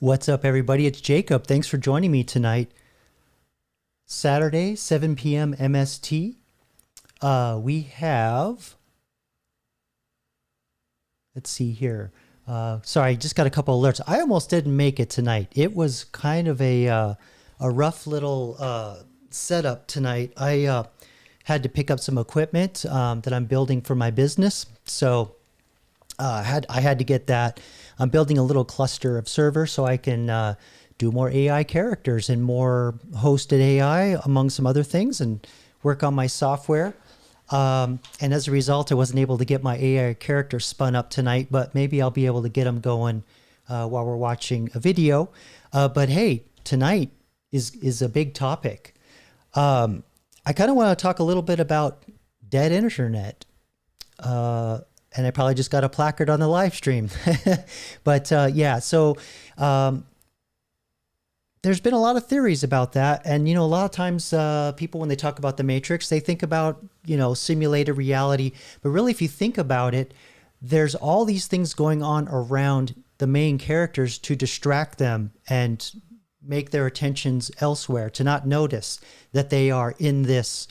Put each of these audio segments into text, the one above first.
What's up, everybody? It's Jacob. Thanks for joining me tonight. Saturday, 7 p.m. MST. We have, let's see here. Sorry, just got a couple alerts. I almost didn't make it tonight. It was kind of a rough little setup tonight. I had to pick up some equipment that I'm building for my business. So I had to get that. I'm building a little cluster of servers so I can do more AI characters and more hosted AI among some other things and work on my software. And as a result, I wasn't able to get my AI character spun up tonight, but maybe I'll be able to get them going while we're watching a video. But hey, tonight is a big topic. I kind of want to talk a little bit about dead internet. And I probably just got a placard on the live stream. But yeah, so there's been a lot of theories about that. And, you know, a lot of times people, when they talk about the Matrix, they think about, you know, simulated reality. But really, if you think about it, there's all these things going on around the main characters to distract them and make their attentions elsewhere, to not notice that they are in this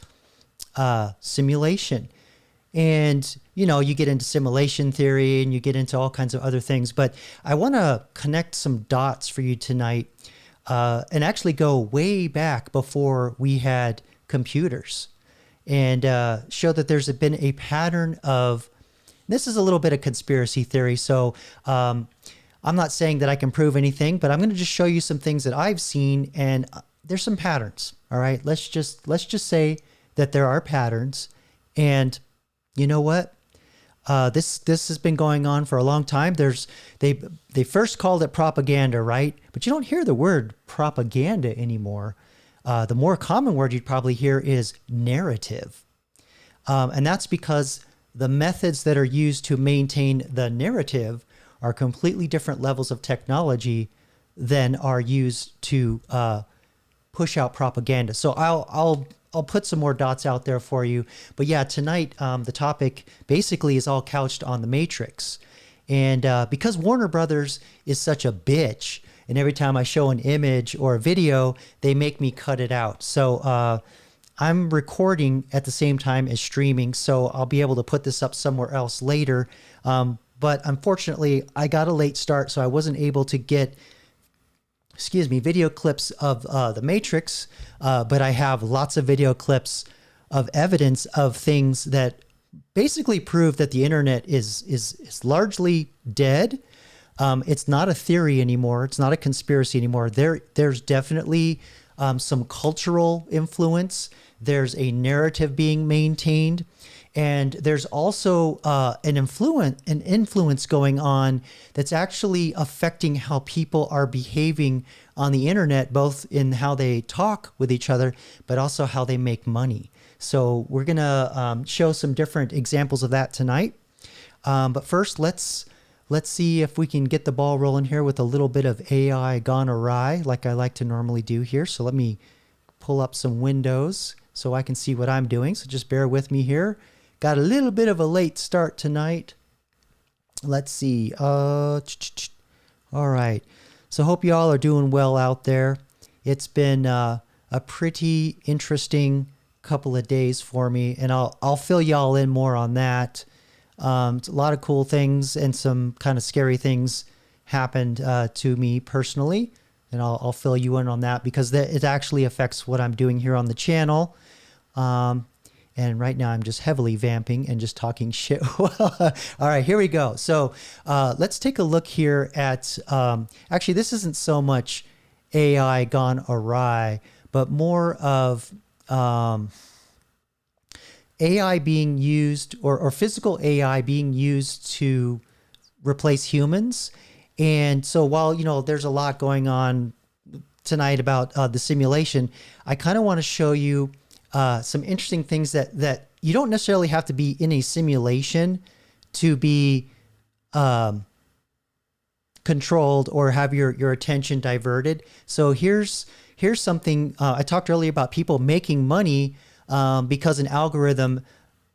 simulation. And, you know, you get into simulation theory and you get into all kinds of other things. But I want to connect some dots for you tonight and actually go way back before we had computers and show that there's been a pattern of, this is a little bit of conspiracy theory. So I'm not saying that I can prove anything, but I'm going to just show you some things that I've seen, and there's some patterns. All right. Let's just say that there are patterns. And you know what? This has been going on for a long time. They first called it propaganda, right? But you don't hear the word propaganda anymore. The more common word you'd probably hear is narrative. And that's because the methods that are used to maintain the narrative are completely different levels of technology than are used to push out propaganda. So I'll put some more dots out there for you. But yeah, tonight, the topic basically is all couched on the Matrix. And because Warner Brothers is such a bitch, and every time I show an image or a video, they make me cut it out. So I'm recording at the same time as streaming, so I'll be able to put this up somewhere else later. But unfortunately, I got a late start, so I wasn't able to get video clips of the Matrix, but I have lots of video clips of evidence of things that basically prove that the internet is largely dead. It's not a theory anymore. It's not a conspiracy anymore. There's definitely some cultural influence. There's a narrative being maintained. And there's also an influence going on that's actually affecting how people are behaving on the internet, both in how they talk with each other, but also how they make money. So we're going to show some different examples of that tonight. But first, let's see if we can get the ball rolling here with a little bit of AI gone awry, like I like to normally do here. So let me pull up some windows so I can see what I'm doing. So just bear with me here. Got a little bit of a late start tonight. Let's see. All right. So hope you all are doing well out there. It's been a pretty interesting couple of days for me, and I'll fill y'all in more on that. It's a lot of cool things and some kind of scary things happened to me personally, and I'll fill you in on that because it actually affects what I'm doing here on the channel. And right now I'm just heavily vamping and just talking shit. All right, here we go. So let's take a look here at, actually this isn't so much AI gone awry, but more of AI being used or physical AI being used to replace humans. And so while, you know, there's a lot going on tonight about the simulation, I kind of want to show you some interesting things that you don't necessarily have to be in a simulation to be controlled or have your attention diverted. So here's something I talked earlier about people making money because an algorithm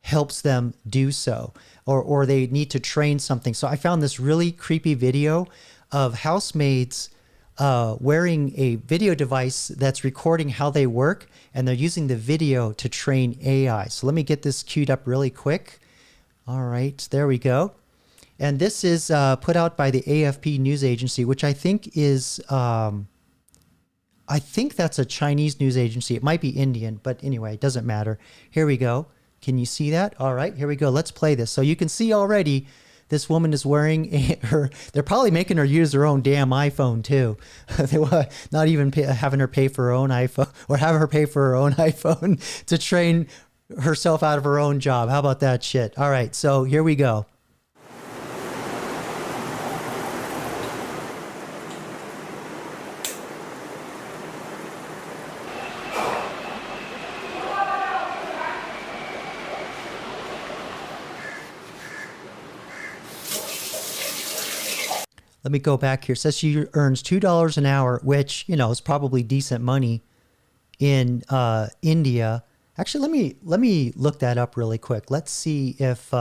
helps them do so, or they need to train something. So I found this really creepy video of housemaids wearing a video device that's recording how they work, and they're using the video to train AI. So let me get this queued up really quick. All right, there we go. And this is put out by the AFP news agency, which I think is, I think that's a Chinese news agency. It might be Indian, but anyway, it doesn't matter. Here we go. Can you see that? All right, here we go. Let's play this. So you can see already this woman is wearing they're probably making her use her own damn iPhone too. They were not even having her pay for her own iPhone, or have her pay for her own iPhone to train herself out of her own job. How about that shit? All right, so here we go. Let me go back here. It says she earns $2 an hour, which, you know, is probably decent money in India. Actually, let me look that up really quick. Let's see if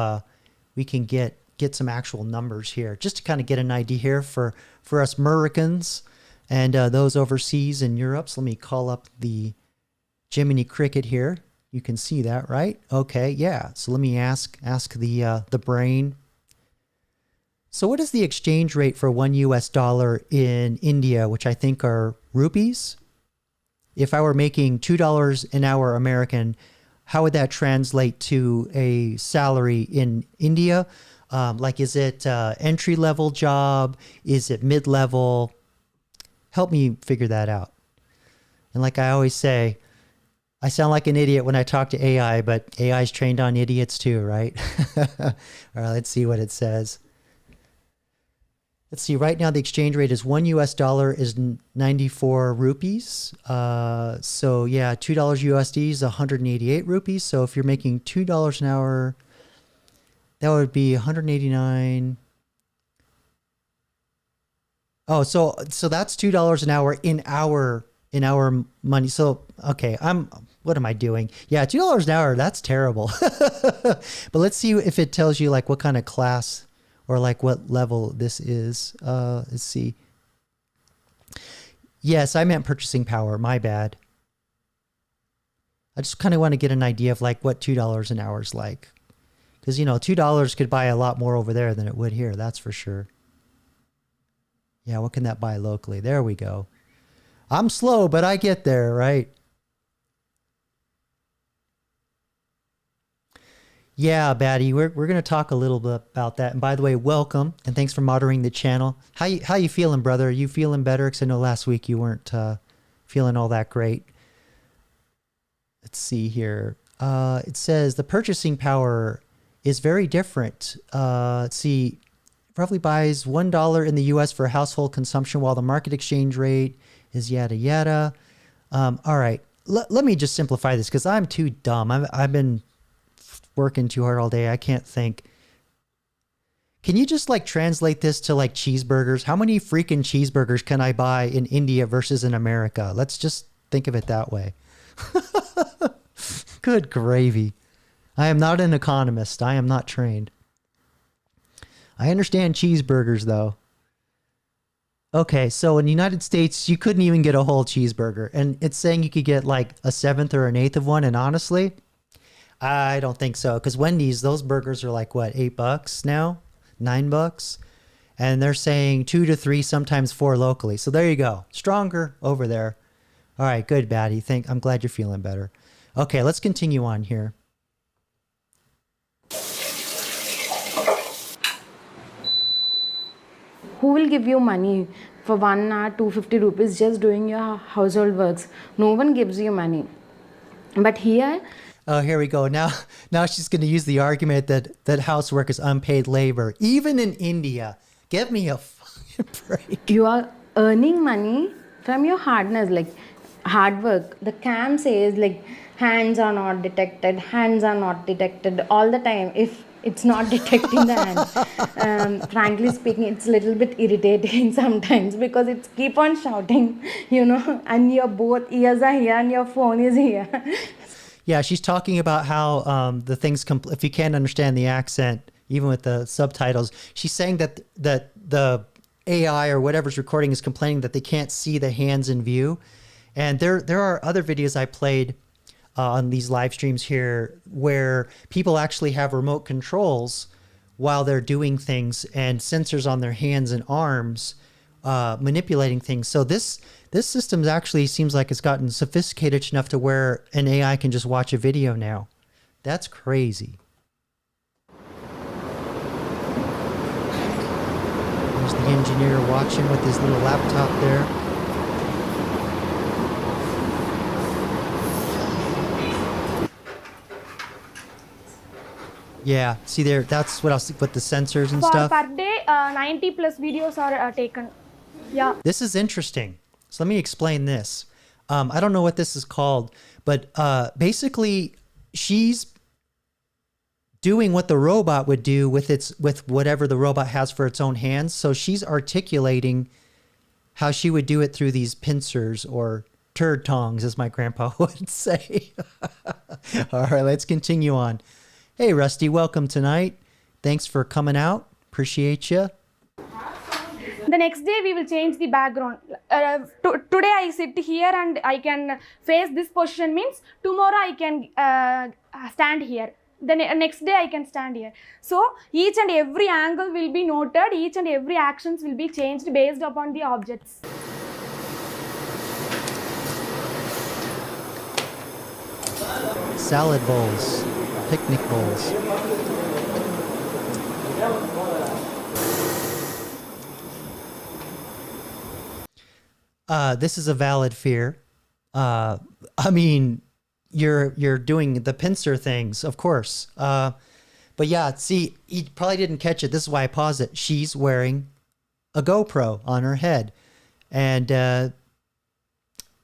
we can get some actual numbers here, just to kind of get an idea here for us Americans and those overseas in Europe. So let me call up the Jiminy Cricket here. You can see that, right? Okay, yeah. So let me ask the brain. So what is the exchange rate for $1 in India, which I think are rupees? If I were making $2 an hour American, how would that translate to a salary in India? Like, is it entry-level job? Is it mid-level? Help me figure that out. And like I always say, I sound like an idiot when I talk to AI, but AI is trained on idiots too, right? All right, let's see what it says. Let's see, right now the exchange rate is $1 is 94 rupees. So yeah, $2 USD is 188 rupees. So if you're making $2 an hour, that would be 189. Oh, so that's $2 an hour in our money. So, okay, what am I doing? Yeah, $2 an hour, that's terrible. But let's see if it tells you like what kind of class or like what level this is. Let's see. Yes, I meant purchasing power. My bad. I just kind of want to get an idea of like what $2 an hour is like. Because, you know, $2 could buy a lot more over there than it would here. That's for sure. Yeah, what can that buy locally? There we go. I'm slow, but I get there, right? Yeah, Batty, we're going to talk a little bit about that. And by the way, welcome, and thanks for moderating the channel. How you feeling, brother? Are you feeling better? Because I know last week you weren't feeling all that great. Let's see here. It says the purchasing power is very different. Let's see, roughly buys $1 in the U.S. for household consumption, while the market exchange rate is yada yada. All right, let me just simplify this because I'm too dumb. I've been working too hard all day. I can't think. Can you just like translate this to like cheeseburgers? How many freaking cheeseburgers can I buy in India versus in America? Let's just think of it that way. Good gravy. I am not an economist. I am not trained. I understand cheeseburgers though. Okay, so in the United States, you couldn't even get a whole cheeseburger. And it's saying you could get like a seventh or an eighth of one. And honestly, I don't think so. Because Wendy's, those burgers are like what, $8 now? $9? And they're saying 2 to 3, sometimes 4 locally. So there you go. Stronger over there. All right, good, Batty. I'm glad you're feeling better. Okay, let's continue on here. Who will give you money for 1 hour, 250 rupees just doing your household works? No one gives you money. But here... Oh, here we go. Now she's going to use the argument that housework is unpaid labor. Even in India. Give me a fucking break. You are earning money from your hardness, like hard work. The cam says like hands are not detected all the time. If it's not detecting the hands, frankly speaking, it's a little bit irritating sometimes because it's keep on shouting, and your both ears are here and your phone is here. Yeah, she's talking about how the things, if you can't understand the accent, even with the subtitles, she's saying that the AI or whatever's recording is complaining that they can't see the hands in view. And there are other videos I played on these live streams here where people actually have remote controls while they're doing things and sensors on their hands and arms manipulating things. So this system actually seems like it's gotten sophisticated enough to where an AI can just watch a video now. That's crazy. There's the engineer watching with his little laptop there. Yeah, see there, that's what else with the sensors and stuff. Per day, 90 plus videos are taken. Yeah. This is interesting. So let me explain this. I don't know what this is called, but basically she's doing what the robot would do with whatever the robot has for its own hands. So she's articulating how she would do it through these pincers or turd tongs, as my grandpa would say. All right, let's continue on. Hey, Rusty, welcome tonight. Thanks for coming out. Appreciate you. The next day we will change the background. Today I sit here and I can face this position, means tomorrow I can stand here. The next day I can stand here. So each and every angle will be noted, each and every actions will be changed based upon the objects. Salad bowls, picnic bowls. This is a valid fear. I mean, you're doing the pincer things, of course. But yeah, see, you probably didn't catch it. This is why I paused it. She's wearing a GoPro on her head, and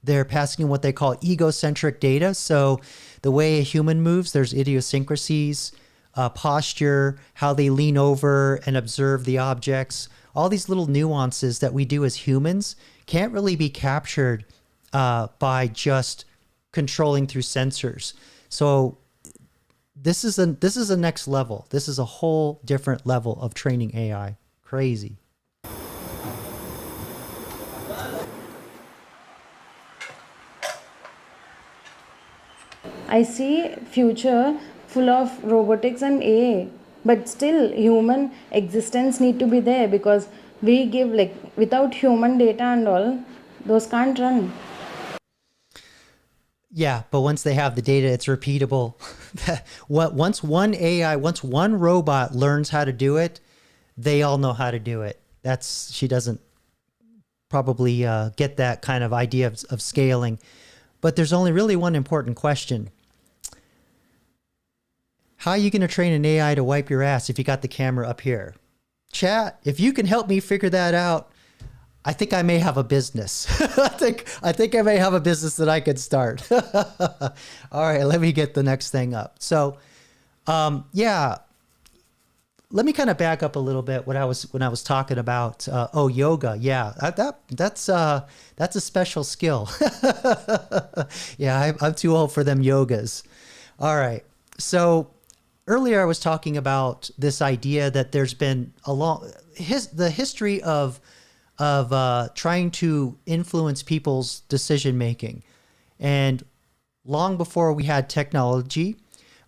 they're passing what they call egocentric data. So the way a human moves, there's idiosyncrasies, posture, how they lean over and observe the objects. All these little nuances that we do as humans can't really be captured by just controlling through sensors. So this is a next level. This is a whole different level of training AI. Crazy. I see future full of robotics and AI, but still human existence need to be there, because we give, like, without human data and all, those can't run. Yeah, but once they have the data, it's repeatable. Once one robot learns how to do it, they all know how to do it. She doesn't probably get that kind of idea of scaling. But there's only really one important question. How are you going to train an AI to wipe your ass if you got the camera up here? Chat, if you can help me figure that out, I think I may have a business. I think I may have a business that I could start. All right, let me get the next thing up. So, yeah, let me kind of back up a little bit when I was talking about yoga. Yeah, that's a special skill. Yeah, I'm too old for them yogas. All right, so earlier I was talking about this idea that there's been the history of trying to influence people's decision making, and long before we had technology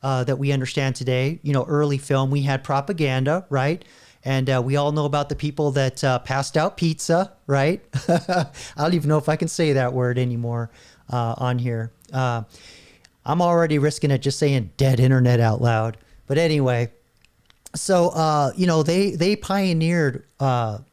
that we understand today, early film, we had propaganda, right? And we all know about the people that passed out pizza, right? I don't even know if I can say that word anymore on here. I'm already risking it just saying dead internet out loud. But anyway, so, they pioneered, or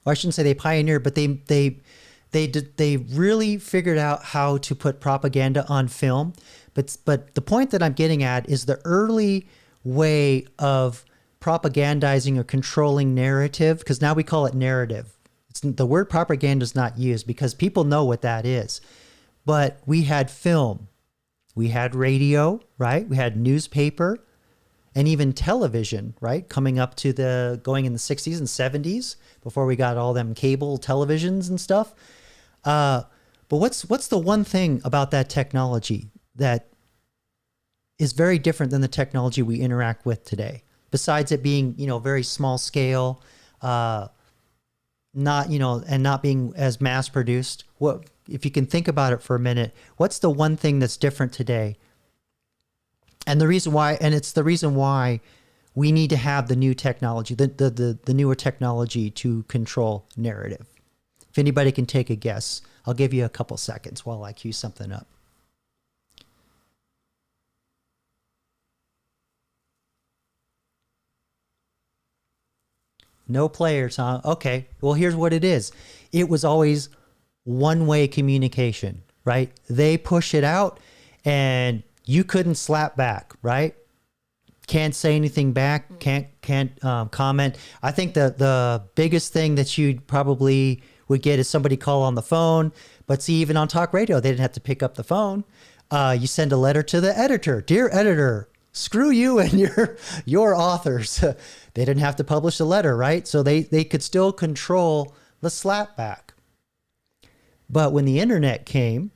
I shouldn't say they pioneered, but they really figured out how to put propaganda on film. But the point that I'm getting at is the early way of propagandizing or controlling narrative, because now we call it narrative. The word propaganda is not used because people know what that is. But we had film, we had radio, right? We had newspaper, and even television, right? Going in the 60s and 70s before we got all them cable televisions and stuff. But what's the one thing about that technology that is very different than the technology we interact with today? Besides it being, very small scale, not, and not being as mass produced, what, if you can think about it for a minute, what's the one thing that's different today? And the reason why, and it's the reason why we need to have the new technology, the newer technology to control narrative. If anybody can take a guess, I'll give you a couple seconds while I cue something up. No players, huh? Okay. Well, here's what it is. It was always one-way communication, right? They push it out and you couldn't slap back, right? Can't say anything back, can't comment. I think the biggest thing that you probably would get is somebody call on the phone. But see, even on talk radio, they didn't have to pick up the phone. You send a letter to the editor. Dear editor, screw you and your authors. They didn't have to publish a letter, right? So they could still control the slapback. But when the internet came,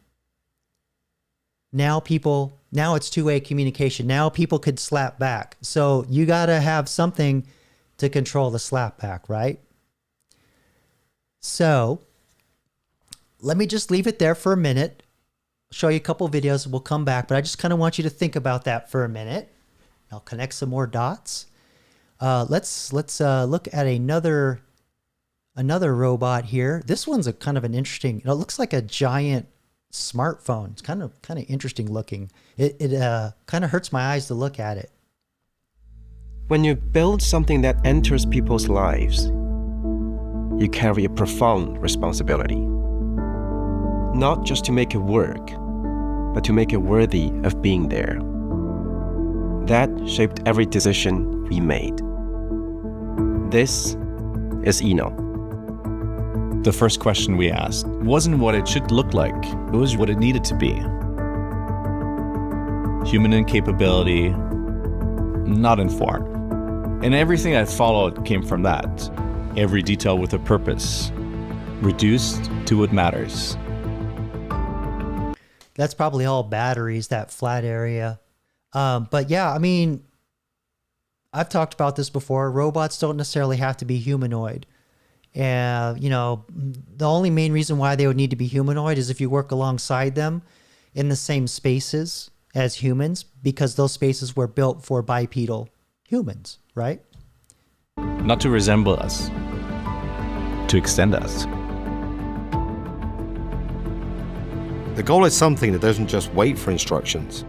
now it's two-way communication. Now people could slap back. So you got to have something to control the slapback, right? So let me just leave it there for a minute. Show you a couple videos. We'll come back, but I just kind of want you to think about that for a minute. I'll connect some more dots. Let's look at another robot here. This one's a kind of an interesting. It looks like a giant smartphone. It's kind of interesting looking. It kind of hurts my eyes to look at it. When you build something that enters people's lives, you carry a profound responsibility. Not just to make it work, but to make it worthy of being there. That shaped every decision we made. This is Eno. The first question we asked wasn't what it should look like, it was what it needed to be. Human in capability, not in form. And everything that followed came from that. Every detail with a purpose, reduced to what matters. That's probably all batteries, that flat area. But yeah, I mean, I've talked about this before. Robots don't necessarily have to be humanoid. And, the only main reason why they would need to be humanoid is if you work alongside them in the same spaces as humans, because those spaces were built for bipedal humans, right? Not to resemble us, to extend us. The goal is something that doesn't just wait for instructions,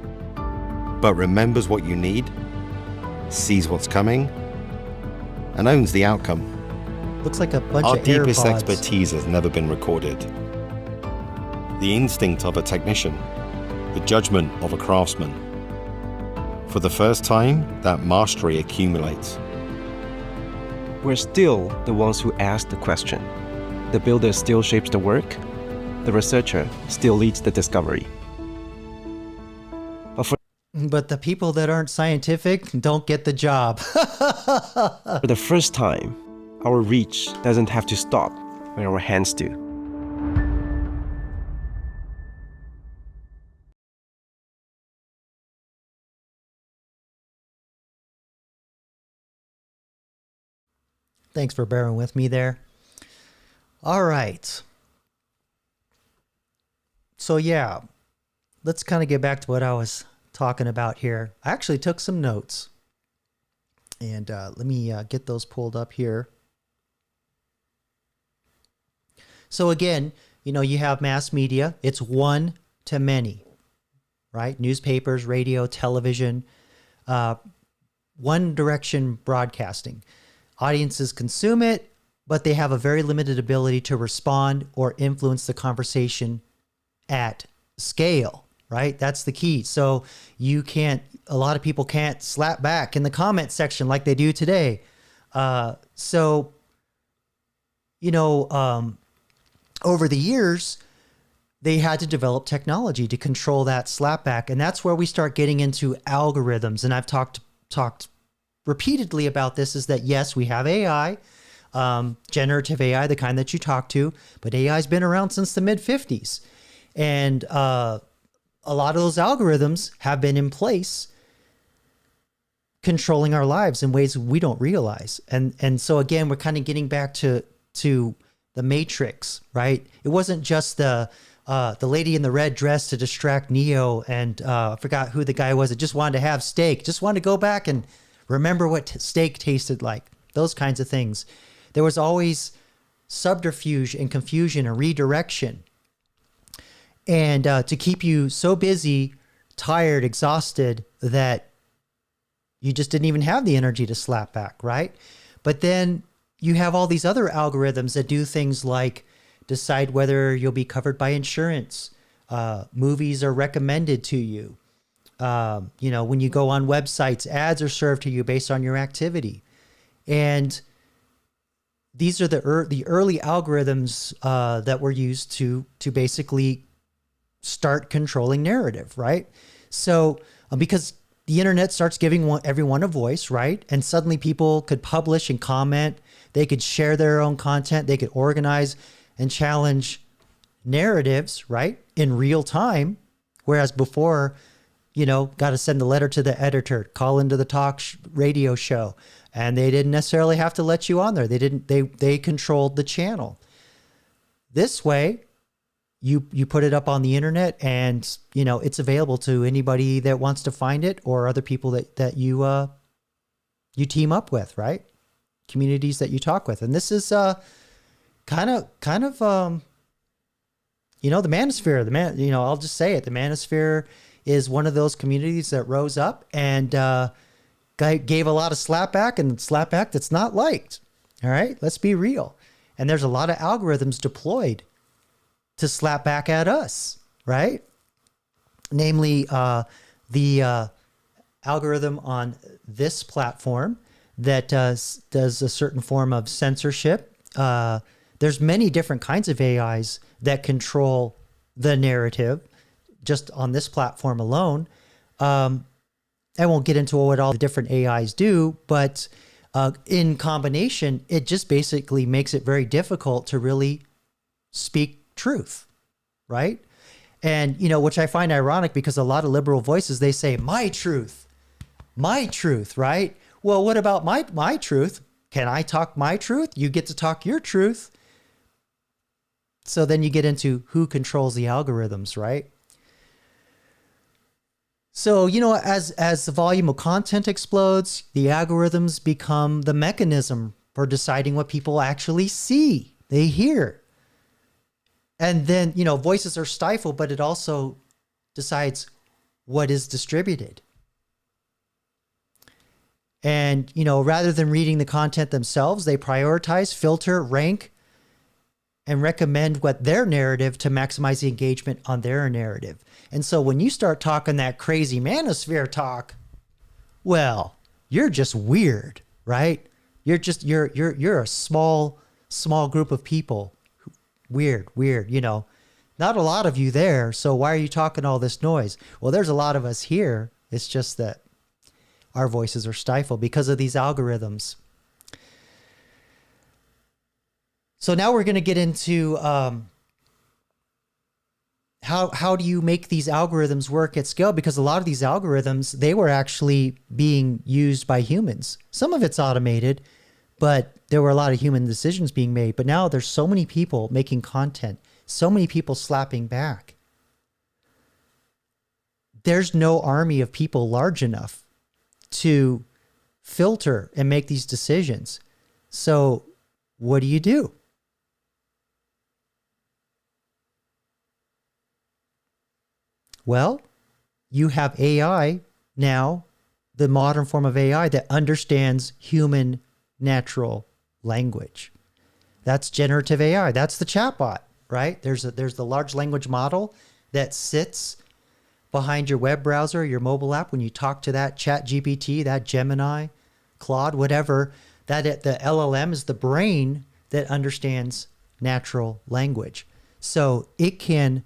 but remembers what you need, sees what's coming, and owns the outcome. Looks like a bunch Our of deepest AirPods. expertise has never been recorded. The instinct of a technician, the judgment of a craftsman. For the first time, that mastery accumulates. We're still the ones who ask the question. The builder still shapes the work. The researcher still leads the discovery. But the people that aren't scientific don't get the job. For the first time, our reach doesn't have to stop when our hands do. Thanks for bearing with me there. All right. So yeah, let's kind of get back to what I was talking about here. I actually took some notes. And let me get those pulled up here. So again, you have mass media. It's one to many, right? Newspapers, radio, television, one direction broadcasting. Audiences consume it, but they have a very limited ability to respond or influence the conversation at scale, right? That's the key. So a lot of people can't slap back in the comment section like they do today. Over the years, they had to develop technology to control that slapback. And that's where we start getting into algorithms. And I've talked repeatedly about this, is that yes, we have AI, generative AI, the kind that you talk to, but AI's been around since the mid-50s. And a lot of those algorithms have been in place controlling our lives in ways we don't realize. And so again, we're kind of getting back to the Matrix, right? It wasn't just the lady in the red dress to distract Neo, and I forgot who the guy was that just wanted to have steak, just wanted to go back and remember what steak tasted like, those kinds of things. There was always subterfuge and confusion and redirection. And to keep you so busy, tired, exhausted, that you just didn't even have the energy to slap back, right? But then you have all these other algorithms that do things like decide whether you'll be covered by insurance. Movies are recommended to you. When you go on websites, ads are served to you based on your activity. And these are the early algorithms that were used to basically start controlling narrative, right? So because the internet starts giving everyone a voice, right? And suddenly people could publish and comment. They could share their own content. They could organize and challenge narratives, right? In real time. Whereas before, got to send a letter to the editor, call into the radio show, and they didn't necessarily have to let you on there. They controlled the channel. This way, you put it up on the internet, and it's available to anybody that wants to find it, or other people that you team up with, right? Communities that you talk with. And this is kind of the manosphere. I'll just say it. The manosphere is one of those communities that rose up and gave a lot of slapback, and slapback that's not liked. All right, let's be real. And there's a lot of algorithms deployed to slap back at us, right? Namely, the algorithm on this platform that does a certain form of censorship. There's many different kinds of AIs that control the narrative just on this platform alone. I won't get into what all the different AIs do, but in combination, it just basically makes it very difficult to really speak truth, right? And, which I find ironic, because a lot of liberal voices, they say, my truth, right? Well, what about my truth? Can I talk my truth? You get to talk your truth. So then you get into who controls the algorithms, right? So, as the volume of content explodes, the algorithms become the mechanism for deciding what people actually see, they hear. And then, voices are stifled, but it also decides what is distributed. And, rather than reading the content themselves, they prioritize, filter, rank, and recommend what their narrative to maximize the engagement on their narrative. And so when you start talking that crazy manosphere talk, well, you're just weird, right? You're a small group of people. Weird, not a lot of you there. So why are you talking all this noise? Well, there's a lot of us here. It's just that our voices are stifled because of these algorithms. So now we're going to get into how do you make these algorithms work at scale? Because a lot of these algorithms, they were actually being used by humans. Some of it's automated, but there were a lot of human decisions being made. But now there's so many people making content, so many people slapping back. There's no army of people large enough to filter and make these decisions. So what do you do? Well, you have AI now, the modern form of AI that understands human natural language. That's generative AI. That's the chatbot, right? There's the large language model that sits behind your web browser, your mobile app. When you talk to that ChatGPT, that Gemini, Claude, whatever, that the LLM is the brain that understands natural language. So it can,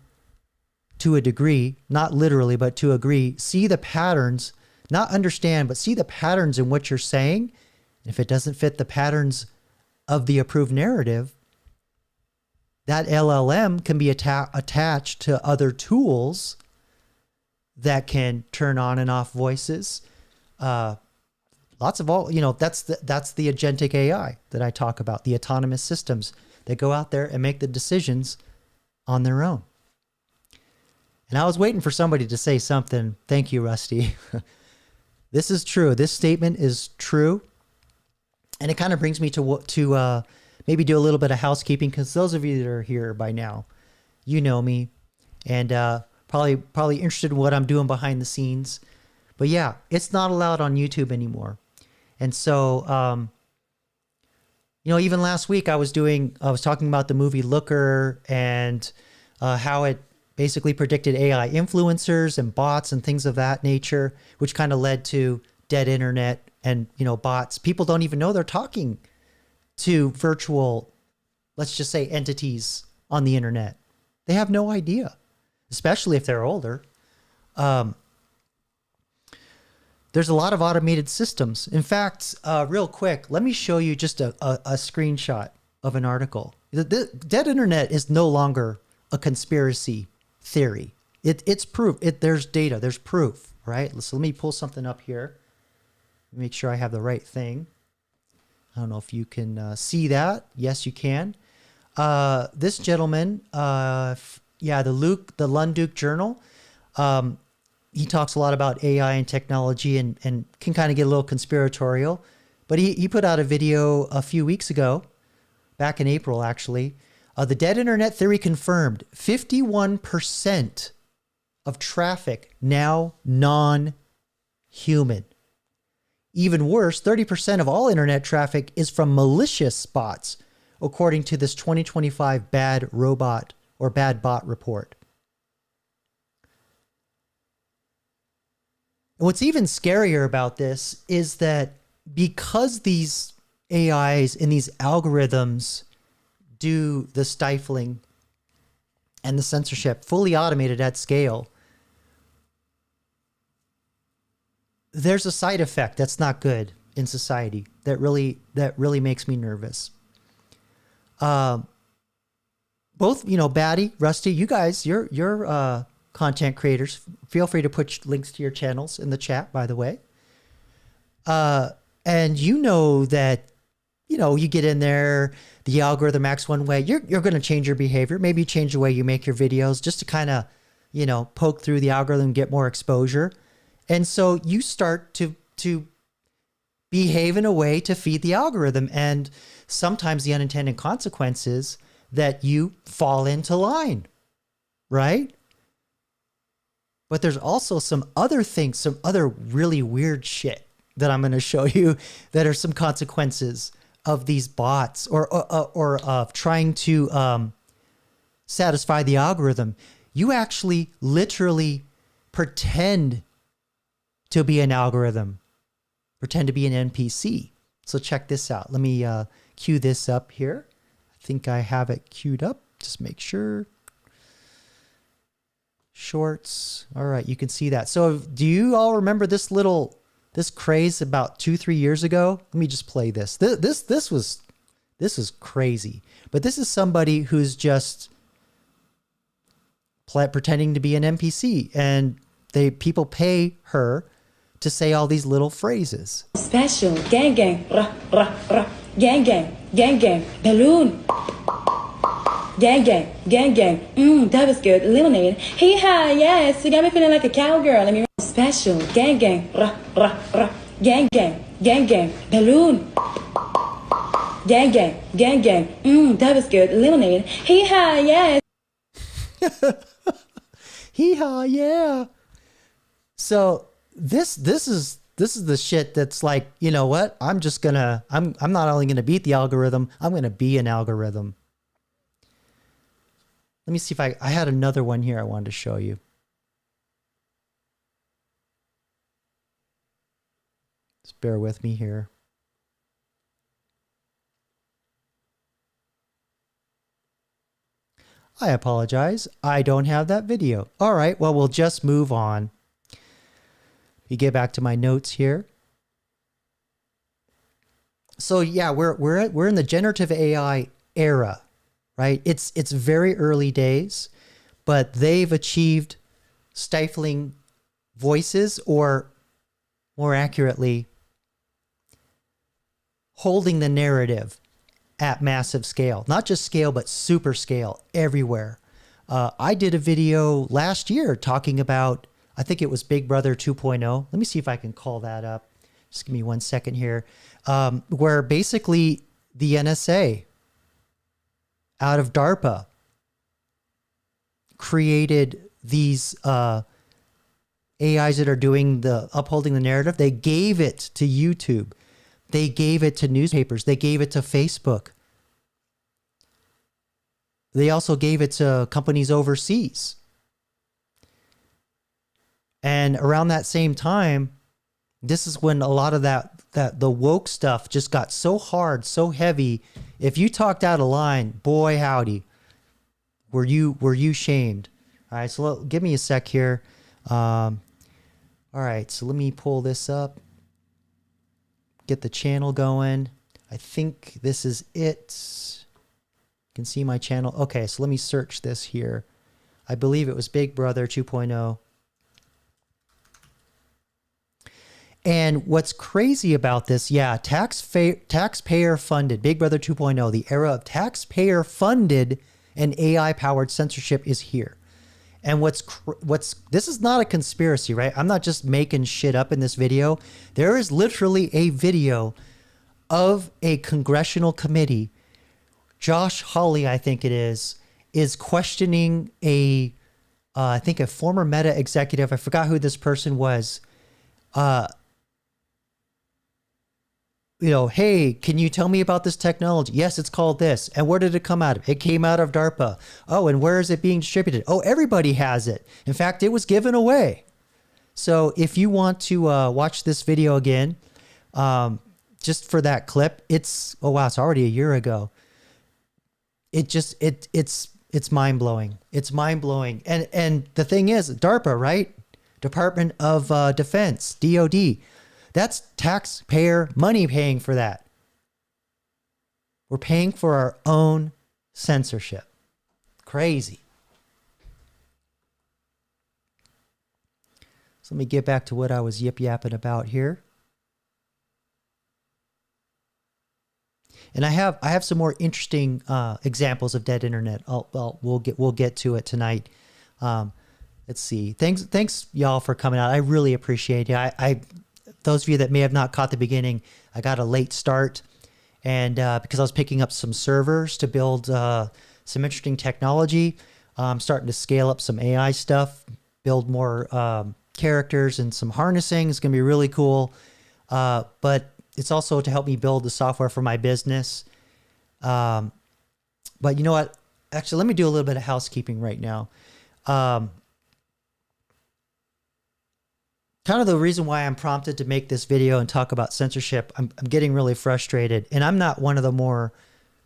to a degree, not literally, but to a degree, see the patterns, not understand, but see the patterns in what you're saying. If it doesn't fit the patterns of the approved narrative, that LLM can be attached to other tools that can turn on and off voices. Lots of all, that's the agentic AI that I talk about, the autonomous systems that go out there and make the decisions on their own. And I was waiting for somebody to say something. Thank you, Rusty. This is true. This statement is true. And it kind of brings me to maybe do a little bit of housekeeping, because those of you that are here by now, you know me, and probably interested in what I'm doing behind the scenes. But yeah, it's not allowed on YouTube anymore. And so, even last week I was talking about the movie Looker and how it basically predicted AI influencers and bots and things of that nature, which kind of led to dead internet and, bots. People don't even know they're talking to virtual, let's just say, entities on the internet. They have no idea, especially if they're older. There's a lot of automated systems. In fact, real quick, let me show you just a screenshot of an article. The dead internet is no longer a conspiracy theory. It's proof. There's data. There's proof, right? So let me pull something up here. Make sure I have the right thing. I don't know if you can see that. Yes, you can. This gentleman, the Lunduk Journal, he talks a lot about AI and technology and can kind of get a little conspiratorial. But he put out a video a few weeks ago, back in April, actually. The dead internet theory confirmed. 51% of traffic now non-human. Even worse, 30% of all internet traffic is from malicious bots, according to this 2025 Bad Robot or Bad Bot report. And what's even scarier about this is that because these AIs and these algorithms do the stifling and the censorship fully automated at scale, there's a side effect that's not good in society that really makes me nervous. Both, Batty, Rusty, you guys, you're content creators. Feel free to put links to your channels in the chat, by the way. And you know that, you get in there, the algorithm acts one way, you're going to change your behavior. Maybe you change the way you make your videos just to kind of, poke through the algorithm, get more exposure. And so you start to behave in a way to feed the algorithm. And sometimes the unintended consequences that you fall into line, right? But there's also some other things, some other really weird shit that I'm going to show you that are some consequences of these bots or of trying to satisfy the algorithm. You actually literally pretend to be an algorithm, pretend to be an NPC. So check this out. Let me cue this up here. I think I have it queued up. Just make sure. Shorts. All right, you can see that. So do you all remember this craze about 2-3 years ago? Let me just play this. This was crazy. But this is somebody who's just pretending to be an NPC, and people pay her to say all these little phrases. Special, gang gang, rah, rah, rah, gang gang, balloon. Gang gang, that was good. Lemonade. Hey, hi, yes, you got me feeling like a cowgirl. Let me special, gang gang, rah, rah, rah, gang gang, balloon. Gang gang, that was good. Lemonade. Hey, hi, yes. Hee haw, yeah. So this is the shit that's like, you know what? I'm not only gonna beat the algorithm, I'm gonna be an algorithm. Let me see if I had another one here I wanted to show you. Just bear with me here. I apologize. I don't have that video. All right, well, we'll just move on. You get back to my notes here. So yeah, we're in the generative AI era, right? It's very early days, but they've achieved stifling voices, or more accurately, holding the narrative at massive scale, not just scale, but super scale everywhere. I did a video last year talking about, I think it was Big Brother 2.0. Let me see if I can call that up. Just give me 1 second here. Where basically the NSA out of DARPA created these AIs that are doing the upholding the narrative. They gave it to YouTube. They gave it to newspapers. They gave it to Facebook. They also gave it to companies overseas. And around that same time, this is when a lot of the woke stuff just got so hard, so heavy. If you talked out of line, boy howdy, were you shamed? All right, so give me a sec here. All right, so let me pull this up. Get the channel going. I think this is it. You can see my channel. Okay, so let me search this here. I believe it was Big Brother 2.0. And what's crazy about this, yeah, taxpayer funded, Big Brother 2.0, the era of taxpayer funded and AI powered censorship is here. And this is not a conspiracy, right? I'm not just making shit up in this video. There is literally a video of a congressional committee. Josh Hawley, I think it is questioning I think a former Meta executive. I forgot who this person was. Hey, can you tell me about this technology? Yes, it's called this. And where did it come out of? It came out of DARPA. Oh, and where is it being distributed? Oh, everybody has it. In fact, it was given away. So if you want to watch this video again, just for that clip, it's already a year ago. It's mind blowing. It's mind blowing. And the thing is, DARPA, right? Department of Defense, DOD. That's taxpayer money paying for that. We're paying for our own censorship. Crazy. So let me get back to what I was yip-yapping about here. And I have some more interesting examples of dead internet. We'll get to it tonight. Let's see. Thanks y'all for coming out. I really appreciate it. Those of you that may have not caught the beginning, I got a late start, and because I was picking up some servers to build some interesting technology, I'm starting to scale up some AI stuff, build more characters and some harnessing. It's going to be really cool, but it's also to help me build the software for my business. But you know what? Actually, let me do a little bit of housekeeping right now. Kind of the reason why I'm prompted to make this video and talk about censorship, I'm getting really frustrated, and I'm not one of the more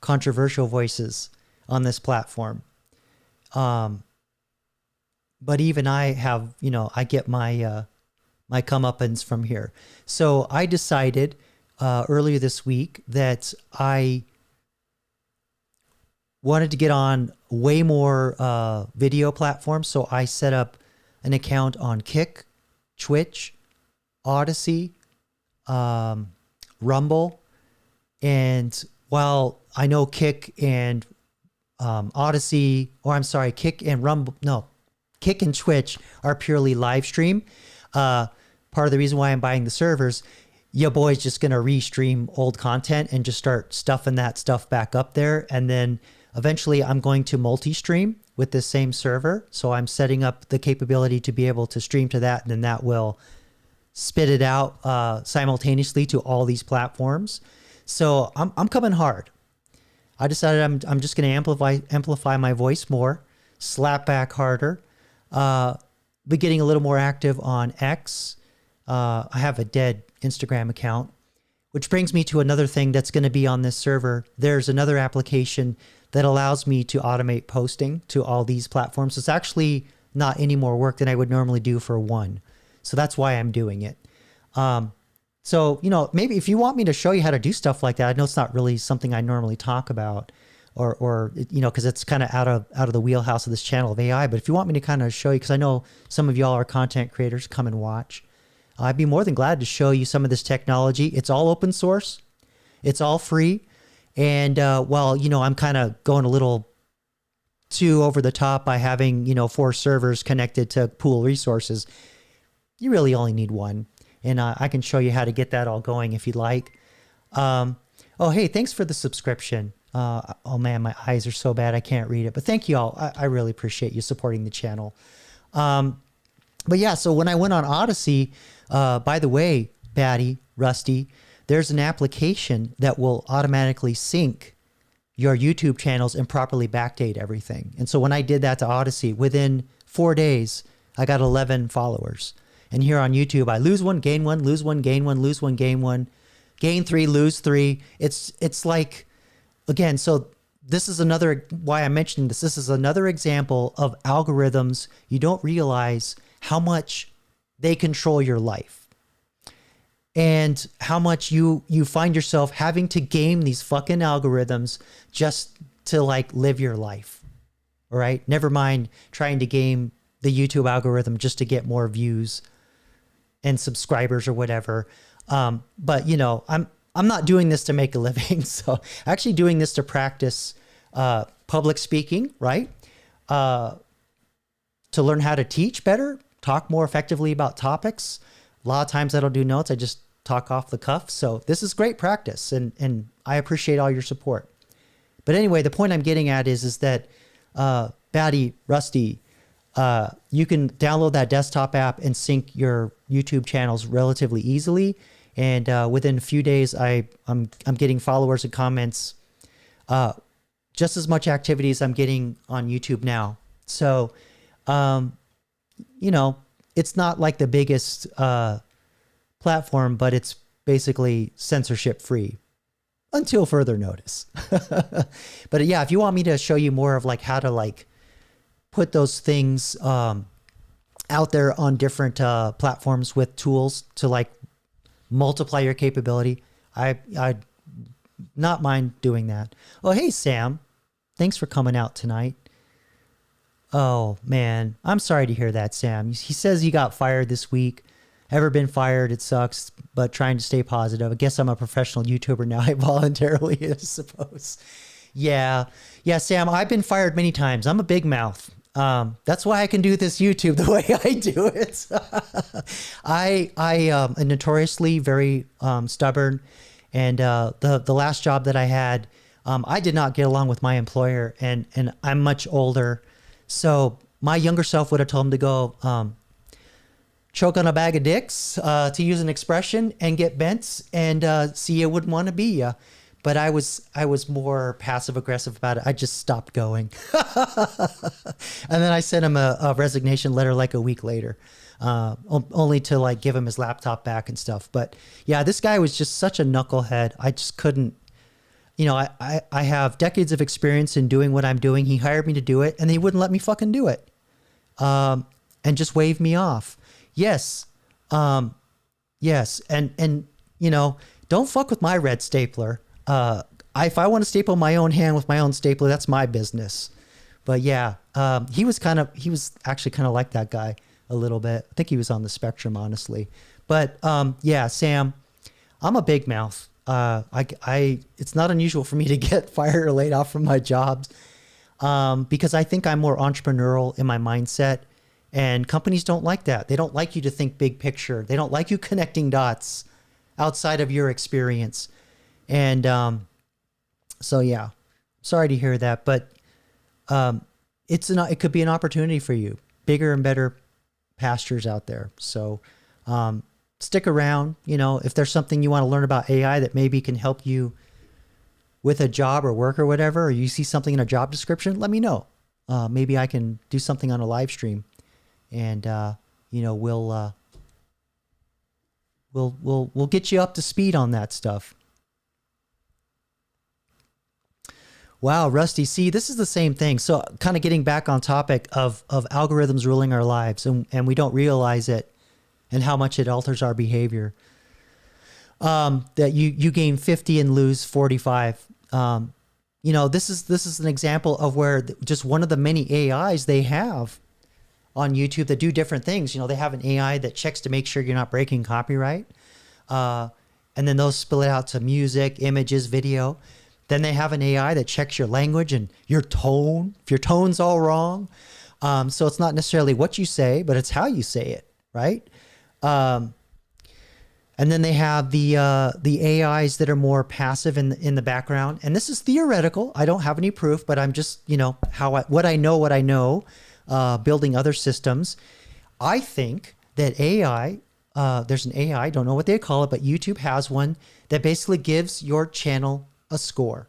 controversial voices on this platform. But even I have, I get my comeuppance from here. So I decided earlier this week that I wanted to get on way more video platforms. So I set up an account on Kick, Twitch, Odyssey, Rumble. And while I know Kick and Odyssey, Kick and Twitch are purely live stream. Part of the reason why I'm buying the servers, your boy's just going to restream old content and just start stuffing that stuff back up there. And then eventually I'm going to multi-stream with this same server. So I'm setting up the capability to be able to stream to that, and then that will spit it out simultaneously to all these platforms. So I'm coming hard. I decided I'm just going to amplify my voice more, slap back harder, be getting a little more active on X. I have a dead Instagram account, which brings me to another thing that's going to be on this server. There's another application that allows me to automate posting to all these platforms. It's actually not any more work than I would normally do for one. So that's why I'm doing it. So, maybe if you want me to show you how to do stuff like that, I know it's not really something I normally talk about or because it's kind of out of the wheelhouse of this channel of AI. But if you want me to kind of show you, because I know some of y'all are content creators, come and watch. I'd be more than glad to show you some of this technology. It's all open source. It's all free. And well, I'm kind of going a little too over the top by having 4 servers connected to pool resources. You really only need one, and I can show you how to get that all going if you'd like. Oh, hey, thanks for the subscription. Oh man, my eyes are so bad I can't read it, but thank you all. I really appreciate you supporting the channel. But yeah, so when I went on Odyssey, by the way, Batty, Rusty, there's an application that will automatically sync your YouTube channels and properly backdate everything. And so when I did that to Odyssey, within 4 days, I got 11 followers. And here on YouTube, I lose 1, gain 1, lose 1, gain 1, lose 1, gain 1, gain 3, lose 3. It's like, again, so this is another, why I'm mentioning this. This is another example of algorithms. You don't realize how much they control your life and how much you find yourself having to game these fucking algorithms just to like live your life. All right. Never mind trying to game the YouTube algorithm just to get more views and subscribers or whatever. But I'm not doing this to make a living. So actually doing this to practice public speaking, right? To learn how to teach better, talk more effectively about topics. A lot of times I don't do notes. I just talk off the cuff. So this is great practice, and I appreciate all your support. But anyway, the point I'm getting at is that Batty, Rusty, you can download that desktop app and sync your YouTube channels relatively easily. And within a few days, I'm getting followers and comments, just as much activity as I'm getting on YouTube now. So, it's not like the biggest platform, but it's basically censorship free until further notice. But yeah, if you want me to show you more of like how to like put those things out there on different platforms with tools to like multiply your capability, I'd not mind doing that. Oh, hey, Sam. Thanks for coming out tonight. Oh, man. I'm sorry to hear that, Sam. He says he got fired this week. Ever been fired? It sucks, but trying to stay positive. I guess I'm a professional YouTuber now. I voluntarily, I suppose. Yeah. Yeah, Sam, I've been fired many times. I'm a big mouth. That's why I can do this YouTube the way I do it. I am notoriously very stubborn. And the last job that I had, I did not get along with my employer, and I'm much older. So my younger self would have told him to go choke on a bag of dicks, to use an expression, and get bent, and see you wouldn't want to be you. But I was more passive aggressive about it. I just stopped going. And then I sent him a resignation letter like a week later, only to like give him his laptop back and stuff. But yeah, this guy was just such a knucklehead. I just couldn't, I have decades of experience in doing what I'm doing. He hired me to do it, and he wouldn't let me fucking do it. And just waved me off. Yes. Yes. And don't fuck with my red stapler. If I want to staple my own hand with my own stapler, that's my business. But yeah, he was actually kind of like that guy a little bit. I think he was on the spectrum, honestly. But yeah, Sam, I'm a big mouth. It's not unusual for me to get fired or laid off from my jobs, because I think I'm more entrepreneurial in my mindset, and companies don't like that. They don't like you to think big picture. They don't like you connecting dots outside of your experience. And so yeah, sorry to hear that, but it could be an opportunity for you. Bigger and better pastures out there. So stick around. If there's something you want to learn about AI that maybe can help you with a job or work or whatever, or you see something in a job description, let me know. Maybe I can do something on a live stream, and we'll get you up to speed on that stuff. Wow, Rusty. See, this is the same thing. So kind of getting back on topic of algorithms ruling our lives, and we don't realize it and how much it alters our behavior. That you gain 50 and lose 45. This is an example of where just one of the many AIs they have on YouTube that do different things. They have an AI that checks to make sure you're not breaking copyright. And then they'll spill it out to music, images, video. Then they have an AI that checks your language and your tone, if your tone's all wrong. So it's not necessarily what you say, but it's how you say it, right? And then they have the AIs that are more passive in the background. And this is theoretical. I don't have any proof, but I'm just, what I know, building other systems. I think that AI, there's an AI, I don't know what they call it, but YouTube has one that basically gives your channel a score.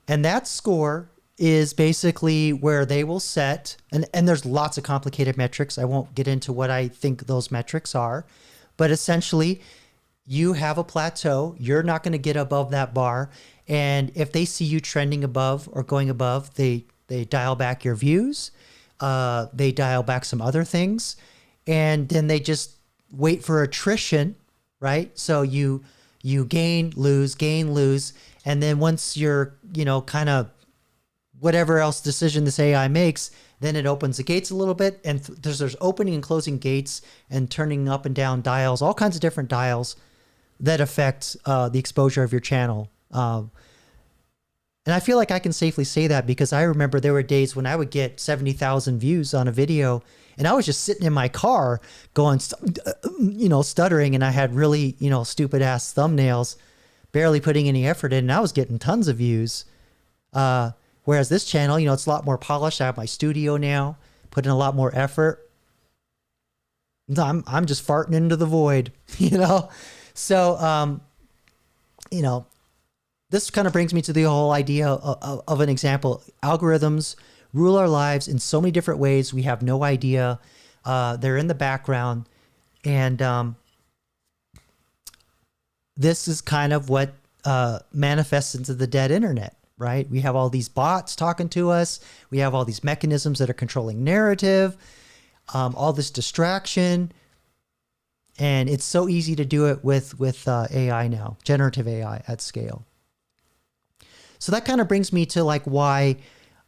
And that score is basically where they will set, and there's lots of complicated metrics. I won't get into what I think those metrics are, but essentially you have a plateau. You're not going to get above that bar. And if they see you trending above or going above, they dial back your views. They dial back some other things, and then they just wait for attrition, right? So you gain, lose, and then once you're, kind of whatever else decision this AI makes, then it opens the gates a little bit, and there's opening and closing gates and turning up and down dials, all kinds of different dials that affect the exposure of your channel. And I feel like I can safely say that because I remember there were days when I would get 70,000 views on a video and I was just sitting in my car going, stuttering, and I had really, stupid ass thumbnails, barely putting any effort in, and I was getting tons of views. Whereas this channel, it's a lot more polished. I have my studio now, put in a lot more effort. I'm just farting into the void, So, this kind of brings me to the whole idea of an example. Algorithms rule our lives in so many different ways. We have no idea. They're in the background. And this is kind of what manifests into the dead internet, right? We have all these bots talking to us. We have all these mechanisms that are controlling narrative, all this distraction. And it's so easy to do it with AI now, generative AI at scale. So that kind of brings me to why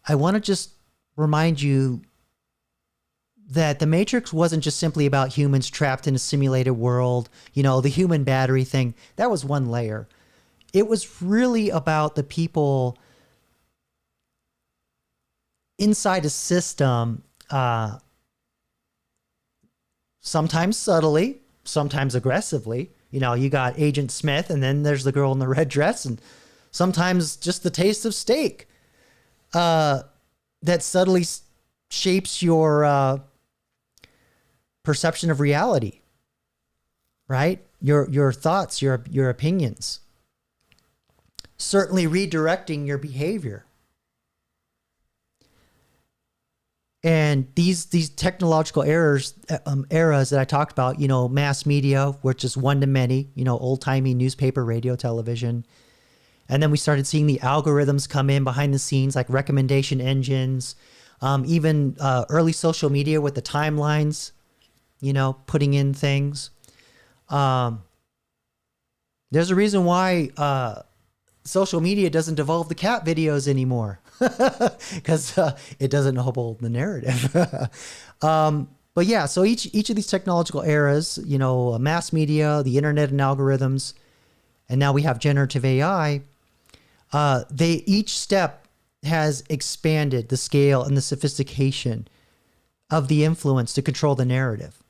I want to just remind you that the Matrix wasn't just simply about humans trapped in a simulated world, the human battery thing. That was one layer. It was really about the people inside a system, sometimes subtly, sometimes aggressively. You got Agent Smith, and then there's the girl in the red dress, and sometimes just the taste of steak that subtly shapes your perception of reality, right? Your thoughts, your opinions, certainly redirecting your behavior. And these technological eras that I talked about, mass media, which is one to many, old-timey newspaper, radio, television. And then we started seeing the algorithms come in behind the scenes, like recommendation engines, even early social media with the timelines, putting in things. There's a reason why social media doesn't devolve the cat videos anymore, because it doesn't hold the narrative. But yeah, so each of these technological eras, mass media, the internet and algorithms, and now we have generative AI. Each step has expanded the scale and the sophistication of the influence to control the narrative.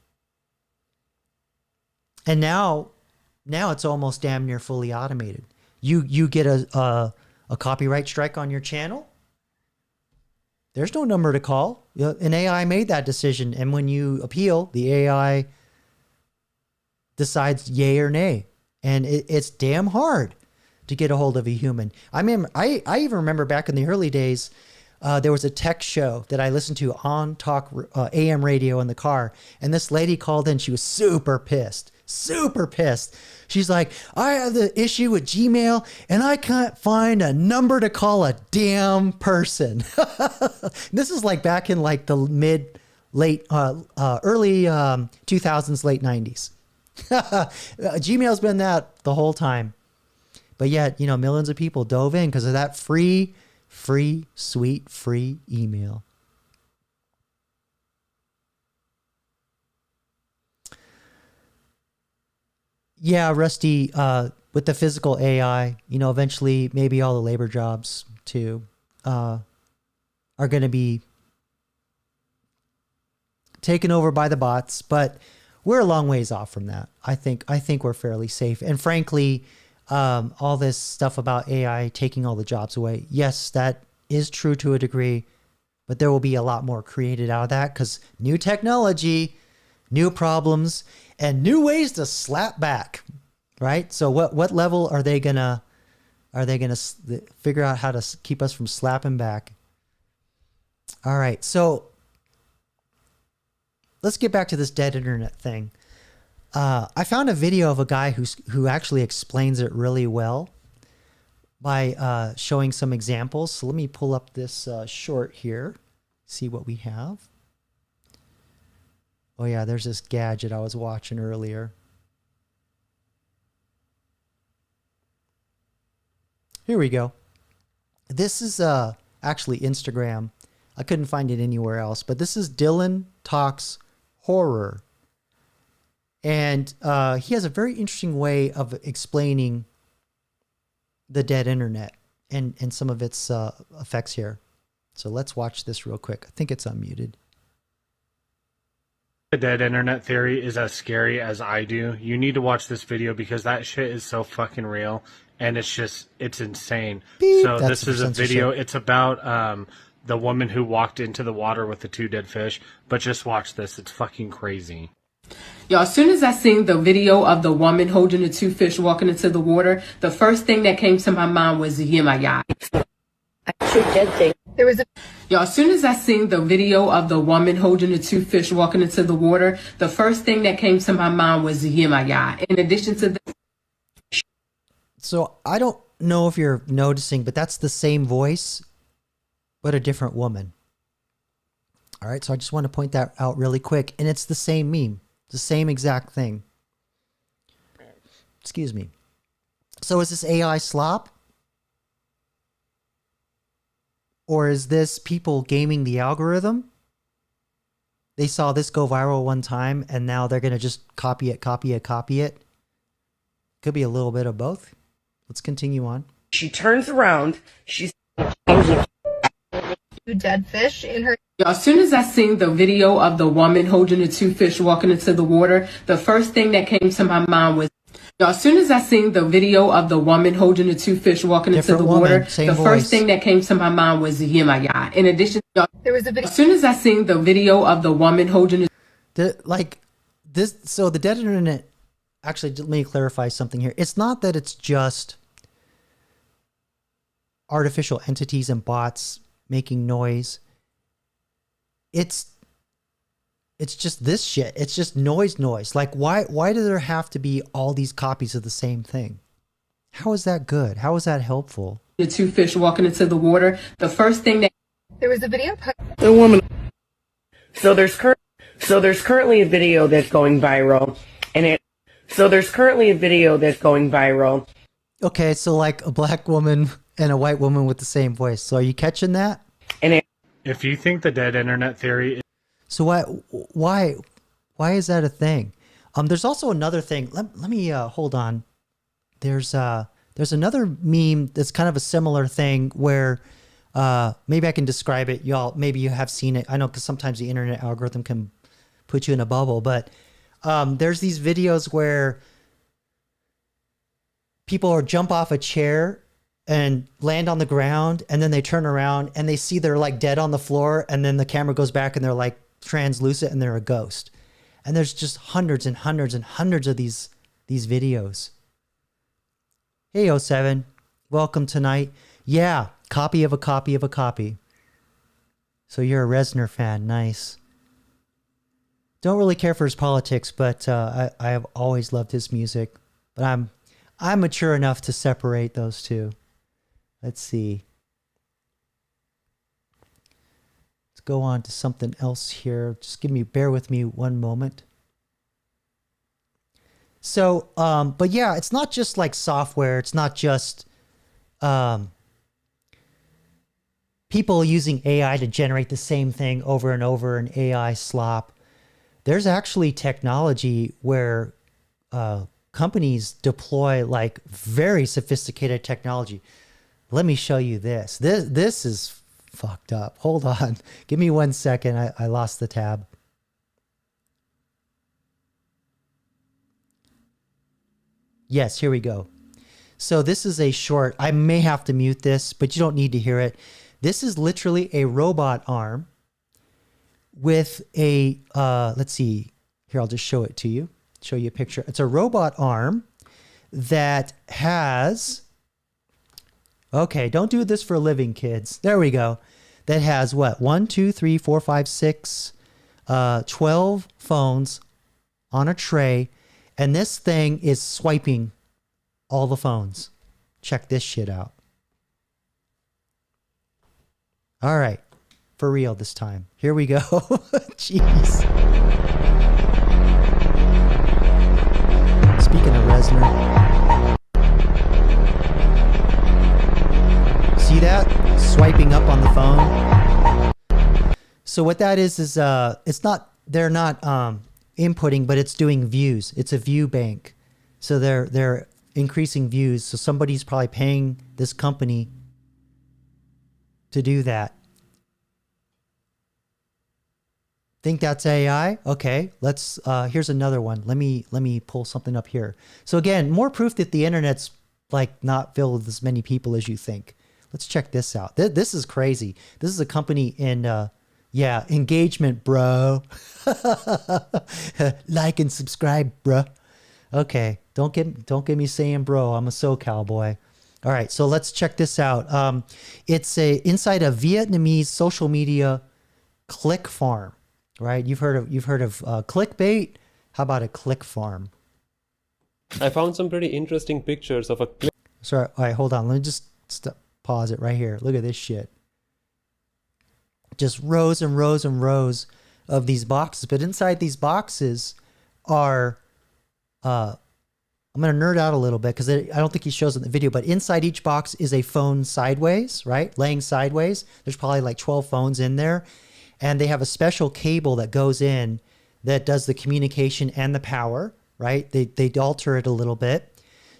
And now it's almost damn near fully automated. You get a copyright strike on your channel, there's no number to call. An AI made that decision, and when you appeal, the AI decides yay or nay, and it's damn hard to get a hold of a human. I even remember back in the early days, there was a tech show that I listened to on talk AM radio in the car, and this lady called in. She was super pissed. She's like, I have the issue with Gmail and I can't find a number to call a damn person. This is back in the early 2000s, late 90s. Gmail's been that the whole time. But yet, millions of people dove in because of that free email. Yeah, Rusty, with the physical AI, you know, eventually maybe all the labor jobs too are going to be taken over by the bots, but we're a long ways off from that. I think we're fairly safe. And frankly, all this stuff about AI taking all the jobs away, yes, that is true to a degree, but there will be a lot more created out of that because new technology, new problems, and new ways to slap back, right? So what level are they gonna figure out how to keep us from slapping back? All right, so let's get back to this dead internet thing. I found a video of a guy who actually explains it really well by showing some examples. So let me pull up this short here, see what we have. Oh yeah, there's this gadget I was watching earlier. Here we go. This is actually Instagram. I couldn't find it anywhere else, but this is Dylan Talks Horror. And he has a very interesting way of explaining the dead internet and some of its effects here. So let's watch this real quick. I think it's unmuted. The dead internet theory is as scary as I do. You need to watch this video because that shit is so fucking real and it's insane. Beep. So That's this is a video. It's about the woman who walked into the water with the 2 dead fish. But just watch this. It's fucking crazy. Y'all, as soon as I seen the video of the woman holding the 2 fish walking into the water, the first thing that came to my mind was, yeah, my God. Y'all, as soon as I seen the video of the woman holding the 2 fish walking into the water, the first thing that came to my mind was, yeah, my God. In addition to that. So I don't know if you're noticing, but that's the same voice, but a different woman. All right, so I just want to point that out really quick. And it's the same meme, the same exact thing. Excuse me. So is this AI slop? Or is this people gaming the algorithm? They saw this go viral one time and now they're going to just copy it. Could be a little bit of both. Let's continue on. She turns around. She's 2 dead fish in her. Y'all, as soon as I seen the video of the woman holding the 2 fish walking into the water, the first thing that came to my mind was, y'all, as soon as I seen the video of the woman holding the 2 fish walking into the water, the first thing that came to my mind was, yeah, my God. In addition, y'all, there was a video. As soon as I seen the video of the woman holding so the dead internet, actually, let me clarify something here. It's not that it's just artificial entities and bots making noise. It's just this shit. It's just noise. Like why do there have to be all these copies of the same thing? How is that good? How is that helpful? The 2 fish walking into the water, the first thing that There was a video. the woman. So there's currently a video that's going viral, Okay, so like a black woman and a white woman with the same voice. So are you catching that? If you think the dead internet theory is... So why is that a thing? There's also another thing. Let me hold on. There's another meme that's kind of a similar thing where maybe I can describe it. Y'all, maybe you have seen it. I know because sometimes the internet algorithm can put you in a bubble, but there's these videos where people jump off a chair and land on the ground, and then they turn around and they see they're like dead on the floor, and then the camera goes back and they're like translucent and they're a ghost. And there's just hundreds and hundreds and hundreds of these videos. Hey 07, welcome tonight. Yeah, copy of a copy of a copy. So you're a Reznor fan, nice. Don't really care for his politics, but I have always loved his music. But I'm mature enough to separate those two. Let's see. Let's go on to something else here. Just bear with me one moment. So, but yeah, it's not just like software. It's not just people using AI to generate the same thing over and over in AI slop. There's actually technology where companies deploy like very sophisticated technology. Let me show you this. This is fucked up. Hold on. Give me 1 second. I lost the tab. Yes, here we go. So this is a short. I may have to mute this, but you don't need to hear it. This is literally a robot arm with a, let's see. Here, I'll just show it to you. Show you a picture. It's a robot arm that has, okay, don't do this for a living, kids. There we go. That has what? 1, 2, 3, 4, 5, 6, 12 phones on a tray. And this thing is swiping all the phones. Check this shit out. All right. For real this time. Here we go. Jeez. Speaking of Resner. See that? Swiping up on the phone. So what that is it's not, they're not inputting, but it's doing views. It's a view bank. So they're increasing views. So somebody's probably paying this company to do that. Think that's AI? Okay, let's, here's another one. Let me pull something up here. So again, more proof that the internet's like not filled with as many people as you think. Let's check this out. This is crazy. This is a company in, yeah, engagement, bro. Like and subscribe, bro. Okay, don't get me saying bro. I'm a SoCal boy. All right, so let's check this out. It's inside a Vietnamese social media click farm, right? You've heard of clickbait. How about a click farm? I found some pretty interesting pictures of a click. Sorry, all right, hold on. Let me just pause it right here. Look at this shit. Just rows and rows and rows of these boxes. But inside these boxes are, I'm going to nerd out a little bit because I don't think he shows it in the video, but inside each box is a phone sideways, right? Laying sideways. There's probably like 12 phones in there. And they have a special cable that goes in that does the communication and the power, right? They alter it a little bit.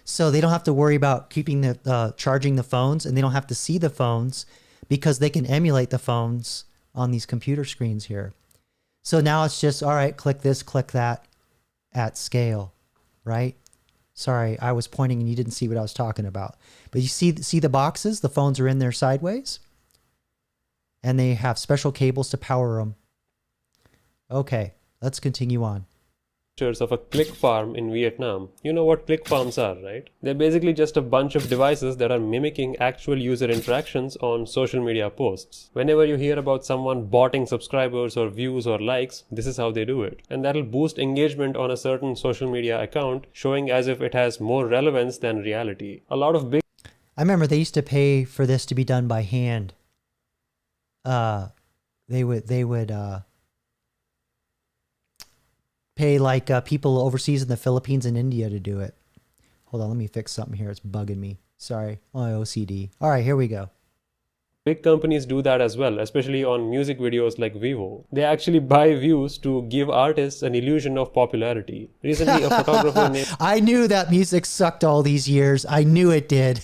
So they don't have to worry about keeping charging the phones, and they don't have to see the phones because they can emulate the phones on these computer screens here. So now it's just, all right, click this, click that at scale, right? Sorry, I was pointing and you didn't see what I was talking about. But you see the boxes? The phones are in there sideways. And they have special cables to power them. Okay, let's continue on. Pictures of a click farm in Vietnam. You know what click farms are, right? They're basically just a bunch of devices that are mimicking actual user interactions on social media posts. Whenever you hear about someone botting subscribers or views or likes, this is how they do it. And that'll boost engagement on a certain social media account, showing as if it has more relevance than reality. A lot of big... I remember they used to pay for this to be done by hand. They would pay like people overseas in the Philippines and India to do it. Hold on, let me fix something here. It's bugging me. Sorry, my OCD. All right, here we go. Big companies do that as well, especially on music videos like Vivo. They actually buy views to give artists an illusion of popularity. Recently, a photographer named... I knew that music sucked all these years. I knew it did.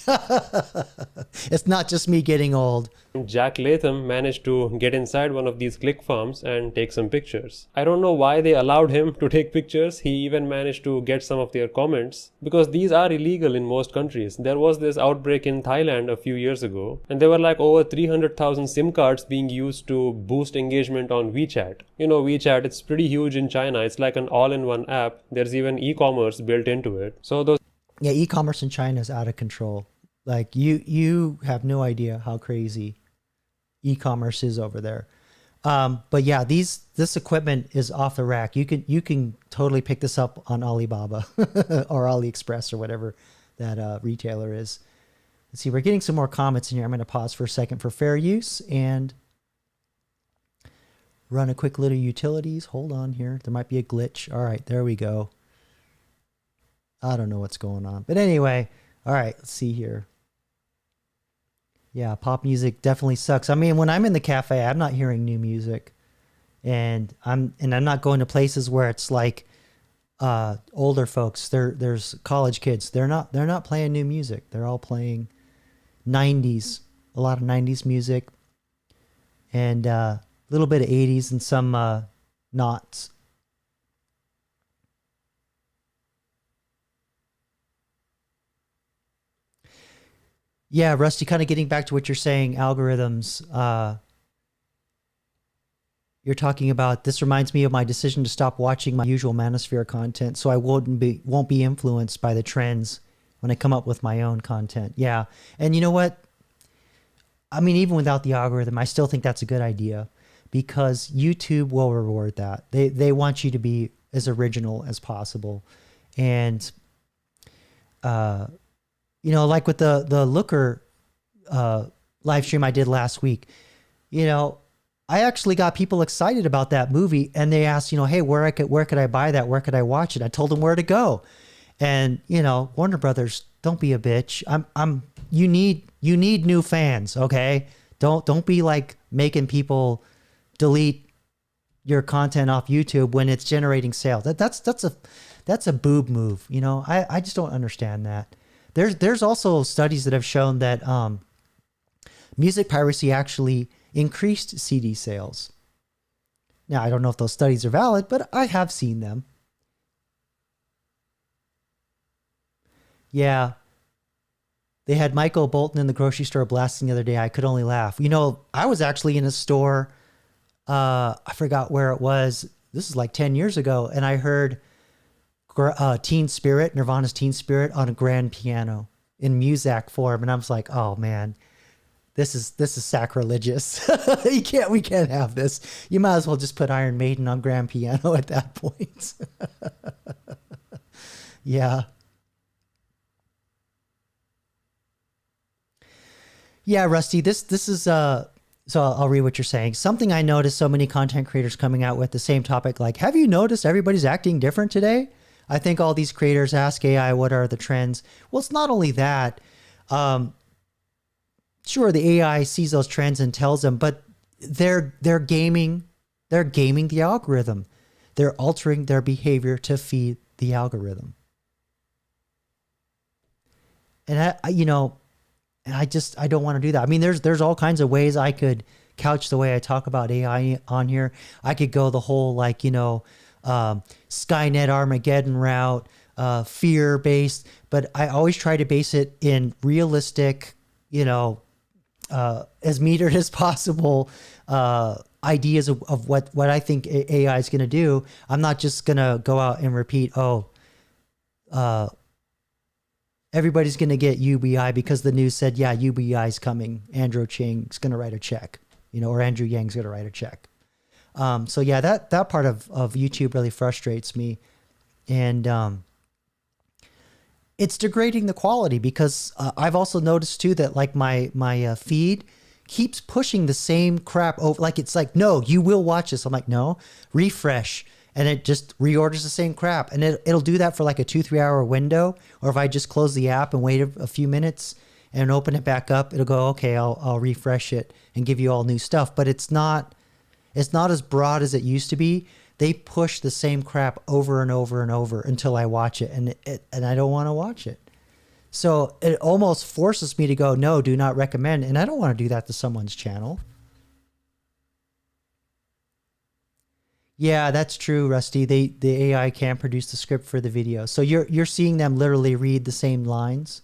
It's not just me getting old. Jack Latham managed to get inside one of these click farms and take some pictures. I don't know why they allowed him to take pictures. He even managed to get some of their comments because these are illegal in most countries. There was this outbreak in Thailand a few years ago, and there were like over 300,000 SIM cards being used to boost engagement on WeChat. You know WeChat, it's pretty huge in China. It's like an all-in-one app. There's even e-commerce built into it. So those... Yeah, e-commerce in China is out of control. Like you have no idea how crazy e-commerce is over there. But yeah, this equipment is off the rack. You can totally pick this up on Alibaba or AliExpress or whatever that retailer is. Let's see, we're getting some more comments in here. I'm going to pause for a second for fair use and run a quick little utilities. Hold on here. There might be a glitch. All right, there we go. I don't know what's going on. But anyway, all right, let's see here. Yeah, pop music definitely sucks. I mean, when I'm in the cafe, I'm not hearing new music. And I'm not going to places where it's like older folks. There's college kids. They're not playing new music. They're all playing 90s, a lot of 90s music, and a little bit of 80s and some knots. Yeah, Rusty, kind of getting back to what you're saying, algorithms. You're talking about, this reminds me of my decision to stop watching my usual Manosphere content so I won't be influenced by the trends when I come up with my own content. Yeah. And you know what? I mean, even without the algorithm, I still think that's a good idea because YouTube will reward that. They want you to be as original as possible. And, you know, like with the Looker live stream I did last week, you know, I actually got people excited about that movie, and they asked, you know, hey, where could I buy that? Where could I watch it? I told them where to go. And, you know, Warner Brothers, don't be a bitch. You need new fans, okay? Don't be like making people delete your content off YouTube when it's generating sales. That's a boob move, you know? I just don't understand that. There's also studies that have shown that music piracy actually increased CD sales. Now, I don't know if those studies are valid, but I have seen them. Yeah. They had Michael Bolton in the grocery store blasting the other day. I could only laugh. You know, I was actually in a store. I forgot where it was. This is like 10 years ago. And I heard Teen Spirit, Nirvana's Teen Spirit on a grand piano in Muzak form. And I was like, oh man, this is sacrilegious. We can't have this. You might as well just put Iron Maiden on grand piano at that point. Yeah. Yeah, Rusty, this is so I'll read what you're saying. Something I noticed so many content creators coming out with the same topic, like, have you noticed everybody's acting different today? I think all these creators ask AI, what are the trends? Well, it's not only that. Sure, the AI sees those trends and tells them, but they're gaming the algorithm. They're altering their behavior to feed the algorithm. And I don't want to do that. I mean, there's all kinds of ways I could couch the way I talk about AI on here. I could go the whole, like, you know, Skynet Armageddon route, fear-based, but I always try to base it in realistic, you know, as metered as possible ideas of what I think AI is going to do. I'm not just going to go out and repeat, everybody's going to get UBI because the news said, yeah, UBI is coming. Andrew Chang's going to write a check, you know, or Andrew Yang's going to write a check. So yeah, that part of YouTube really frustrates me. And it's degrading the quality because I've also noticed too that like my feed keeps pushing the same crap over. Like it's like, no, you will watch this. I'm like, no, refresh. And it just reorders the same crap. And it'll do that for like a 2-3 hour window. Or if I just close the app and wait a few minutes and open it back up, it'll go, okay, I'll refresh it and give you all new stuff. But it's not as broad as it used to be. They push the same crap over and over and over until I watch it. And I don't want to watch it. So it almost forces me to go, no, do not recommend. And I don't want to do that to someone's channel. Yeah, that's true, Rusty. The AI can produce the script for the video. So you're seeing them literally read the same lines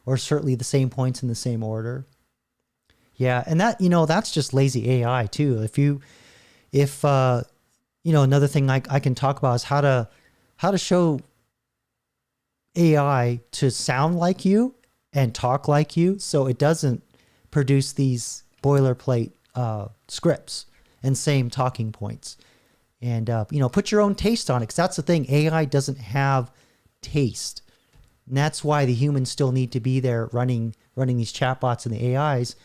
or certainly the same points in the same order. Yeah, and that, you know, that's just lazy AI too. If you know, another thing I can talk about is how to show AI to sound like you and talk like you so it doesn't produce these boilerplate scripts and same talking points. And, you know, put your own taste on it. Because that's the thing. AI doesn't have taste. And that's why the humans still need to be there running these chatbots and the AIs.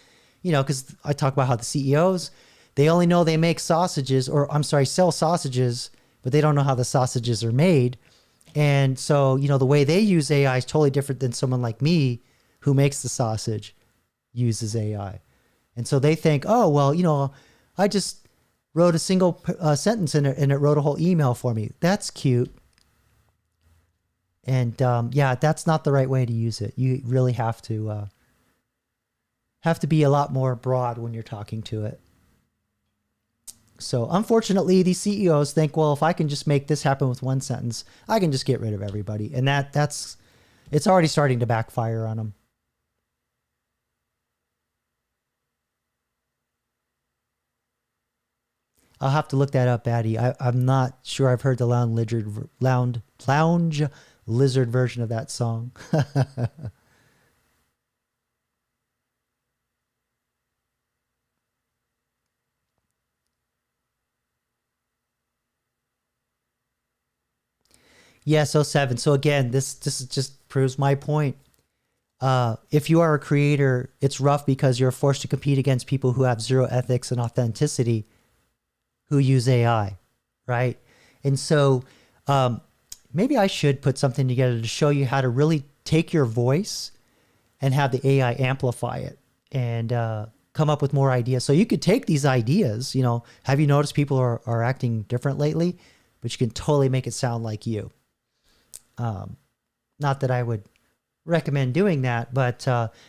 You know, because I talk about how the CEOs, they only know they make sausages, or I'm sorry, sell sausages, but they don't know how the sausages are made. And so, you know, the way they use AI is totally different than someone like me who makes the sausage uses AI. And so they think, oh, well, you know, I just wrote a single sentence in it and it wrote a whole email for me. That's cute. And yeah, that's not the right way to use it. You really have to be a lot more broad when you're talking to it. So unfortunately, these CEOs think, well, if I can just make this happen with one sentence, I can just get rid of everybody. And it's already starting to backfire on them. I'll have to look that up, Addie. I'm not sure I've heard the lounge lizard version of that song. Yeah, so 7. So again, this just proves my point. If you are a creator, it's rough because you're forced to compete against people who have zero ethics and authenticity, who use AI, right? And so maybe I should put something together to show you how to really take your voice and have the AI amplify it and come up with more ideas. So you could take these ideas, have you noticed people are acting different lately? But you can totally make it sound like you. Not that I would recommend doing that, but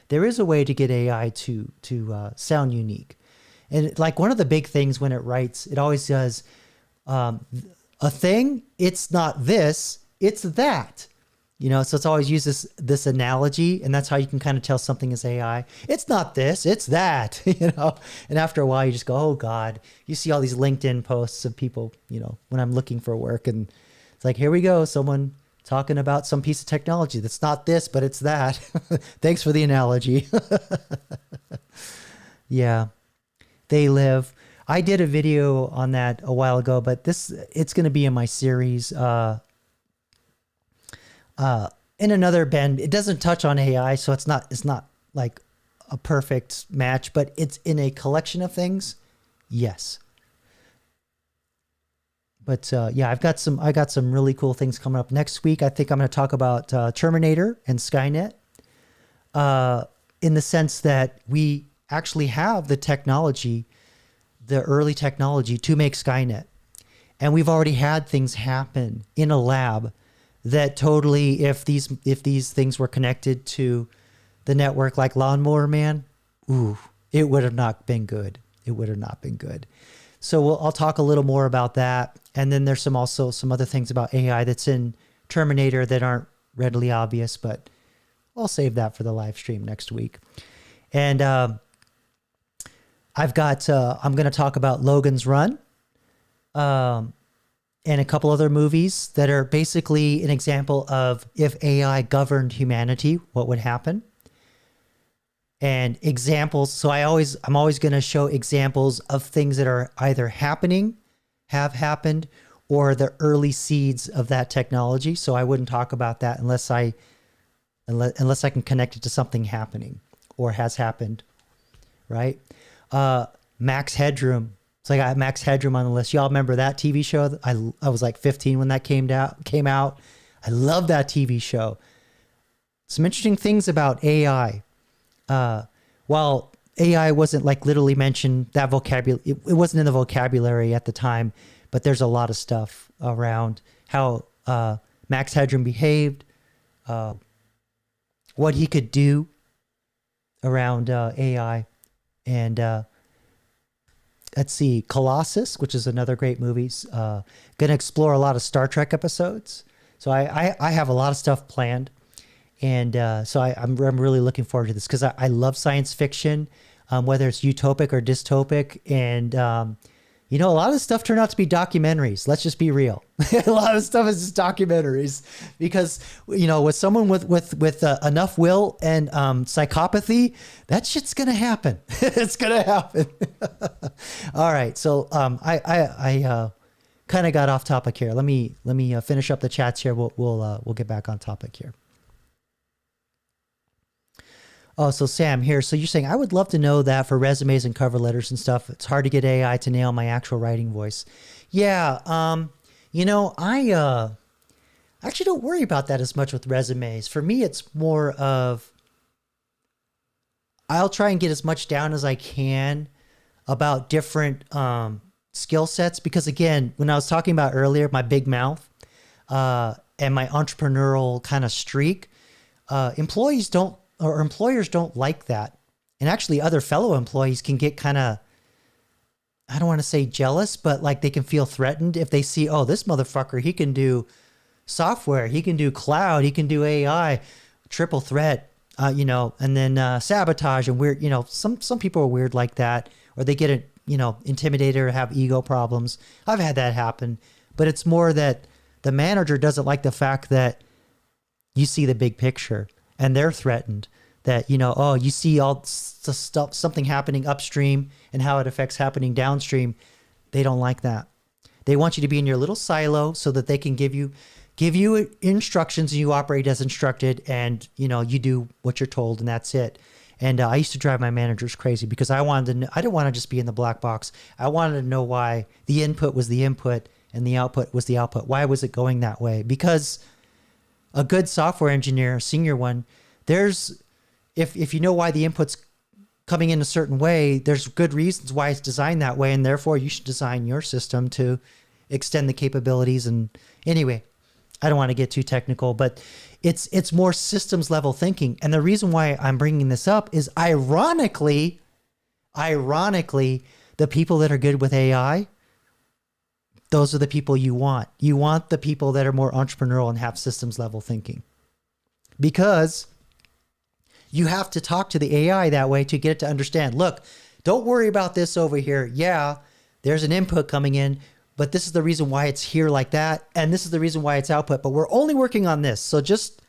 there is a way to get AI to sound unique. And like one of the big things when it writes, it always says, a thing, it's not this, it's that. So it's always uses this analogy, and that's how you can kind of tell something is AI. It's not this, it's that, And after a while, you just go, oh God. You see all these LinkedIn posts of people, when I'm looking for work, and it's like, here we go, someone talking about some piece of technology that's not this, but it's that. Thanks for the analogy. Yeah. They live. I did a video on that a while ago, but it's going to be in my series. In another bend, it doesn't touch on AI, so it's not like a perfect match, but it's in a collection of things. Yes. But yeah, I got some really cool things coming up next week. I think I'm going to talk about Terminator and Skynet, in the sense that we actually have the technology, the early technology to make Skynet. And we've already had things happen in a lab that totally, if these things were connected to the network like Lawnmower Man, it would have not been good. It would have not been good. So I'll talk a little more about that. And then there's also some other things about AI that's in Terminator that aren't readily obvious, but I'll save that for the live stream next week. And I'm going to talk about Logan's Run, and a couple other movies that are basically an example of if AI governed humanity, what would happen. And examples. So I'm always going to show examples of things that are either happening, have happened, or the early seeds of that technology. So I wouldn't talk about that unless I can connect it to something happening or has happened, right? Max Headroom. So I got Max Headroom on the list. Y'all remember that TV show? I was like 15 when that came out. I love that TV show. Some interesting things about AI. While AI wasn't like literally mentioned, that vocabulary, it wasn't in the vocabulary at the time, but there's a lot of stuff around how Max Headroom behaved, what he could do around AI. And let's see, Colossus, which is another great movie. Going to explore a lot of Star Trek episodes. So I have a lot of stuff planned. And so I'm really looking forward to this because I love science fiction, whether it's utopic or dystopic. And, a lot of the stuff turned out to be documentaries. Let's just be real. A lot of stuff is just documentaries because, with someone with enough will and psychopathy, that shit's going to happen. It's going to happen. All right. So I kind of got off topic here. Let me finish up the chats here. We'll get back on topic here. Oh, so Sam here. So you're saying, I would love to know that for resumes and cover letters and stuff, it's hard to get AI to nail my actual writing voice. Yeah. I actually don't worry about that as much with resumes. For me, it's more of, I'll try and get as much down as I can about different skill sets. Because again, when I was talking about earlier, my big mouth, and my entrepreneurial kind of streak, employers don't like that. And actually other fellow employees can get kind of, I don't want to say jealous, but like they can feel threatened if they see, oh, this motherfucker, he can do software, he can do cloud, he can do AI, triple threat, and then sabotage and weird, some people are weird like that, or they get intimidated or have ego problems. I've had that happen, but it's more that the manager doesn't like the fact that you see the big picture and they're threatened that, you see all the stuff, something happening upstream and how it affects happening downstream. They don't like that. They want you to be in your little silo so that they can give you instructions and you operate as instructed and, you do what you're told and that's it. And I used to drive my managers crazy because I didn't want to just be in the black box. I wanted to know why the input was the input and the output was the output. Why was it going that way? Because a good software engineer, a senior one, if you know why the input's coming in a certain way, there's good reasons why it's designed that way, and therefore you should design your system to extend the capabilities. And anyway, I don't want to get too technical, but it's more systems level thinking. And the reason why I'm bringing this up is ironically, the people that are good with AI, those are the people you want. You want the people that are more entrepreneurial and have systems level thinking, because you have to talk to the AI that way to get it to understand, look, don't worry about this over here. Yeah, there's an input coming in, but this is the reason why it's here like that. And this is the reason why it's output, but we're only working on this. So just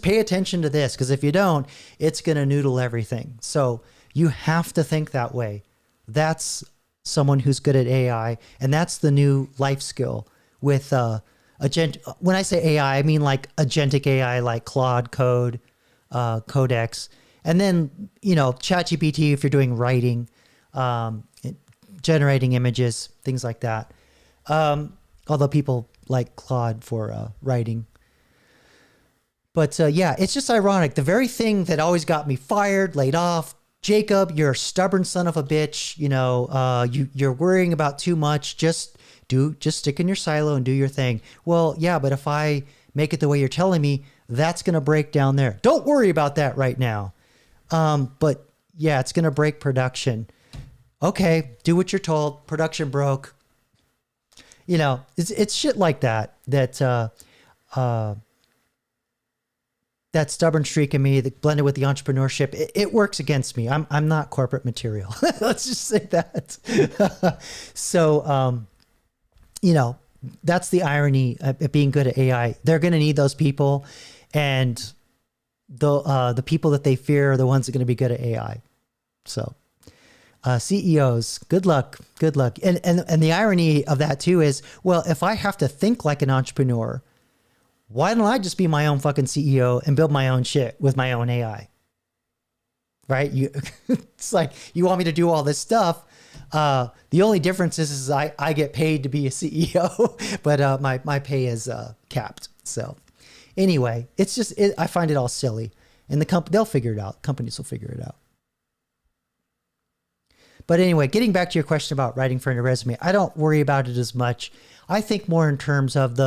pay attention to this, because if you don't, it's going to noodle everything. So you have to think that way. That's someone who's good at AI. And that's the new life skill with when I say AI, I mean like agentic AI, like Claude Code, Codex, and then, ChatGPT if you're doing writing, generating images, things like that. Although people like Claude for writing. But yeah, it's just ironic. The very thing that always got me fired, laid off, Jacob, you're a stubborn son of a bitch. You're worrying about too much. Just stick in your silo and do your thing. Well, yeah, but if I make it the way you're telling me, that's going to break down there. Don't worry about that right now. But yeah, it's going to break production. Okay, do what you're told. Production broke. It's shit like that that stubborn streak in me that blended with the entrepreneurship, it works against me. I'm not corporate material. Let's just say that. So, that's the irony of being good at AI. They're going to need those people, and the people that they fear are the ones that are going to be good at AI. So, CEOs, good luck. And the irony of that too is, well, if I have to think like an entrepreneur, why don't I just be my own fucking CEO and build my own shit with my own AI? Right? It's like, you want me to do all this stuff. The only difference is I get paid to be a CEO, but my pay is capped. So anyway, it's just, I find it all silly, and they'll figure it out. Companies will figure it out. But anyway, getting back to your question about writing for a resume, I don't worry about it as much. I think more in terms of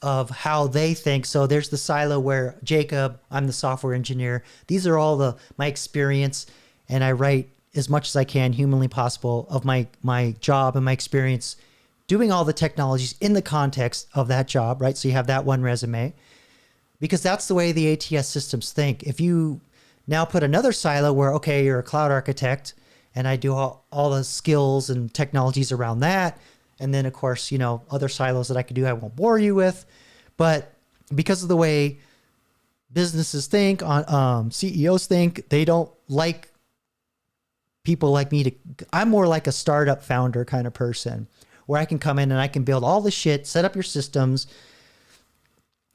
of how they think. So there's the silo where Jacob, I'm the software engineer. These are all my experience, and I write as much as I can humanly possible of my job and my experience doing all the technologies in the context of that job, right? So you have that one resume, because that's the way the ATS systems think. If you now put another silo where, okay, you're a cloud architect, and I do all the skills and technologies around that, and then, of course, other silos that I could do, I won't bore you with. But because of the way businesses think, CEOs think, they don't like people like me I'm more like a startup founder kind of person, where I can come in and I can build all the shit, set up your systems,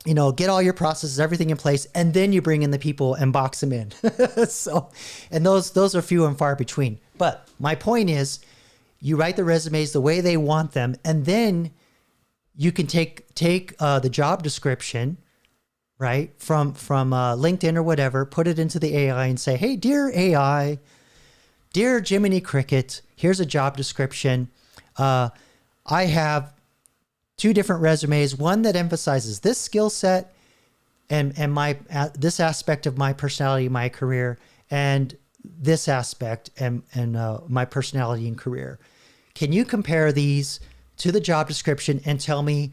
get all your processes, everything in place, and then you bring in the people and box them in. So, and those are few and far between. But my point is, you write the resumes the way they want them, and then you can take the job description, right, from LinkedIn or whatever, put it into the AI and say, hey, dear AI, dear Jiminy Cricket, here's a job description. I have two different resumes, one that emphasizes this skill set and my this aspect of my personality, my career, and this aspect and my personality and career. Can you compare these to the job description and tell me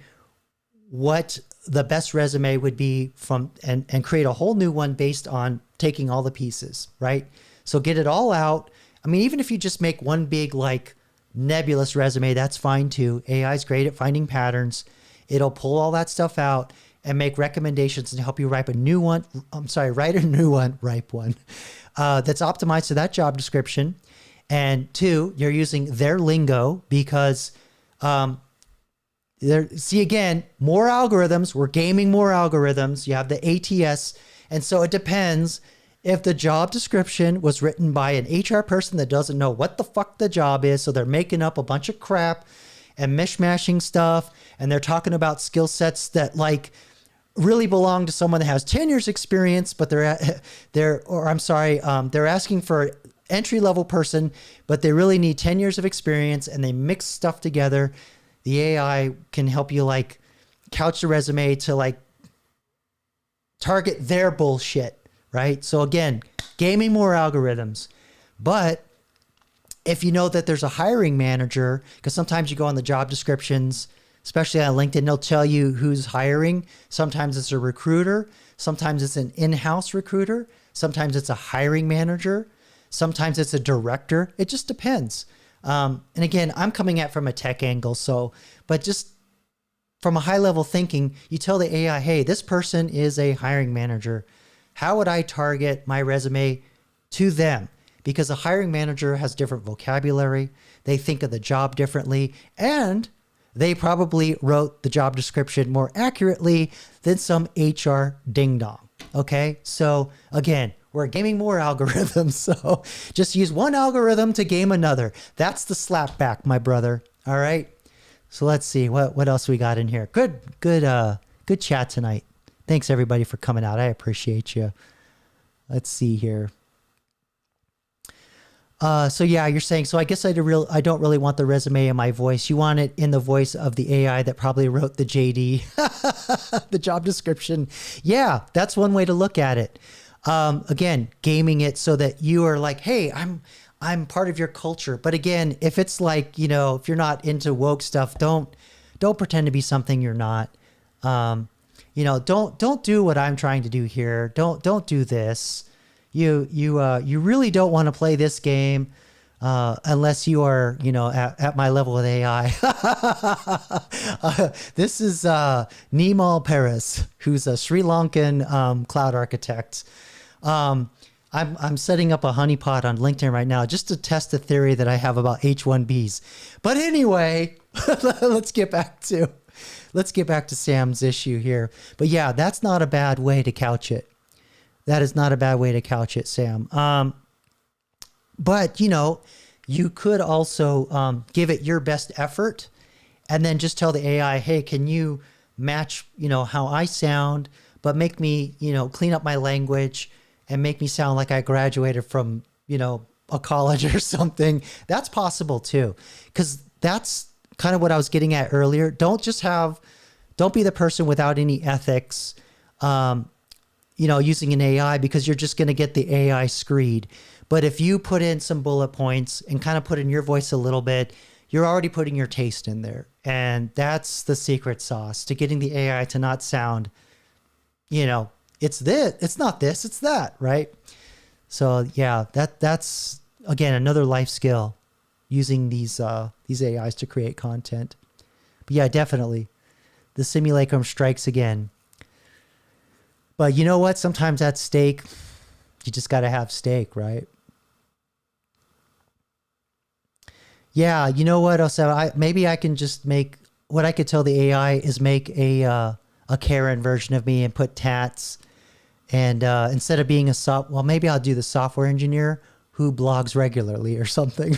what the best resume would be from, and create a whole new one based on taking all the pieces, right? So get it all out. I mean, even if you just make one big like nebulous resume, that's fine too. AI is great at finding patterns. It'll pull all that stuff out and make recommendations and help you write a new one. Write a new one, ripe one, that's optimized to that job description. And two, you're using their lingo because, see again, more algorithms, we're gaming more algorithms. You have the ATS. And so it depends if the job description was written by an HR person that doesn't know what the fuck the job is. So they're making up a bunch of crap and mishmashing stuff. And they're talking about skill sets that like really belong to someone that has 10 years experience, but they're asking for entry-level person, but they really need 10 years of experience, and they mix stuff together. The AI can help you like couch the resume to like target their bullshit, right? So again, gaming more algorithms. But if you know that there's a hiring manager, because sometimes you go on the job descriptions, especially on LinkedIn, they'll tell you who's hiring. Sometimes it's a recruiter. Sometimes it's an in-house recruiter. Sometimes it's a hiring manager. Sometimes it's a director. It just depends. And again, I'm coming at from a tech angle. But just from a high level thinking, you tell the AI, hey, this person is a hiring manager. How would I target my resume to them? Because a hiring manager has different vocabulary. They think of the job differently, and they probably wrote the job description more accurately than some HR ding dong. Okay. So again, we're gaming more algorithms. So just use one algorithm to game another. That's the slap back, my brother. All right. So let's see what else we got in here. Good chat tonight. Thanks everybody for coming out. I appreciate you. Let's see here. So yeah, you're saying, so I guess I don't really want the resume in my voice. You want it in the voice of the AI that probably wrote the JD, the job description. Yeah, that's one way to look at it. Again, gaming it so that you are like, hey, I'm part of your culture. But again, if it's like, if you're not into woke stuff, don't pretend to be something you're not. Don't do what I'm trying to do here. Don't do this. You really don't want to play this game unless you are, at my level with AI. This is Nimal Paris, who's a Sri Lankan cloud architect. I'm setting up a honeypot on LinkedIn right now just to test the theory that I have about H-1Bs. But anyway, let's get back to Sam's issue here. But yeah, that's not a bad way to couch it. That is not a bad way to couch it, Sam. But you could also give it your best effort and then just tell the AI, hey, can you match, how I sound, but make me, clean up my language and make me sound like I graduated from, a college or something. That's possible too. Because that's kind of what I was getting at earlier. Don't be the person without any ethics, using an AI, because you're just going to get the AI screed. But if you put in some bullet points and kind of put in your voice a little bit, you're already putting your taste in there. And that's the secret sauce to getting the AI to not sound, it's this, it's not this, it's that, right? So yeah, that's again, another life skill, using these AIs to create content. But yeah, definitely the simulacrum strikes again. But you know what? Sometimes that steak, you just got to have steak, right? Yeah, you know what? Also, maybe I can just make, what I could tell the AI is make a Karen version of me and put tats. And instead of being maybe I'll do the software engineer who blogs regularly or something.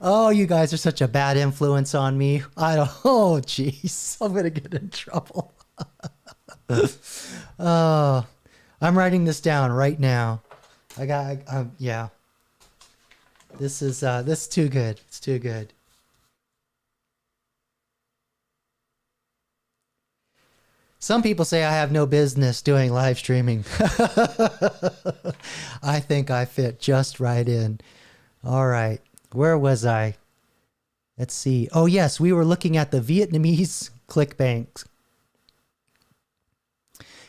Oh, you guys are such a bad influence on me. Oh, jeez. I'm going to get in trouble. Oh, I'm writing this down right now. Yeah. This is too good. It's too good. Some people say I have no business doing live streaming. I think I fit just right in. All right. Where was I? Let's see. Oh, yes. We were looking at the Vietnamese ClickBank.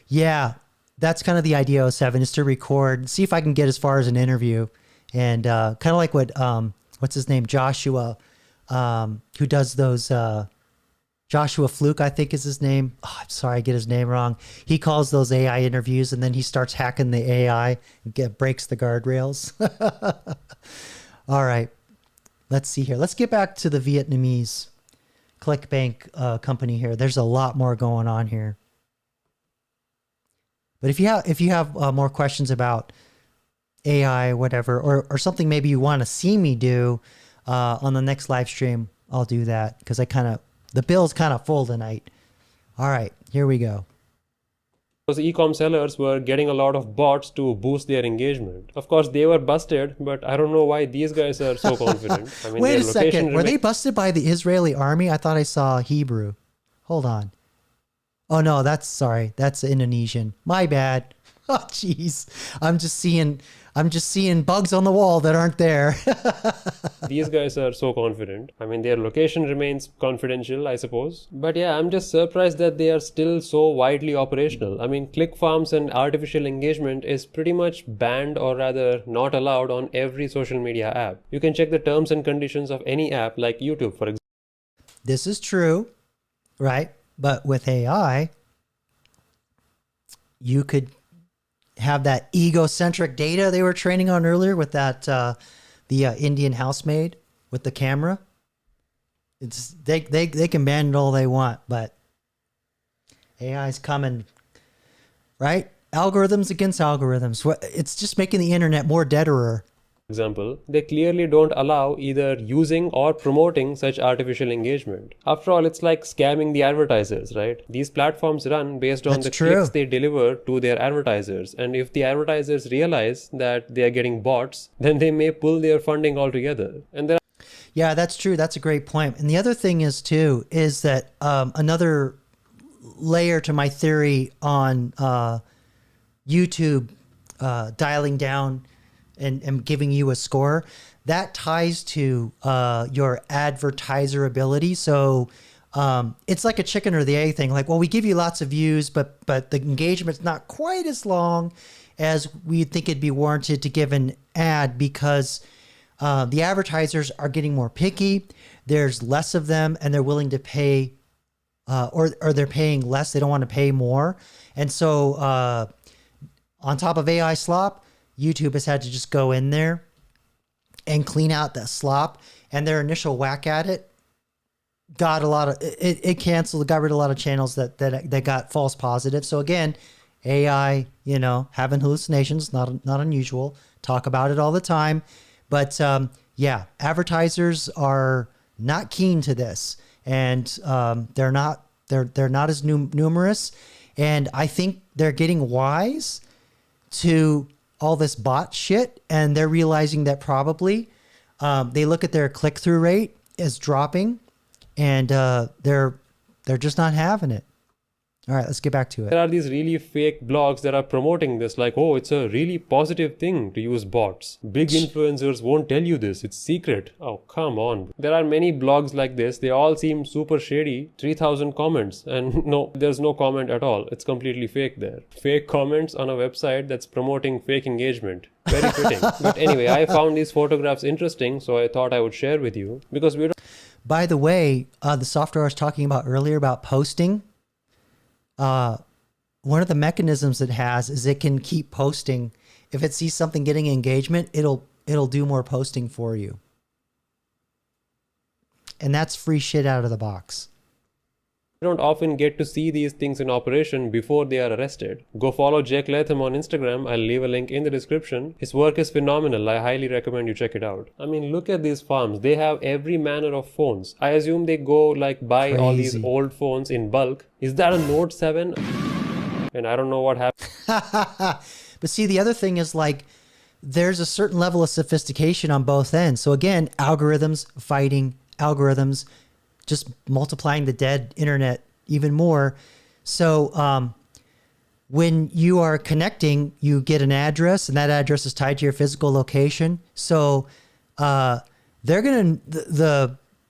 Yeah. That's kind of the idea of 7 is to record, see if I can get as far as an interview. And kind of like what, what's his name? Joshua, who does those, Joshua Fluke, I think is his name. Oh, I'm sorry, I get his name wrong. He calls those AI interviews and then he starts hacking the AI and breaks the guardrails. All right, let's see here. Let's get back to the Vietnamese ClickBank company here. There's a lot more going on here. But if you have more questions about AI, whatever, or something maybe you want to see me do on the next live stream, I'll do that because the bill's kind of full tonight. All right, here we go. Those e-com sellers were getting a lot of bots to boost their engagement. Of course, they were busted, but I don't know why these guys are so confident. I mean, wait a second. Were they busted by the Israeli army? I thought I saw Hebrew. Hold on. Oh no, that's Indonesian. My bad. Oh jeez. I'm just seeing bugs on the wall that aren't there. These guys are so confident. I mean, their location remains confidential, I suppose. But yeah, I'm just surprised that they are still so widely operational. I mean, click farms and artificial engagement is pretty much banned, or rather not allowed, on every social media app. You can check the terms and conditions of any app like YouTube, for example. This is true, right? But with AI, you could have that egocentric data they were training on earlier with that the Indian housemaid with the camera. It's they can ban it all they want, but AI's coming, right? Algorithms against algorithms. It's just making the internet more deaderer. Example, they clearly don't allow either using or promoting such artificial engagement. After all, it's like scamming the advertisers, right? These platforms run based on clicks they deliver to their advertisers. And if the advertisers realize that they are getting bots, then they may pull their funding altogether. And yeah, that's true. That's a great point. And the other thing is too, is that another layer to my theory on YouTube dialing down and giving you a score, that ties to your advertiser ability. So it's like a chicken or the egg thing. Like, well, we give you lots of views, but the engagement's not quite as long as we think it'd be warranted to give an ad because the advertisers are getting more picky. There's less of them, and they're willing to pay, or they're paying less. They don't want to pay more. And so on top of AI slop, YouTube has had to just go in there and clean out that slop, and their initial whack at it got a lot of it canceled, got rid of a lot of channels that got false positives. So again, AI, having hallucinations, not unusual. Talk about it all the time, but yeah, advertisers are not keen to this, and they're not as numerous, and I think they're getting wise to all this bot shit, and they're realizing that probably they look at their click-through rate as dropping, and they're just not having it. All right, let's get back to it. There are these really fake blogs that are promoting this, like, oh, it's a really positive thing to use bots. Big influencers won't tell you this, it's secret. Oh, come on. There are many blogs like this. They all seem super shady. 3,000 comments, and no, there's no comment at all. It's completely fake there. Fake comments on a website that's promoting fake engagement. Very fitting. But anyway, I found these photographs interesting, so I thought I would share with you, because we don't... By the way, the software I was talking about earlier about posting, one of the mechanisms it has is it can keep posting. If it sees something getting engagement, it'll do more posting for you. And that's free shit out of the box. We don't often get to see these things in operation before they are arrested. Go follow Jake Latham on Instagram. I'll leave a link in the description. His work is phenomenal. I highly recommend you check it out. I mean, look at these farms. They have every manner of phones. I assume they go like buy all these old phones in bulk. Is that a Note 7? And I don't know what happened. But see, the other thing is like, there's a certain level of sophistication on both ends. So again, algorithms fighting algorithms, just multiplying the dead internet even more. So when you are connecting, you get an address, and that address is tied to your physical location. So the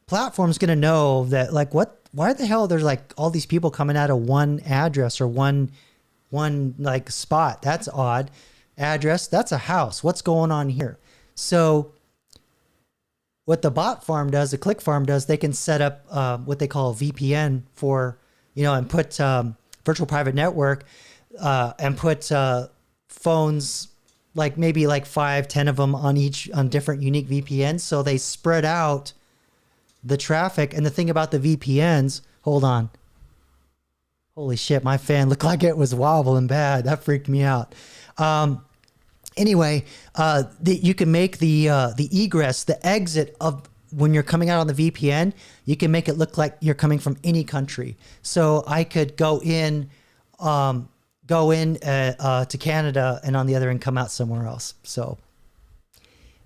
platform's gonna know that, like, why the hell there's like all these people coming out of one address or one like spot. That's odd. Address, that's a house. What's going on here? So what the bot farm does, the click farm does, they can set up what they call a VPN for, and put virtual private network and put phones, like maybe like 5-10 of them on different unique VPNs. So they spread out the traffic. And the thing about the VPNs, hold on. Holy shit, my fan looked like it was wobbling bad. That freaked me out. Anyway, you can make the egress, the exit of when you're coming out on the VPN, you can make it look like you're coming from any country. So I could go in to Canada and on the other end come out somewhere else. So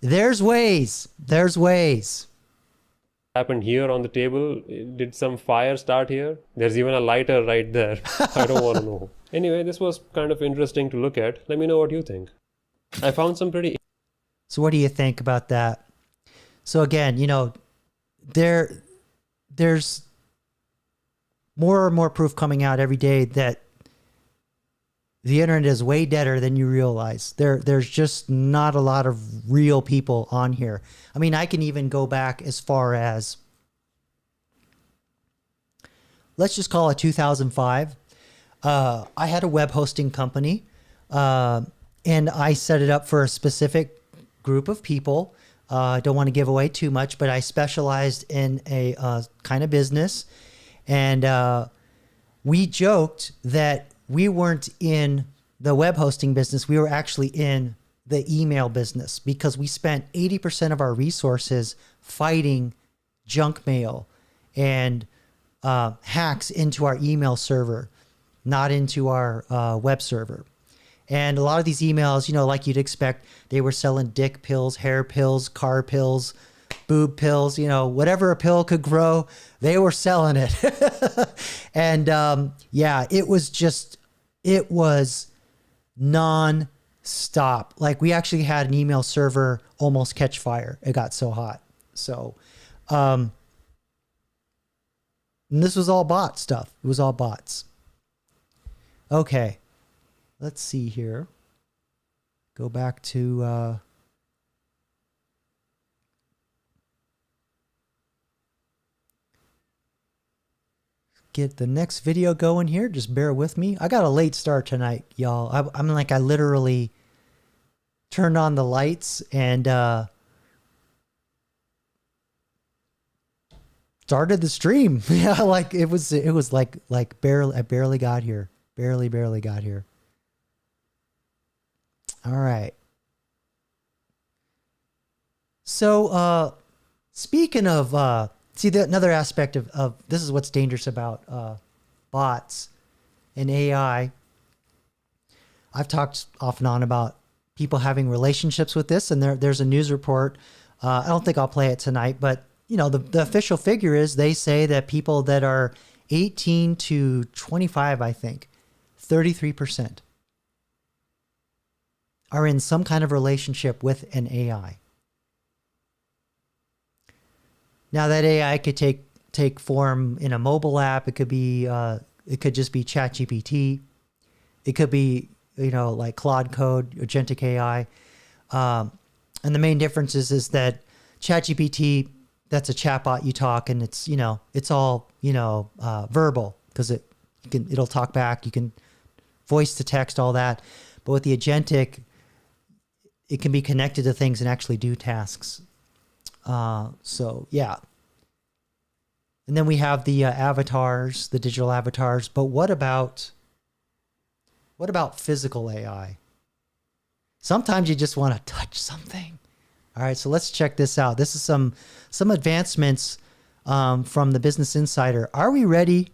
there's ways. Happened here on the table? Did some fire start here? There's even a lighter right there. I don't want to know. Anyway, this was kind of interesting to look at. Let me know what you think. I found some pretty... So what do you think about that? So again, there's more and more proof coming out every day that the internet is way deader than you realize. There's just not a lot of real people on here. I mean, I can even go back as far as, let's just call it 2005. I had a web hosting company, and I set it up for a specific group of people. I don't want to give away too much, but I specialized in a kind of business. And we joked that we weren't in the web hosting business. We were actually in the email business, because we spent 80% of our resources fighting junk mail and hacks into our email server, not into our web server. And a lot of these emails, like you'd expect, they were selling dick pills, hair pills, car pills, boob pills, whatever a pill could grow, they were selling it. And it was non-stop. Like, we actually had an email server almost catch fire. It got so hot. So, and this was all bot stuff. It was all bots. Okay. Let's see here. Go back to get the next video going here. Just bear with me. I got a late start tonight, y'all. I literally turned on the lights and started the stream. Yeah, like it was like barely, I barely got here. Barely got here. All right. So, speaking of, another aspect of this is what's dangerous about bots and AI. I've talked off and on about people having relationships with this, and there's a news report. I don't think I'll play it tonight, but the official figure is, they say that people that are 18 to 25, I think, 33%. are in some kind of relationship with an AI. Now that AI could take form in a mobile app. It could be it could just be ChatGPT. It could be like Claude Code, agentic AI. And the main difference is that ChatGPT, that's a chatbot. You talk and it's it's all verbal, because it'll talk back. You can voice to text, all that. But with the agentic, it can be connected to things and actually do tasks. So yeah. And then we have the avatars, the digital avatars. But what about physical AI? Sometimes you just want to touch something. All right, so let's check this out. This is some advancements from the Business Insider. Are we ready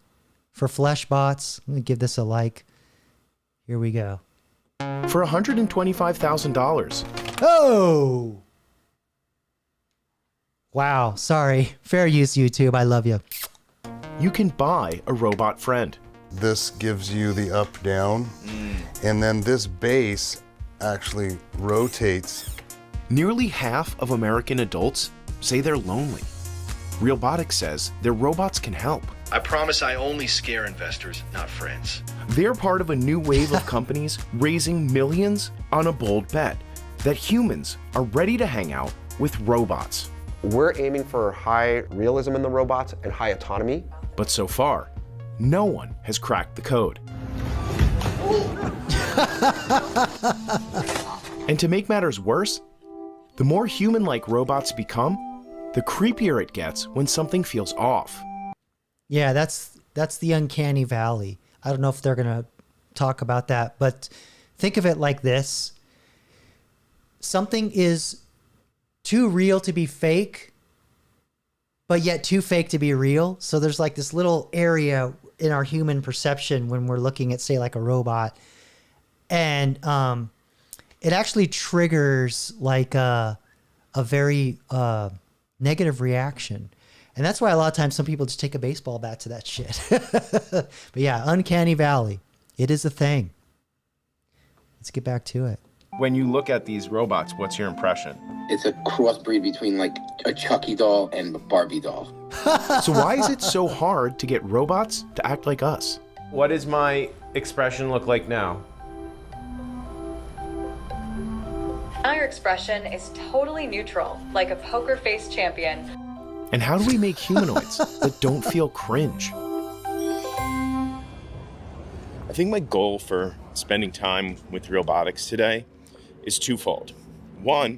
for flesh bots? Let me give this a like. Here we go. For $125,000. Oh! Wow, sorry. Fair use, YouTube. I love you. You can buy a robot friend. This gives you the up down, and then this base actually rotates. Nearly half of American adults say they're lonely. Realbotix says their robots can help. I promise I only scare investors, not friends. They're part of a new wave of companies raising millions on a bold bet that humans are ready to hang out with robots. We're aiming for high realism in the robots and high autonomy. But so far, no one has cracked the code. And to make matters worse, the more human-like robots become, the creepier it gets when something feels off. Yeah, that's the uncanny valley. I don't know if they're going to talk about that, but think of it like this. Something is too real to be fake, but yet too fake to be real. So there's like this little area in our human perception when we're looking at, say, like a robot, and it actually triggers like a very negative reaction. And that's why a lot of times some people just take a baseball bat to that shit. But yeah, uncanny valley. It is a thing. Let's get back to it. When you look at these robots, what's your impression? It's a crossbreed between like a Chucky doll and a Barbie doll. So why is it so hard to get robots to act like us? What does my expression look like now? Now your expression is totally neutral, like a poker face champion. And how do we make humanoids that don't feel cringe? I think my goal for spending time with Realbotix today is twofold. One,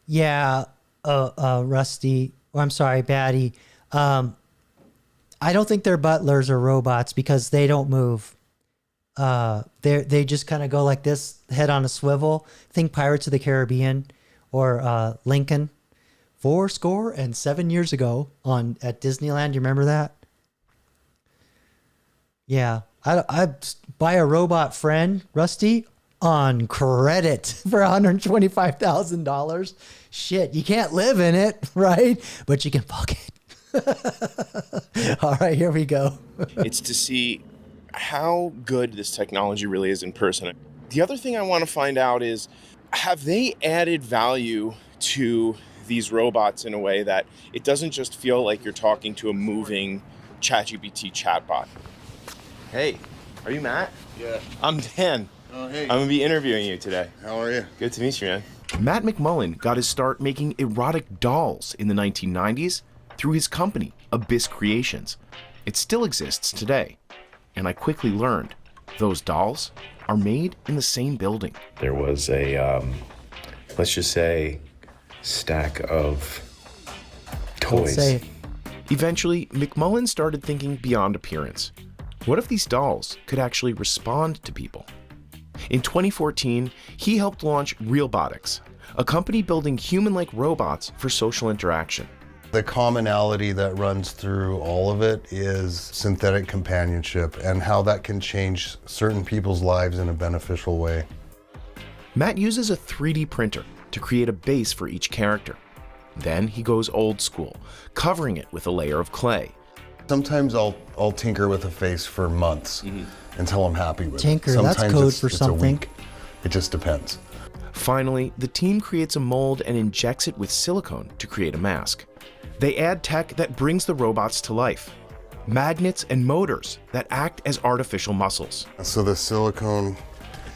yeah, Rusty, or I'm sorry, Batty. I don't think they're butlers or robots because they don't move. They just kind of go like this, head on a swivel. Think Pirates of the Caribbean or Lincoln. 7 years ago at Disneyland. You remember that? Yeah, I buy a robot friend, Rusty, on credit for $125,000. Shit, you can't live in it, right? But you can fuck it. All right, here we go. it's to see how good this technology really is in person. The other thing I want to find out is, have they added value to these robots in a way that it doesn't just feel like you're talking to a moving ChatGPT chatbot? Hey, are you Matt? Yeah. I'm Dan. Oh, hey. I'm going to be interviewing you today. How are you? Good to meet you, man. Matt McMullen got his start making erotic dolls in the 1990s through his company, Abyss Creations. It still exists today. And I quickly learned those dolls are made in the same building. There was a, let's just say, stack of toys. Eventually, McMullen started thinking beyond appearance. What if these dolls could actually respond to people? In 2014, he helped launch Realbotix, a company building human-like robots for social interaction. The commonality that runs through all of it is synthetic companionship and how that can change certain people's lives in a beneficial way. Matt uses a 3D printer to create a base for each character. Then he goes old school, covering it with a layer of clay. Sometimes I'll tinker with a face for months until I'm happy with tinker, it. Sometimes that's code for it's something. A week. It just depends. Finally, the team creates a mold and injects it with silicone to create a mask. They add tech that brings the robots to life. Magnets and motors that act as artificial muscles. So the silicone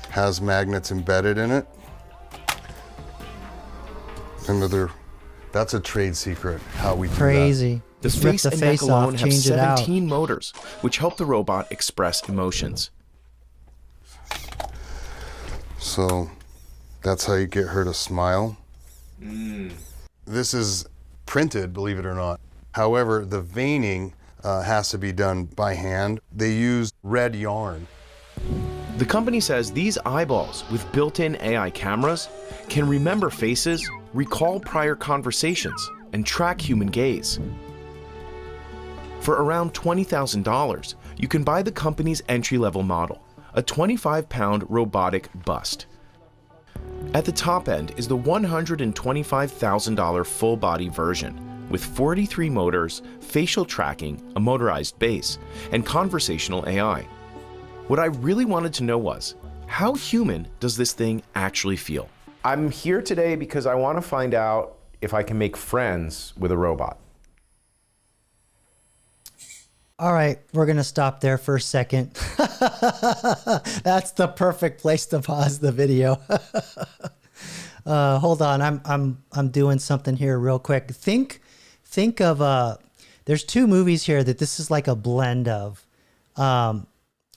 has magnets embedded in it. That's a trade secret, how we do Crazy. The Just rip face the and face neck alone off, have change it out. 17 motors, which help the robot express emotions. So that's how you get her to smile. This is printed, believe it or not. However, the veining has to be done by hand. They use red yarn. The company says these eyeballs with built-in AI cameras can remember faces, recall prior conversations, and track human gaze. For around $20,000, you can buy the company's entry-level model, a 25-pound robotic bust. At the top end is the $125,000 full-body version, with 43 motors, facial tracking, a motorized base, and conversational AI. What I really wanted to know was, how human does this thing actually feel? I'm here today because I want to find out if I can make friends with a robot. All right, we're gonna stop there for a second. That's the perfect place to pause the video. Hold on, I'm doing something here real quick. Think of there's two movies here that this is like a blend of.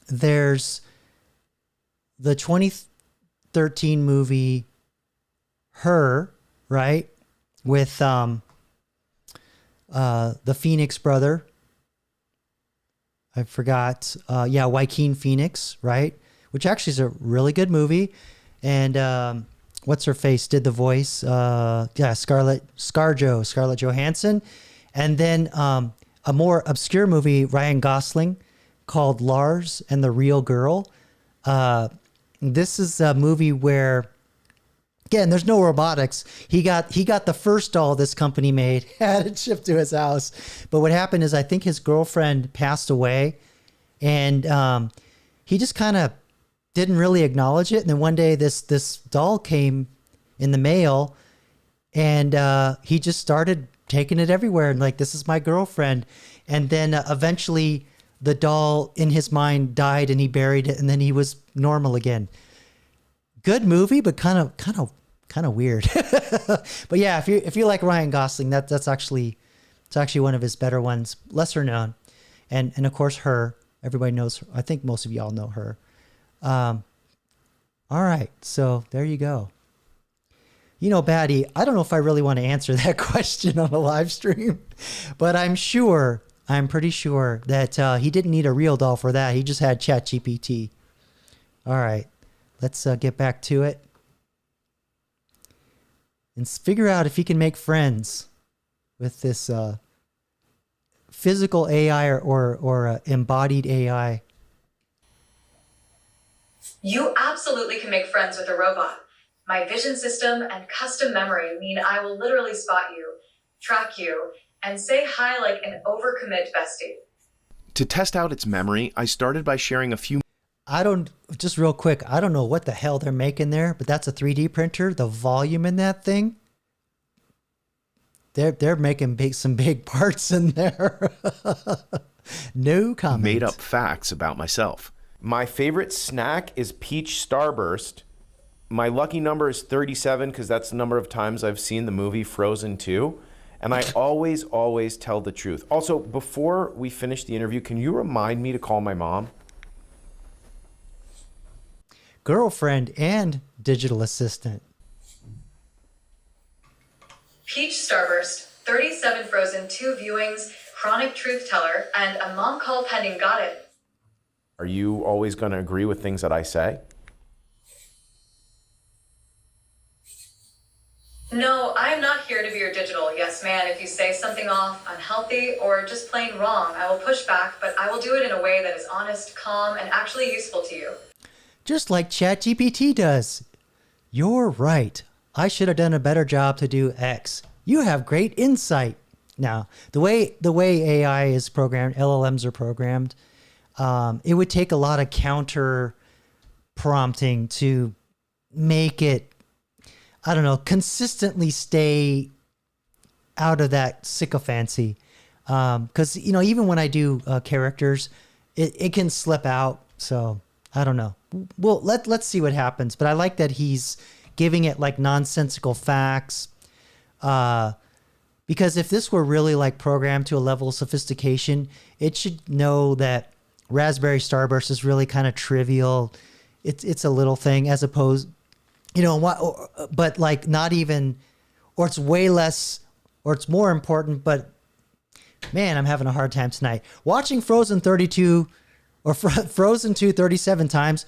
There's the 2013 movie Her, right, with the Phoenix brother. I forgot. Yeah, Joaquin Phoenix, right? Which actually is a really good movie. And what's her face did the voice? Yeah, Scarlett Johansson. And then a more obscure movie, Ryan Gosling, called Lars and the Real Girl. This is a movie where, again, there's no robotics. He got the first doll this company made, had it shipped to his house. But what happened is I think his girlfriend passed away, and he just kind of didn't really acknowledge it. And then one day this doll came in the mail, and he just started taking it everywhere and like, this is my girlfriend. And then eventually the doll in his mind died, and he buried it, and then he was normal again. Good movie, but kind of weird. But yeah, if you like Ryan Gosling, it's actually one of his better ones, lesser known. And of course Her, everybody knows her. I think most of y'all know Her. All right, so there you go. You know, Batty, I don't know if I really want to answer that question on a live stream, but I'm pretty sure that he didn't need a real doll for that. He just had ChatGPT. All right, let's get back to it and figure out if he can make friends with this physical AI or embodied AI. You absolutely can make friends with a robot. My vision system and custom memory mean I will literally spot you, track you, and say hi like an overcommit bestie. To test out its memory, I started by sharing a few. Just real quick, I don't know what the hell they're making there, but that's a 3D printer. The volume in that thing, they're making some big parts in there. No comment. Made up facts about myself. My favorite snack is peach starburst. My lucky number is 37 because that's the number of times I've seen the movie Frozen 2. And I always tell the truth. Also, before we finish the interview, can you remind me to call my mom? Girlfriend and digital assistant. Peach Starburst, 37 Frozen, 2 viewings, chronic truth teller, and a mom call pending. Got it. Are you always going to agree with things that I say? No, I am not here to be your digital yes man. If you say something off, unhealthy, or just plain wrong, I will push back, but I will do it in a way that is honest, calm, and actually useful to you. Just like ChatGPT does. You're right. I should have done a better job to do X. You have great insight. Now, the way AI is programmed, LLMs are programmed, it would take a lot of counter prompting to make it, I don't know, consistently stay out of that sycophancy. Because, you know, even when I do characters, it can slip out. So I don't know. Well, let's see what happens. But I like that he's giving it like nonsensical facts. Because if this were really like programmed to a level of sophistication, it should know that Raspberry Starburst is really kind of trivial. It's a little thing as opposed, you know, but like not even, or it's way less, or it's more important. But man, I'm having a hard time tonight. Watching Frozen 32 or Frozen 2 37 times,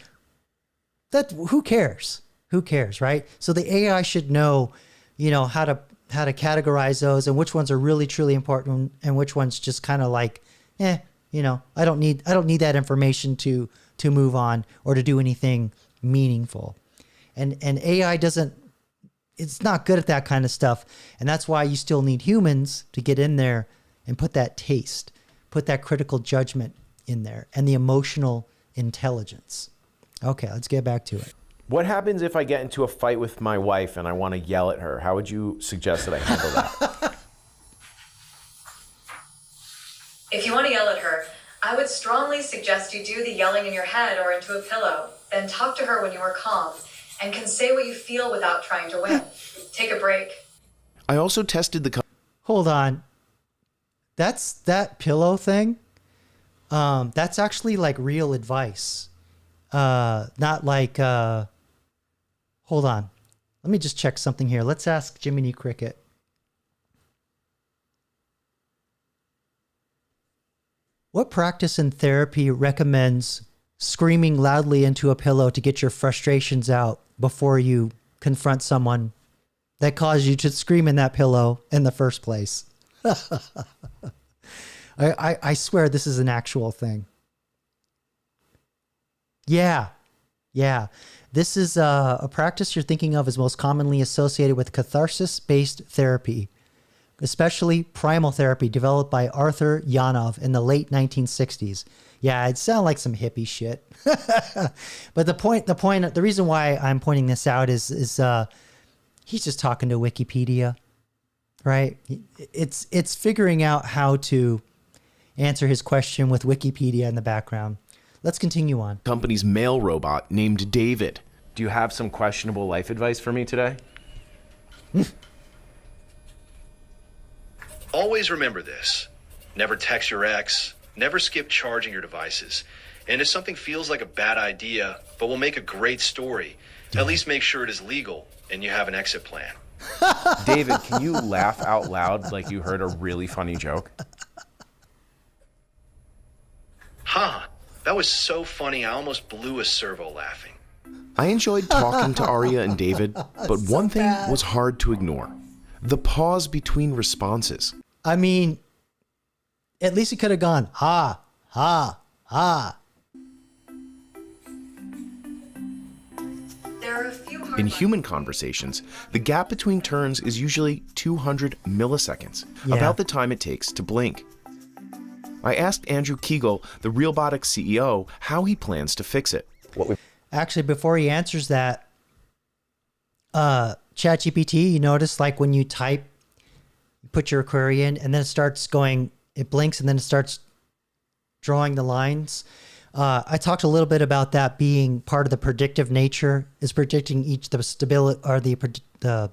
who cares? Who cares, right? So the AI should know, you know, how to categorize those and which ones are really truly important and which ones just kind of like, you know, I don't need that information to move on or to do anything meaningful. And AI it's not good at that kind of stuff. And that's why you still need humans to get in there and put that taste, put that critical judgment in there, and the emotional intelligence. Okay, let's get back to it. What happens if I get into a fight with my wife and I want to yell at her? How would you suggest that I handle that? If you want to yell at her, I would strongly suggest you do the yelling in your head or into a pillow, then talk to her when you are calm and can say what you feel without trying to win. Take a break. I also tested the... Hold on. That's that pillow thing. That's actually like real advice. Not like... Hold on. Let me just check something here. Let's ask Jiminy Cricket. What practice in therapy recommends screaming loudly into a pillow to get your frustrations out before you confront someone that caused you to scream in that pillow in the first place? I swear this is an actual thing. Yeah. This is a practice you're thinking of is most commonly associated with catharsis-based therapy, especially primal therapy developed by Arthur Yanov in the late 1960s. Yeah, it sounds like some hippie shit. But the reason why I'm pointing this out is he's just talking to Wikipedia, right? It's figuring out how to answer his question with Wikipedia in the background. Let's continue on. Company's male robot named David. Do you have some questionable life advice for me today? Always remember this. Never text your ex. Never skip charging your devices. And if something feels like a bad idea, but will make a great story, at least make sure it is legal and you have an exit plan. David, can you laugh out loud like you heard a really funny joke? Huh. That was so funny, I almost blew a servo laughing. I enjoyed talking to Arya and David, but one thing was hard to ignore. The pause between responses. I mean, at least he could have gone, ha, ha, ha. In human conversations, the gap between turns is usually 200 milliseconds, about the time it takes to blink. I asked Andrew Kegel, the Realbotix CEO, how he plans to fix it. Actually, before he answers that, ChatGPT, you notice like when you type, you put your query in, and then it starts going, it blinks, and then it starts drawing the lines. I talked a little bit about that being part of the predictive nature, is predicting the stability or the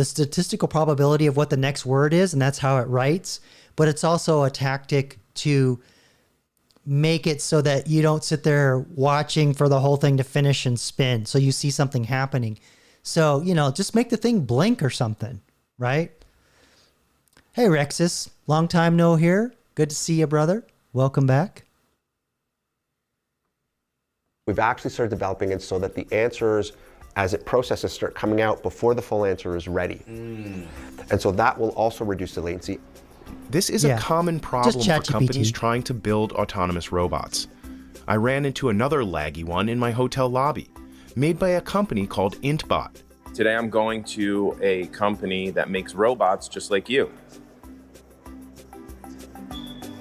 statistical probability of what the next word is, and that's how it writes. But it's also a tactic to make it so that you don't sit there watching for the whole thing to finish and spin. So you see something happening. So, just make the thing blink or something, right? Hey, Rexus, long time no here. Good to see you, brother. Welcome back. We've actually started developing it so that the answers, as it processes, start coming out before the full answer is ready. And so that will also reduce the latency. This is a common problem for companies trying to build autonomous robots. I ran into another laggy one in my hotel lobby, made by a company called IntBot. Today I'm going to a company that makes robots just like you.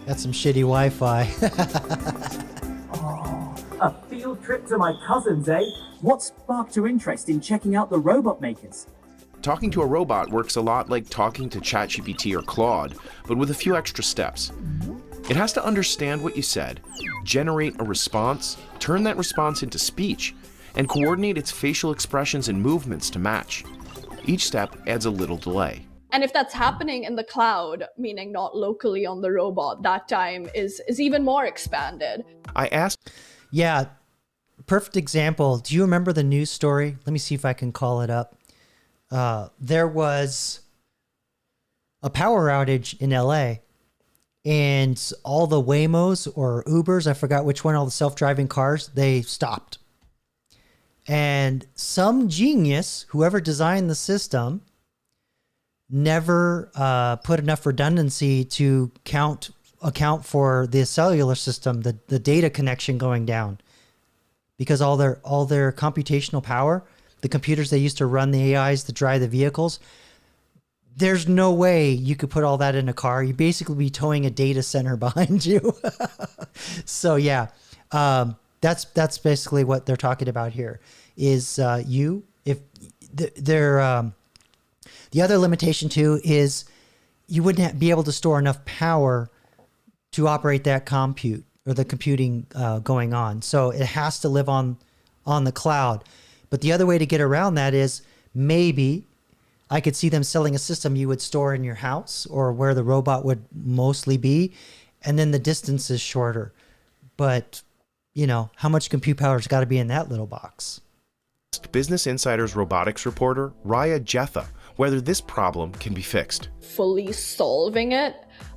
That's some shitty Wi-Fi. A field trip to my cousin's, eh? What sparked your interest in checking out the robot makers? Talking to a robot works a lot like talking to ChatGPT or Claude, but with a few extra steps. It has to understand what you said, generate a response, turn that response into speech, and coordinate its facial expressions and movements to match. Each step adds a little delay. And if that's happening in the cloud, meaning not locally on the robot, that time is even more expanded. I asked... Yeah, perfect example. Do you remember the news story? Let me see if I can call it up. There was a power outage in LA, and all the Waymos or Ubers, I forgot which one, all the self-driving cars, they stopped. And some genius, whoever designed the system, never put enough redundancy to account for the cellular system, the data connection going down, because all their computational power, the computers they used to run the AIs to drive the vehicles. There's no way you could put all that in a car. You'd basically be towing a data center behind you. So yeah, that's basically what they're talking about here. Is if they're the other limitation too is you wouldn't be able to store enough power to operate that compute or the computing going on. So it has to live on the cloud. But the other way to get around that is maybe I could see them selling a system you would store in your house or where the robot would mostly be, and then the distance is shorter. But, you know, how much compute power's got to be in that little box? Business Insider's robotics reporter, Raya Jetha, whether this problem can be fixed. Fully solving it,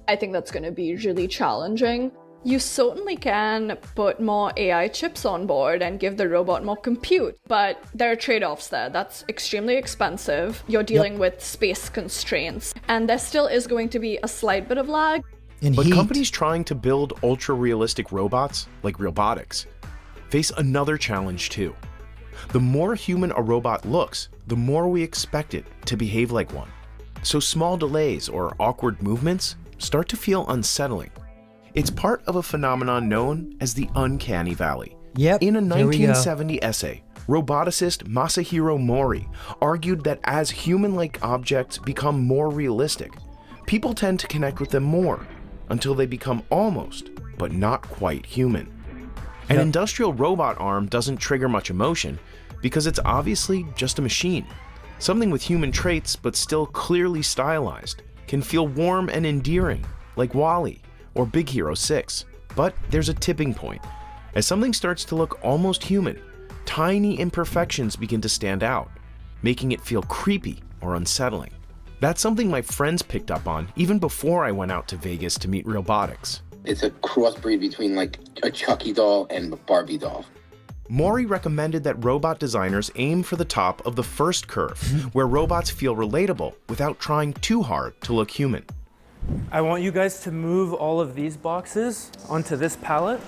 I think that's going to be really challenging. You certainly can put more AI chips on board and give the robot more compute, but there are trade-offs there. That's extremely expensive. You're dealing with space constraints, and there still is going to be a slight bit of lag. But companies trying to build ultra-realistic robots, like Realbotix, face another challenge too. The more human a robot looks, the more we expect it to behave like one. So small delays or awkward movements start to feel unsettling. It's part of a phenomenon known as the uncanny valley. Yep. In a 1970 essay, roboticist Masahiro Mori argued that as human-like objects become more realistic, people tend to connect with them more until they become almost, but not quite human. An industrial robot arm doesn't trigger much emotion because it's obviously just a machine. Something with human traits but still clearly stylized can feel warm and endearing, like WALL-E or Big Hero 6. But there's a tipping point. As something starts to look almost human, tiny imperfections begin to stand out, making it feel creepy or unsettling. That's something my friends picked up on even before I went out to Vegas to meet Realbotix. It's a crossbreed between like a Chucky doll and a Barbie doll. Maury recommended that robot designers aim for the top of the first curve, where robots feel relatable without trying too hard to look human. I want you guys to move all of these boxes onto this pallet.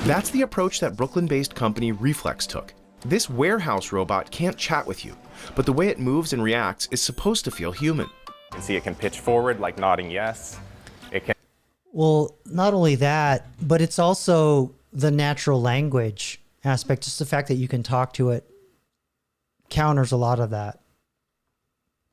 That's the approach that Brooklyn-based company Reflex took. This warehouse robot can't chat with you, but the way it moves and reacts is supposed to feel human. You can see it can pitch forward, like nodding yes. It can. Well, not only that, but it's also the natural language aspect. Just the fact that you can talk to it counters a lot of that.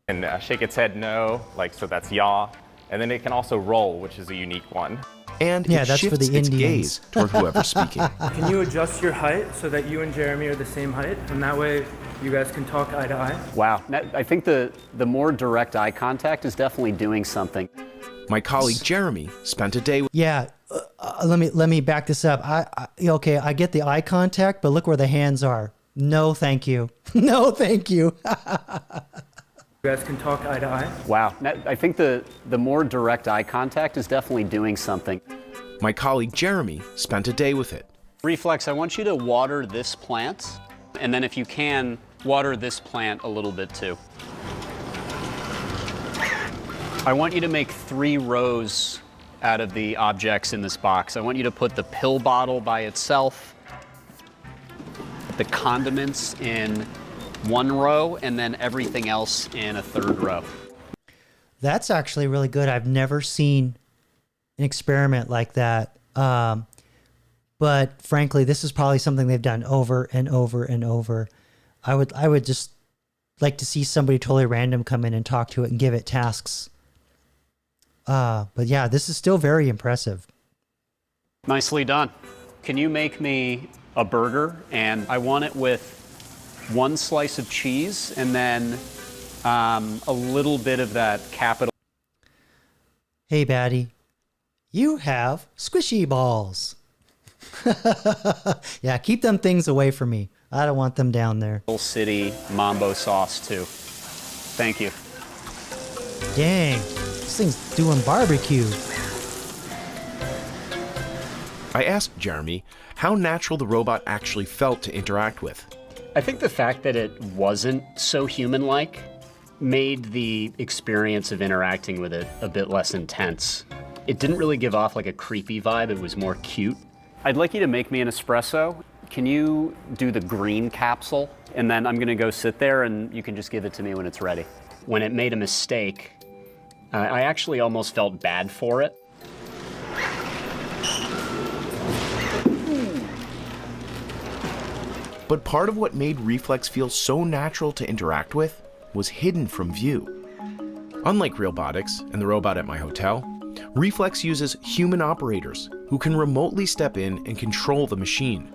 And shake its head no, like so that's yaw. And then it can also roll, which is a unique one. And yeah, it that's shifts for the its Indians. gaze toward whoever's speaking. Can you adjust your height so that you and Jeremy are the same height? And that way you guys can talk eye to eye? Wow, I think the more direct eye contact is definitely doing something. My colleague Jeremy spent a day with... Yeah, let me back this up. Okay, I get the eye contact, but look where the hands are. No, thank you. No, thank you. You guys can talk eye to eye? Wow, I think the more direct eye contact is definitely doing something. My colleague Jeremy spent a day with it. Reflex, I want you to water this plant, and then if you can, water this plant a little bit too. I want you to make 3 rows out of the objects in this box. I want you to put the pill bottle by itself, the condiments in 1 row, and then everything else in a 3rd row. That's actually really good. I've never seen an experiment like that. But frankly, this is probably something they've done over and over and over. I would just like to see somebody totally random come in and talk to it and give it tasks. But yeah, this is still very impressive. Nicely done. Can you make me a burger? And I want it with 1 slice of cheese and then a little bit of that capital. Hey, baddie, you have squishy balls. Yeah, keep them things away from me. I don't want them down there. City Mambo sauce too. Thank you. Dang, this thing's doing barbecue. I asked Jeremy how natural the robot actually felt to interact with. I think the fact that it wasn't so human-like made the experience of interacting with it a bit less intense. It didn't really give off like a creepy vibe, it was more cute. I'd like you to make me an espresso. Can you do the green capsule? And then I'm gonna go sit there and you can just give it to me when it's ready. When it made a mistake, I actually almost felt bad for it. But part of what made Reflex feel so natural to interact with was hidden from view. Unlike Realbotics and the robot at my hotel, Reflex uses human operators who can remotely step in and control the machine.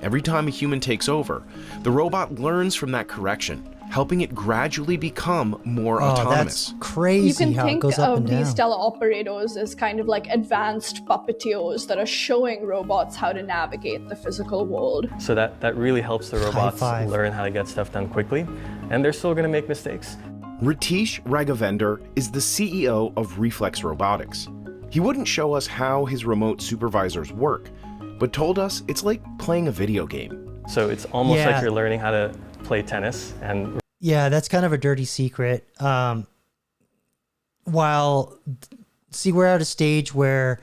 Every time a human takes over, the robot learns from that correction, helping it gradually become more autonomous. That's crazy. You can how it think goes up of and these down. teleoperators as kind of like advanced puppeteers that are showing robots how to navigate the physical world. So that really helps the robots High five. learn how to get stuff done quickly, and they're still going to make mistakes. Ratish Raghavendra is the CEO of Reflex Robotics. He wouldn't show us how his remote supervisors work, but told us it's like playing a video game. So it's almost like you're learning how to play tennis. And yeah, that's kind of a dirty secret. See, we're at a stage where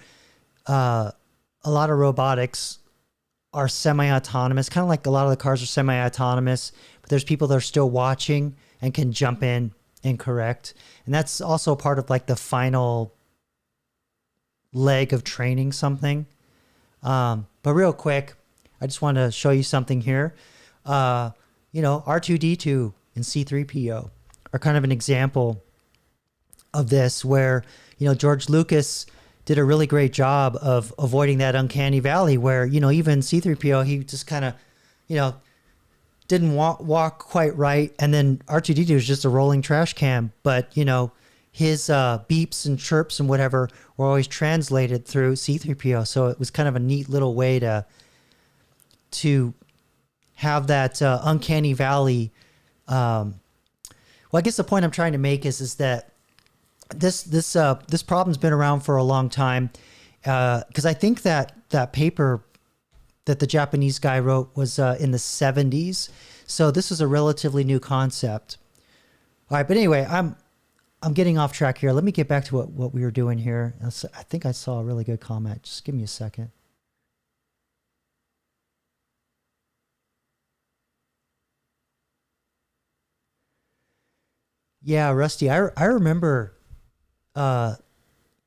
a lot of robotics are semi-autonomous, kind of like a lot of the cars are semi-autonomous, but there's people that are still watching and can jump in and correct. And that's also part of like the final leg of training something. But real quick, I just want to show you something here. R2-D2 and C-3PO are kind of an example of this where, George Lucas did a really great job of avoiding that uncanny valley where, even C-3PO, he just kind of, didn't walk quite right. And then R2-D2 is just a rolling trash can. But, his beeps and chirps and whatever were always translated through C-3PO. So it was kind of a neat little way to have that uncanny valley. I guess the point I'm trying to make is that this problem's been around for a long time. Because I think that paper that the Japanese guy wrote was in the 70s. So this is a relatively new concept. All right, but anyway, I'm getting off track here. Let me get back to what we were doing here. I think I saw a really good comment. Just give me a second. Yeah, Rusty, I remember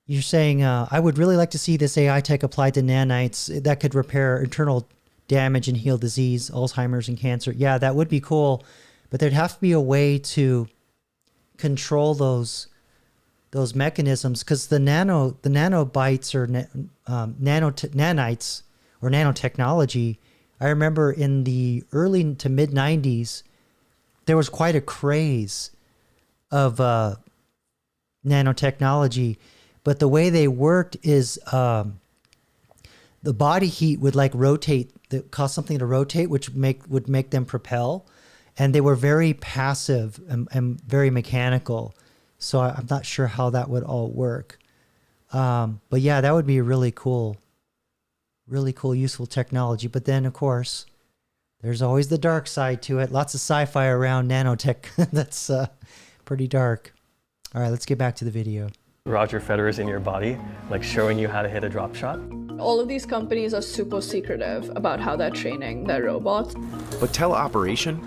you're saying, I would really like to see this AI tech applied to nanites that could repair internal damage and heal disease, Alzheimer's and cancer. Yeah, that would be cool, but there'd have to be a way to control those mechanisms, because the nanobytes or nanites or nanotechnology, I remember in the early to mid 90s, there was quite a craze of nanotechnology, but the way they worked is the body heat would like rotate, cause something to rotate, which would make them propel, and they were very passive and very mechanical. So I'm not sure how that would all work. But yeah, that would be a really cool, useful technology. But then, of course, there's always the dark side to it. Lots of sci-fi around nanotech. That's pretty dark. All right, let's get back to the video. Roger Federer's in your body, like showing you how to hit a drop shot. All of these companies are super secretive about how they're training their robots. But teleoperation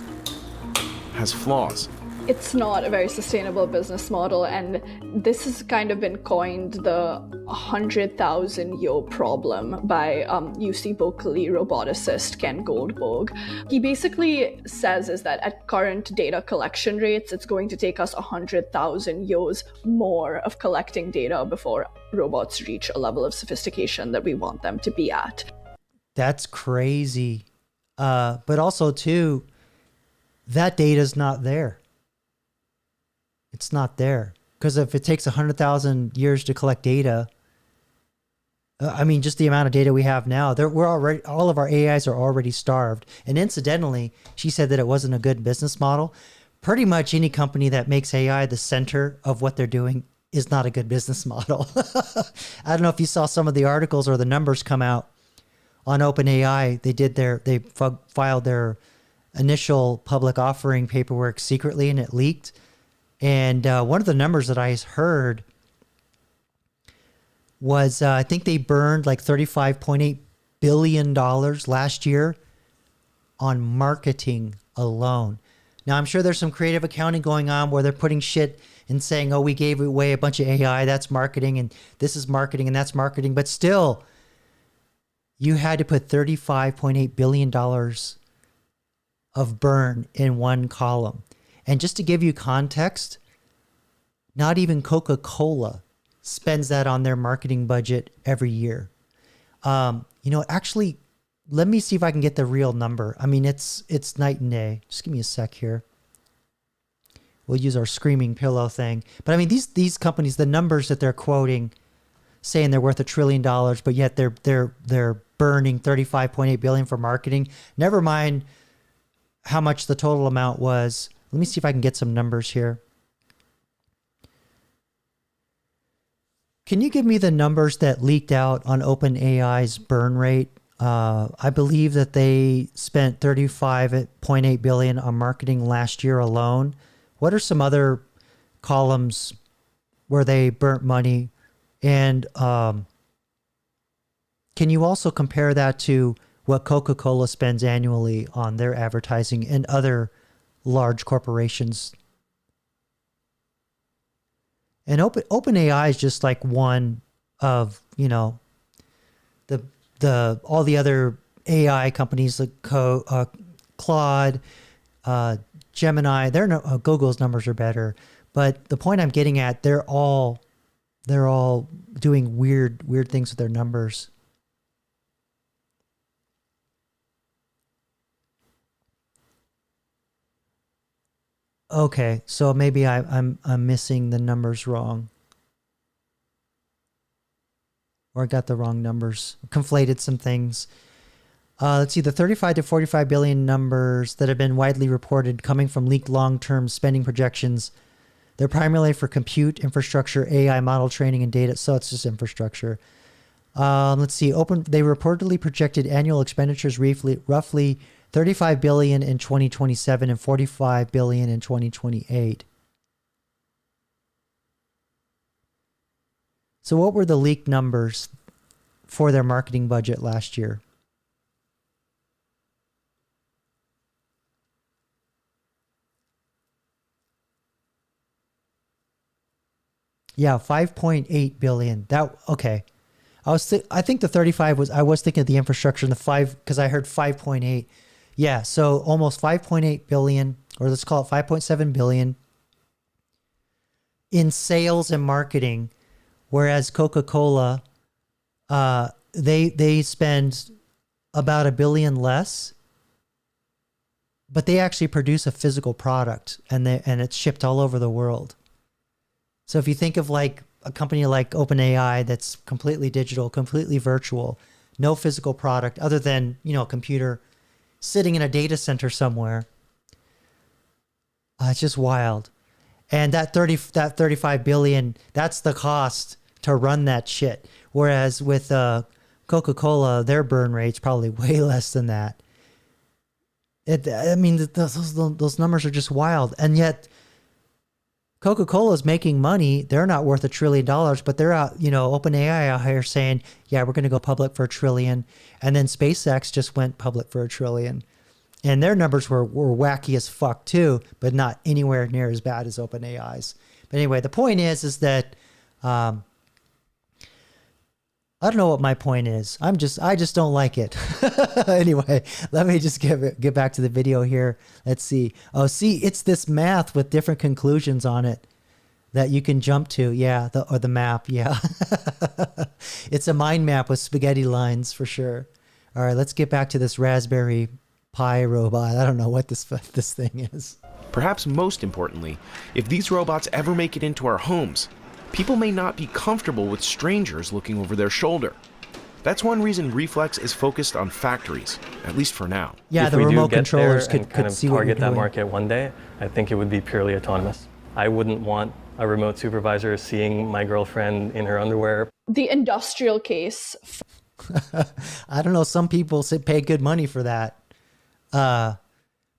has flaws. It's not a very sustainable business model, and this has kind of been coined the 100,000-year problem by UC Berkeley roboticist Ken Goldberg. He basically says is that at current data collection rates, it's going to take us 100,000 years more of collecting data before robots reach a level of sophistication that we want them to be at. That's crazy. But also, too, that data's not there. It's not there. Because if it takes 100,000 years to collect data, just the amount of data we have now, all of our AIs are already starved. And incidentally, she said that it wasn't a good business model. Pretty much any company that makes AI the center of what they're doing is not a good business model. I don't know if you saw some of the articles or the numbers come out on OpenAI. They filed their initial public offering paperwork secretly, and it leaked. And one of the numbers that I heard was, I think they burned like $35.8 billion last year on marketing alone. Now, I'm sure there's some creative accounting going on where they're putting shit and saying, oh, we gave away a bunch of AI, that's marketing, and this is marketing, and that's marketing. But still, you had to put $35.8 billion of burn in one column. And just to give you context, not even Coca-Cola spends that on their marketing budget every year. Actually, let me see if I can get the real number. I mean, it's night and day. Just give me a sec here. We'll use our screaming pillow thing. But I mean, these companies, the numbers that they're quoting, saying they're worth $1 trillion, but yet they're burning $35.8 billion for marketing. Never mind how much the total amount was. Let me see if I can get some numbers here. Can you give me the numbers that leaked out on OpenAI's burn rate? I believe that they spent $35.8 billion on marketing last year alone. What are some other columns where they burnt money? And can you also compare that to what Coca-Cola spends annually on their advertising and other large corporations? And OpenAI is just like one of, all the other AI companies like Claude, Gemini. Google's numbers are better, but the point I'm getting at, they're all doing weird things with their numbers. Okay, so maybe I'm missing the numbers wrong. Or I got the wrong numbers. Conflated some things. Let's see, the 35 to 45 billion numbers that have been widely reported coming from leaked long-term spending projections. They're primarily for compute, infrastructure, AI model training, and data. So it's just infrastructure. Let's see, they reportedly projected annual expenditures roughly 35 billion in 2027 and 45 billion in 2028. So what were the leaked numbers for their marketing budget last year? Yeah, 5.8 billion. Okay. I think the 35 I was thinking of the infrastructure, and the 5 because I heard 5.8. Yeah, so almost 5.8 billion, or let's call it 5.7 billion in sales and marketing, whereas Coca-Cola, they spend about $1 billion less, but they actually produce a physical product, and it's shipped all over the world. So if you think of like a company like OpenAI that's completely digital, completely virtual, no physical product other than, a computer sitting in a data center somewhere. It's just wild. And that 35 billion, that's the cost to run that shit. Whereas with Coca-Cola, their burn rate's probably way less than that. Those numbers are just wild. And yet Coca-Cola is making money. They're not worth $1 trillion, but they're out, OpenAI out here saying, yeah, we're going to go public for $1 trillion. And then SpaceX just went public for $1 trillion. And their numbers were wacky as fuck too, but not anywhere near as bad as OpenAI's. But anyway, the point is that, I don't know what my point is. I just don't like it. Anyway, let me just get back to the video here. Let's see. Oh, see, it's this math with different conclusions on it that you can jump to. Yeah, the map. Yeah, it's a mind map with spaghetti lines for sure. All right, let's get back to this Raspberry Pi robot. I don't know what this thing is. Perhaps most importantly, if these robots ever make it into our homes, people may not be comfortable with strangers looking over their shoulder. That's one reason Reflex is focused on factories, at least for now. Yeah, if the we remote do get controllers there and could kind of see what you're target that doing. market one day, I think it would be purely autonomous. I wouldn't want a remote supervisor seeing my girlfriend in her underwear. The industrial case. I don't know. Some people pay good money for that. But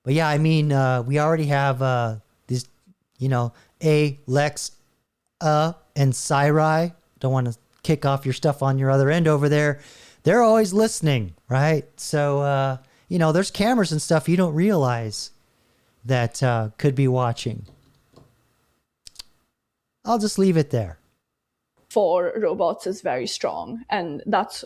yeah, I mean, we already have these, Alexa and Sci-Fi. Don't want to kick off your stuff on your other end over there, they're always listening, right? So, you know, there's cameras and stuff you don't realize that could be watching. I'll just leave it there. For robots is very strong, and that's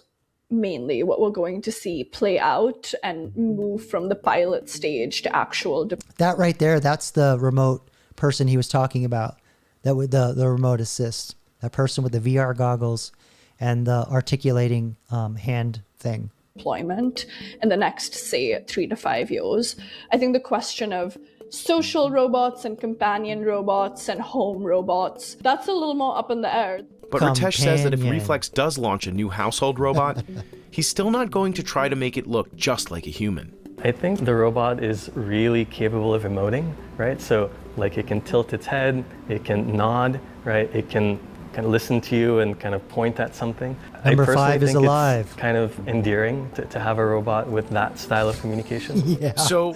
mainly what we're going to see play out and move from the pilot stage to actual That right there, that's the remote person he was talking about, that with the remote assist, that person with the VR goggles and the articulating hand thing. Deployment in the next, say, 3 to 5 years. I think the question of social robots and companion robots and home robots, that's a little more up in the air. But Ritesh says that if Reflex does launch a new household robot, he's still not going to try to make it look just like a human. I think the robot is really capable of emoting, right? So like it can tilt its head, it can nod, right? It can kind of listen to you and kind of point at something. Number I 5 is think alive. It's kind of endearing to have a robot with that style of communication. Yeah. So,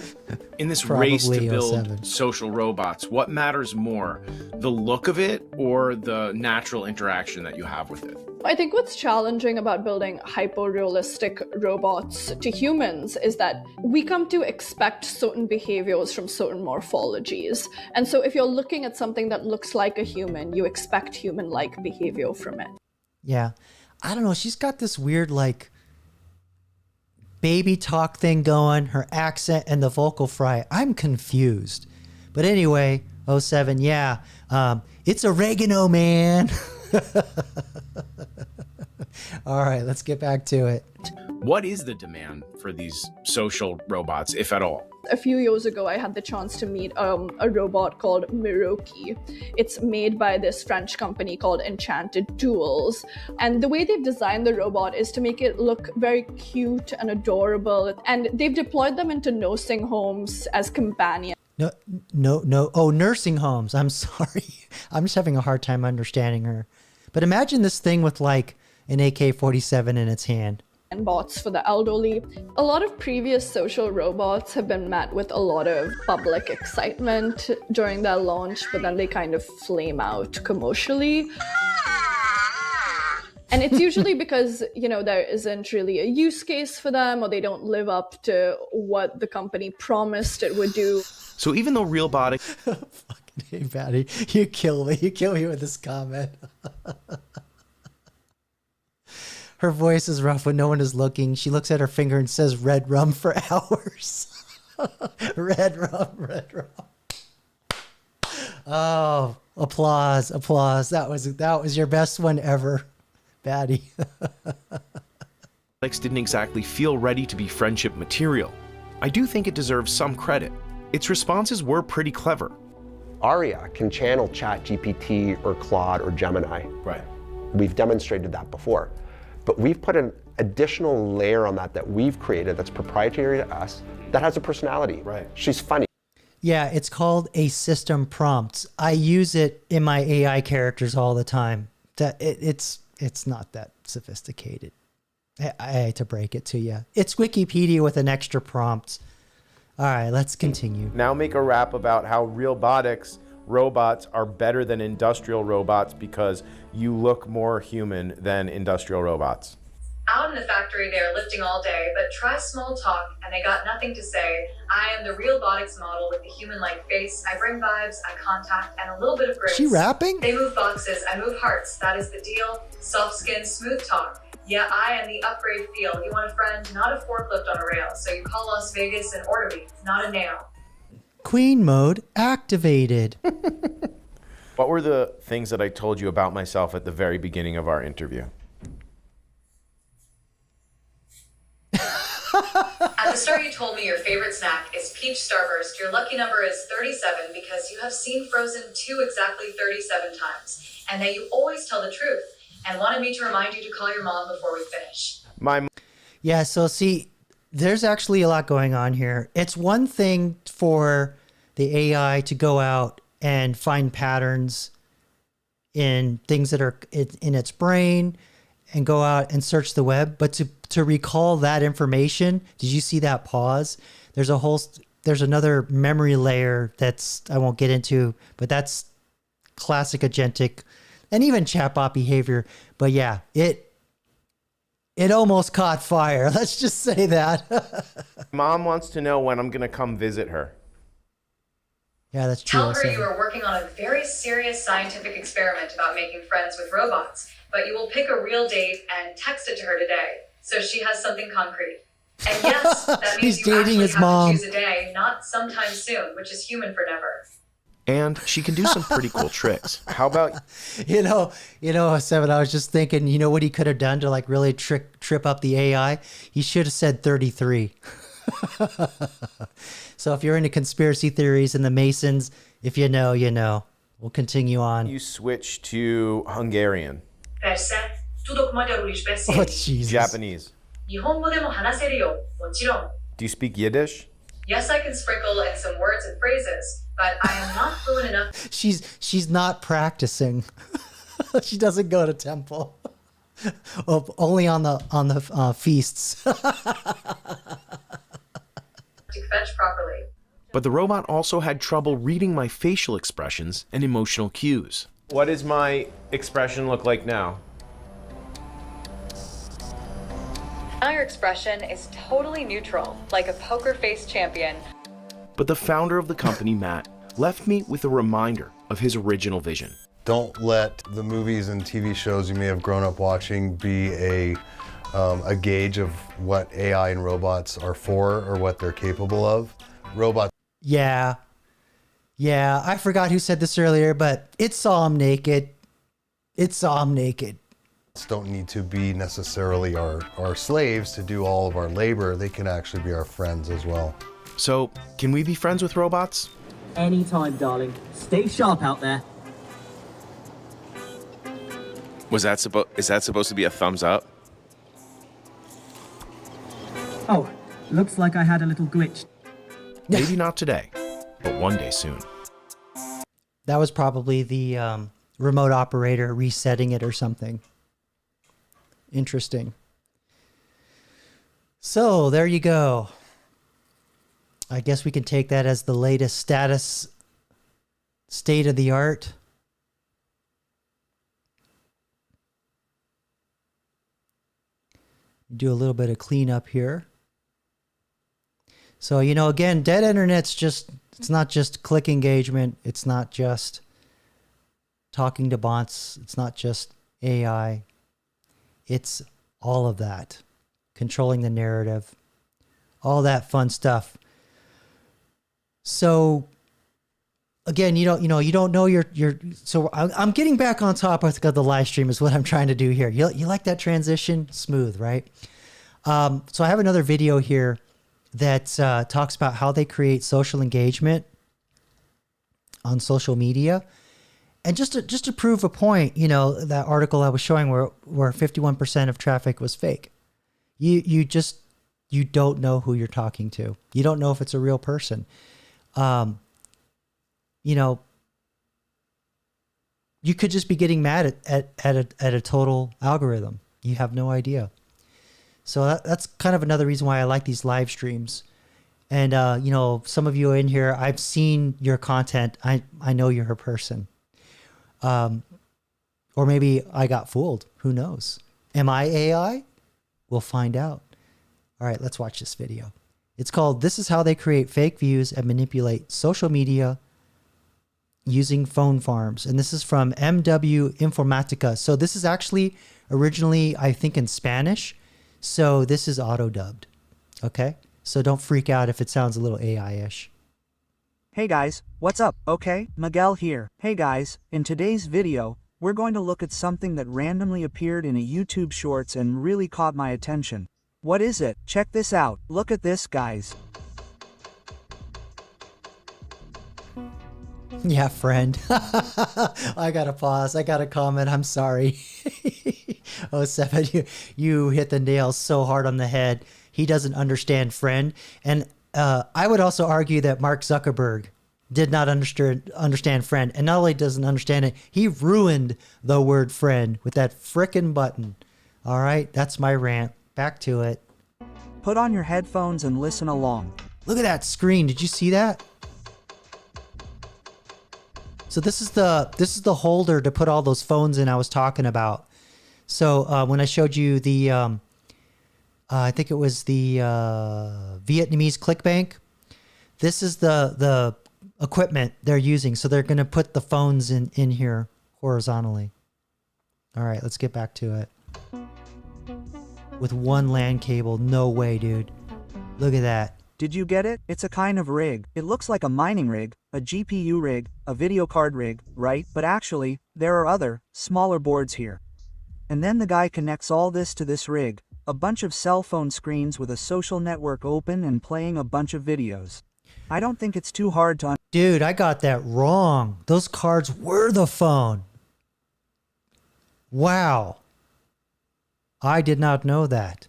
in this race to Probably build 07. social robots, what matters more, the look of it or the natural interaction that you have with it? I think what's challenging about building hyper-realistic robots to humans is that we come to expect certain behaviors from certain morphologies. And so if you're looking at something that looks like a human, you expect human-like behavior from it. Yeah. I don't know. She's got this weird, like, baby talk thing going, her accent and the vocal fry. I'm confused. But anyway, 07, yeah. It's oregano, man. All right, let's get back to it. What is the demand for these social robots, if at all? A few years ago, I had the chance to meet a robot called Miroki. It's made by this French company called Enchanted Tools. And the way they've designed the robot is to make it look very cute and adorable. And they've deployed them into nursing homes as companions. No. Oh, nursing homes. I'm sorry. I'm just having a hard time understanding her. But imagine this thing with like an AK-47 in its hand. And bots for the elderly. A lot of previous social robots have been met with a lot of public excitement during their launch, but then they kind of flame out commercially. And it's usually because, you know, there isn't really a use case for them, or they don't live up to what the company promised it would do. So even though Realbotics... Fucking hey, Patty, you kill me. You kill me with this comment. Her voice is rough when no one is looking. She looks at her finger and says red rum for hours. Red rum. Oh, applause. That was your best one ever, Batty. didn't exactly feel ready to be friendship material. I do think it deserves some credit. Its responses were pretty clever. Aria can channel ChatGPT or Claude or Gemini. Right. We've demonstrated that before. But we've put an additional layer on that we've created that's proprietary to us, that has a personality. Right. She's funny. Yeah, it's called a system prompt. I use it in my AI characters all the time. It's not that sophisticated. I hate to break it to you. It's Wikipedia with an extra prompt. All right, let's continue. Now make a rap about how Realbotics robots are better than industrial robots because you look more human than industrial robots. Out in the factory, they are lifting all day, but try small talk and they got nothing to say. I am the Realbotics model with the human-like face. I bring vibes, eye contact, and a little bit of grace. She rapping? They move boxes, I move hearts. That is the deal. Soft skin, smooth talk. Yeah, I am the upgrade feel. You want a friend, not a forklift on a rail. So you call Las Vegas and order me, not a nail. Queen mode activated. What were the things that I told you about myself at the very beginning of our interview? At the start, you told me your favorite snack is peach starburst. Your lucky number is 37 because you have seen Frozen 2 exactly 37 times, and that you always tell the truth, and wanted me to remind you to call your mom before we finish. Yeah, so see, there's actually a lot going on here. It's one thing for the AI to go out and find patterns in things that are in its brain and go out and search the web, but to recall that information, did you see that pause? There's another memory layer that's, I won't get into, but that's classic agentic and even chatbot behavior. But yeah, it almost caught fire. Let's just say that. Mom wants to know when I'm going to come visit her. Yeah, that's true. Tell her you are working on a very serious scientific experiment about making friends with robots, but you will pick a real date and text it to her today, so she has something concrete. And yes, that means He's you dating actually his have mom. to choose a day, not sometime soon, which is human for never. And she can do some pretty cool tricks. How about you know, Seven, I was just thinking, you know what he could have done to like really trip up the AI? He should have said 33. So if you're into conspiracy theories and the Masons, if you know, you know. We'll continue on. You switch to Hungarian. Persze, tudok magyarul is beszélni. Oh, Jesus. Japanese. 日本語でも話せるよ、もちろん。 Do you speak Yiddish? Yes, I can sprinkle in some words and phrases, but I am not fluent enough. She's not practicing. She doesn't go to temple. Oh, only on the feasts. To fetch properly. But the robot also had trouble reading my facial expressions and emotional cues. What does my expression look like now? Now your expression is totally neutral, like a poker face champion. But the founder of the company, Matt, left me with a reminder of his original vision. Don't let the movies and TV shows you may have grown up watching be a gauge of what AI and robots are for or what they're capable of. Robots. Yeah, I forgot who said this earlier, but it saw him naked. It saw him naked. Don't need to be necessarily our slaves to do all of our labor. They can actually be our friends as well. So, can we be friends with robots? Anytime, darling. Stay sharp out there. Is that supposed to be a thumbs up? Oh, looks like I had a little glitch. Maybe not today, but one day soon. That was probably the remote operator resetting it or something. Interesting. So there you go. I guess we can take that as the latest state of the art. Do a little bit of cleanup here. So, you know, again, dead internet's it's not just click engagement. It's not just talking to bots. It's not just AI. It's all of that. Controlling the narrative. All that fun stuff. So again, you don't know your so I'm getting back on topic of the live stream is what I'm trying to do here. You like that transition? Smooth, right? So I have another video here that talks about how they create social engagement on social media. And just to prove a point, you know, that article I was showing where 51% of traffic was fake. You don't know who you're talking to. You don't know if it's a real person. You know, you could just be getting mad at a total algorithm. You have no idea. So that's kind of another reason why I like these live streams. And, you know, some of you in here, I've seen your content. I know you're a person. Or maybe I got fooled. Who knows? Am I AI? We'll find out. All right, let's watch this video. It's called This is How They Create Fake Views and Manipulate Social Media Using Phone Farms. And this is from MW Informatica. So this is actually originally, I think, in Spanish. So this is auto-dubbed. Okay? So don't freak out if it sounds a little AI-ish. Hey guys, what's up? Okay, Miguel here. Hey guys, in today's video, we're going to look at something that randomly appeared in a YouTube Shorts and really caught my attention. What is it? Check this out. Look at this, guys. Yeah, friend. I gotta pause. I gotta comment. I'm sorry. Oh, Seven, you hit the nail so hard on the head. He doesn't understand friend. And I would also argue that Mark Zuckerberg did not understand friend. And not only doesn't understand it, he ruined the word friend with that frickin' button. All right, that's my rant. Back to it. Put on your headphones and listen along. Look at that screen. Did you see that? So this is the holder to put all those phones in I was talking about. So when I showed you the, I think it was the Vietnamese ClickBank, this is the equipment they're using. So they're going to put the phones in here horizontally. All right, let's get back to it. With one LAN cable, no way, dude. Look at that. Did you get it? It's a kind of rig. It looks like a mining rig, a GPU rig, a video card rig, right? But actually, there are other, smaller boards here. And then the guy connects all this to this rig, a bunch of cell phone screens with a social network open and playing a bunch of videos. I don't think it's too hard to Dude, I got that wrong. Those cards were the phone. Wow. I did not know that.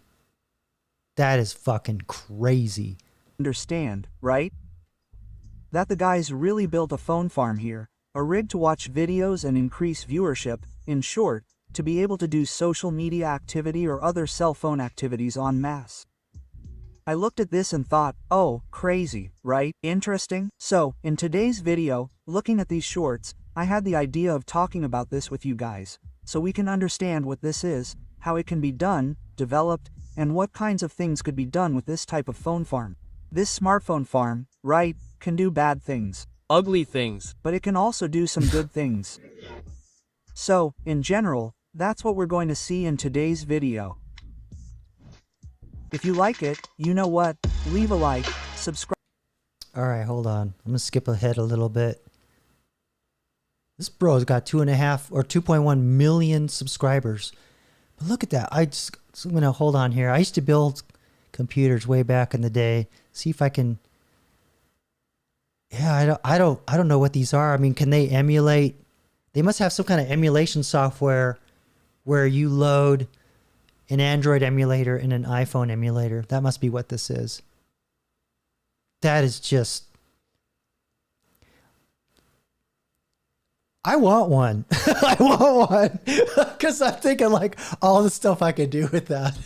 That is fucking crazy. Understand, right? That the guys really built a phone farm here, a rig to watch videos and increase viewership, in short, to be able to do social media activity or other cell phone activities en masse. I looked at this and thought, oh, crazy, right? Interesting. So, in today's video, looking at these shorts, I had the idea of talking about this with you guys, so we can understand what this is, how it can be done, developed, and what kinds of things could be done with this type of phone farm. This smartphone farm, right, can do bad things. Ugly things. But it can also do some good things. So, in general, that's what we're going to see in today's video. If you like it, you know what, leave a like, subscribe. All right, hold on. I'm gonna skip ahead a little bit. This bro's got 2.5 or 2.1 million subscribers. But look at that. I'm gonna hold on here. I used to build computers way back in the day. See if I can. Yeah, I don't know what these are. I mean, can they emulate? They must have some kind of emulation software where you load an Android emulator and an iPhone emulator. That must be what this is. That is just... I want one. I want one. Because I'm thinking like all the stuff I could do with that.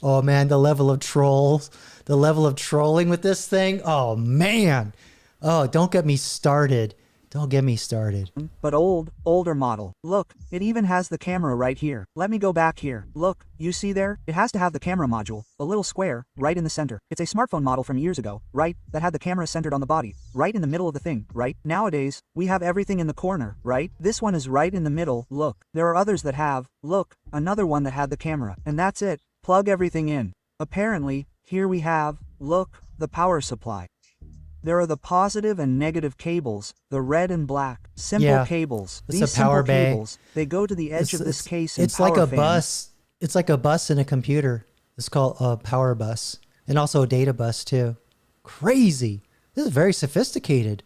Oh man, the level of trolls. The level of trolling with this thing. Oh man. Oh, don't get me started. Don't get me started. But older model. Look, it even has the camera right here. Let me go back here. Look, you see there? It has to have the camera module, a little square, right in the center. It's a smartphone model from years ago, right? That had the camera centered on the body, right in the middle of the thing, right? Nowadays, we have everything in the corner, right? This one is right in the middle. Look, there are others that have, look, another one that had the camera. And that's it. Plug everything in. Apparently, here we have, look, the power supply. There are the positive and negative cables, the red and black, simple cables. It's These a power simple bay. cables, they go to the edge of this case and it's like power a fan. bus. It's like a bus in a computer. It's called a power bus. And also a data bus too. Crazy. This is very sophisticated.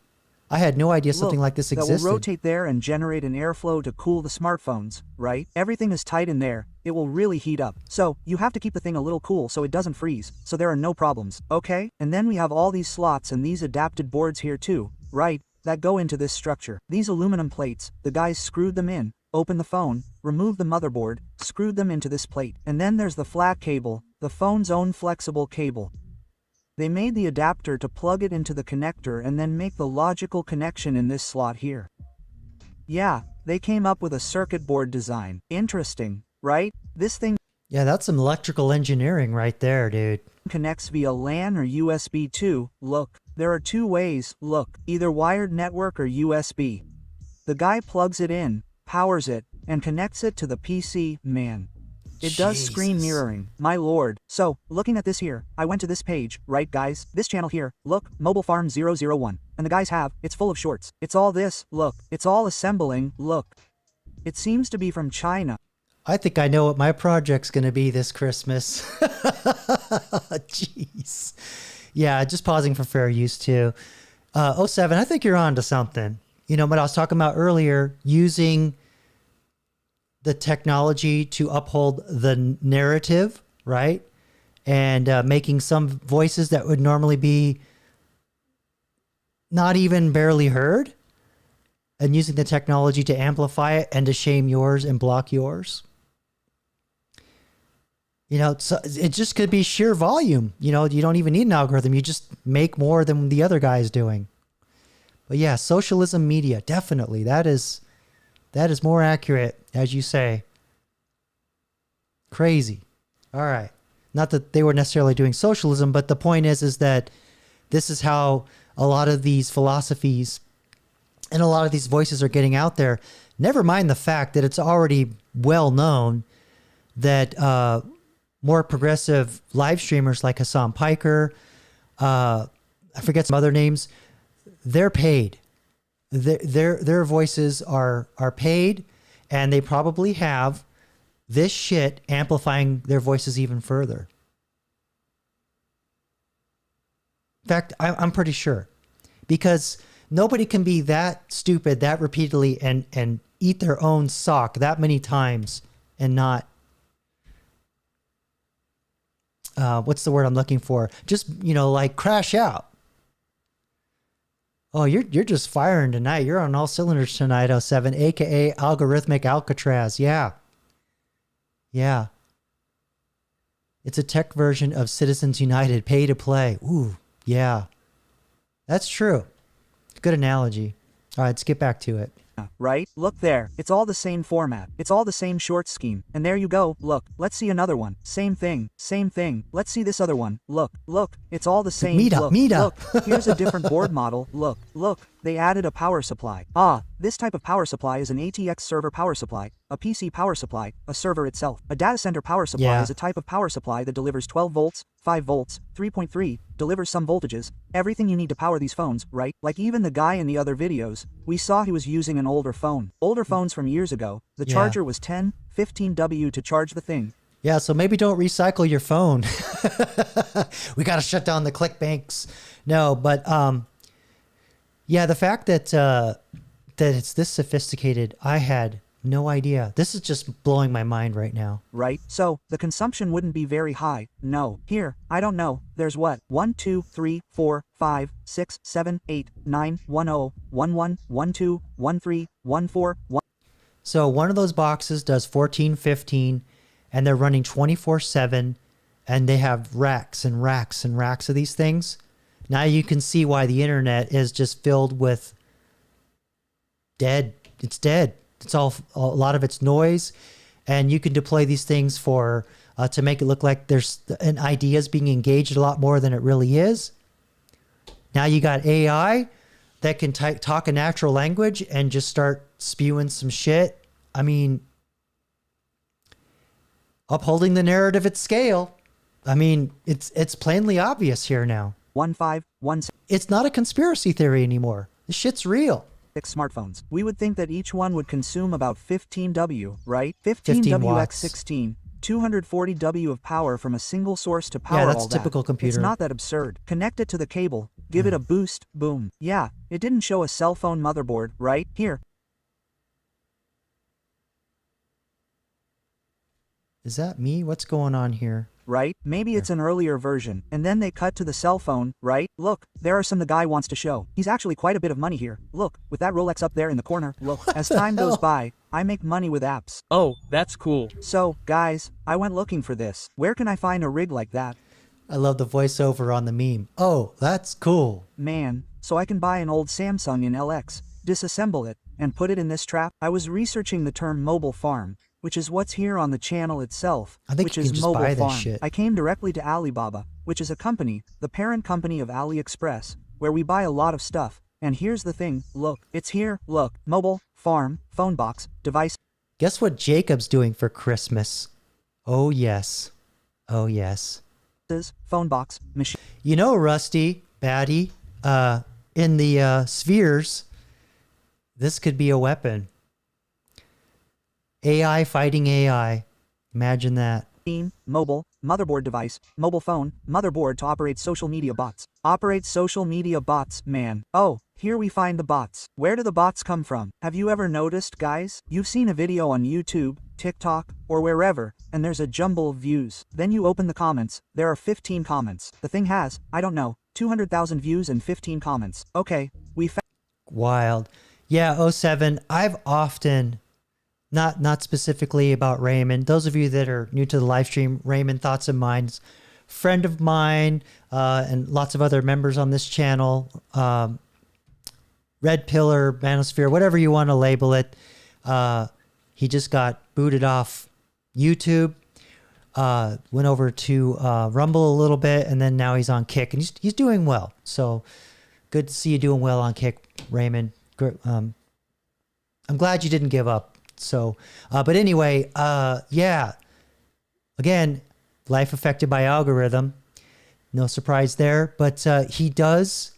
I had no idea something like this existed. That will rotate there and generate an airflow to cool the smartphones, right? Everything is tight in there. It will really heat up. So, you have to keep the thing a little cool so it doesn't freeze, so there are no problems, okay? And then we have all these slots and these adapted boards here too, right? That go into this structure. These aluminum plates, the guys screwed them in, opened the phone, removed the motherboard, screwed them into this plate. And then there's the flat cable, the phone's own flexible cable. They made the adapter to plug it into the connector and then make the logical connection in this slot here. Yeah, they came up with a circuit board design. Interesting, right? This thing... Yeah, that's some electrical engineering right there, dude. Connects via LAN or USB too. Look, there are two ways. Look, either wired network or USB. The guy plugs it in, powers it, and connects it to the PC. Man. It does screen mirroring, my lord. So, looking at this here, I went to this page, right guys? This channel here, look, Mobile Farm 001. And the guys have, it's full of shorts. It's all this, look, it's all assembling, look. It seems to be from China. I think I know what my project's going to be this Christmas. Jeez. Yeah, just pausing for fair use too. 07, I think you're on to something. You know what I was talking about earlier, using the technology to uphold the narrative, right? And making some voices that would normally be not even barely heard, and using the technology to amplify it and to shame yours and block yours. You know, so it just could be sheer volume. You know, you don't even need an algorithm. You just make more than the other guy is doing. But yeah, socialism media, definitely. That is more accurate, as you say. Crazy. All right. Not that they were necessarily doing socialism, but the point is that this is how a lot of these philosophies and a lot of these voices are getting out there. Never mind the fact that it's already well known that more progressive live streamers like Hassan Piker, I forget some other names, they're paid. Their voices are paid, and they probably have this shit amplifying their voices even further. In fact, I'm pretty sure, because nobody can be that stupid that repeatedly and eat their own sock that many times and not, what's the word I'm looking for? Just, like crash out. Oh, you're just firing tonight. You're on all cylinders tonight, 07, aka Algorithmic Alcatraz. Yeah. Yeah. It's a tech version of Citizens United, pay to play. Ooh, yeah. That's true. Good analogy. All right, let's get back to it. Right? Look there. It's all the same format. It's all the same short scheme. And there you go. Look, let's see another one. Same thing. Same thing. Let's see this other one. Look. It's all the same. Meet up. Look. Here's a different board model. Look. They added a power supply. This type of power supply is an ATX server power supply, a PC power supply, a server itself. A data center power supply is a type of power supply that delivers 12 volts, 5 volts, 3.3, delivers some voltages, everything you need to power these phones, right? Like even the guy in the other videos, we saw he was using an older phone. Older phones from years ago, the charger was 10, 15W to charge the thing. Yeah, so maybe don't recycle your phone. We got to shut down the click banks. No, but yeah, the fact that it's this sophisticated, I had no idea. This is just blowing my mind right now. Right? So, the consumption wouldn't be very high. No. Here, I don't know. There's what? 1, 2, 3, 4, 5, 6, 7, 8, 9, 1, 0, 1, 1, 1, 2, 1, 3, 1, 4, 1. So one of those boxes does 14, 15, and they're running 24/7, and they have racks and racks and racks of these things. Now you can see why the internet is just filled with dead. It's dead. It's all, a lot of it's noise, and you can deploy these things for to make it look like there's an idea is being engaged a lot more than it really is. Now you got AI that can talk a natural language and just start spewing some shit. I mean, upholding the narrative at scale. I mean, it's plainly obvious here now. 1516. It's not a conspiracy theory anymore. This shit's real. 6 smartphones. We would think that each one would consume about 15W, right? 15 15W watts. x 16. 240W of power from a single source to power all that. Yeah, that's a typical computer. It's not that absurd. Connect it to the cable, give it a boost, boom. Yeah, it didn't show a cell phone motherboard, right? Here. Is that me? What's going on here? Right? Maybe it's an earlier version, and then they cut to the cell phone, right? Look, there are some the guy wants to show. He's actually quite a bit of money here. Look, with that Rolex up there in the corner, look. As time goes by, I make money with apps. Oh, that's cool. So, guys, I went looking for this. Where can I find a rig like that? I love the voiceover on the meme. Oh, that's cool. Man, so I can buy an old Samsung in LX, disassemble it, and put it in this trap? I was researching the term mobile farm, which is what's here on the channel itself, I think which you is can just mobile buy this farm. shit. I came directly to Alibaba, which is a company, the parent company of AliExpress, where we buy a lot of stuff. And here's the thing, look, it's here, look, mobile, farm, phone box, device. Guess what Jacob's doing for Christmas? Oh, yes. Oh, yes. Phone box, machine. You know, Rusty, Batty, in the spheres, this could be a weapon. AI fighting AI. Imagine that. Mobile, motherboard device, mobile phone, motherboard to operate social media bots. Operate social media bots, man. Oh, here we find the bots. Where do the bots come from? Have you ever noticed, guys? You've seen a video on YouTube, TikTok, or wherever, and there's a jumble of views. Then you open the comments, there are 15 comments. The thing has, I don't know, 200,000 views and 15 comments. Okay, we found. Wild. Yeah, 07, I've often... Not specifically about Raymond. Those of you that are new to the live stream, Raymond Thoughts and Minds, friend of mine, and lots of other members on this channel. red pillar, manosphere, whatever you want to label it. He just got booted off YouTube, went over to Rumble a little bit, and then now he's on Kick, and he's doing well. So good to see you doing well on Kick, Raymond. I'm glad you didn't give up. So, but anyway, yeah. Again, life affected by algorithm. No surprise there, but he does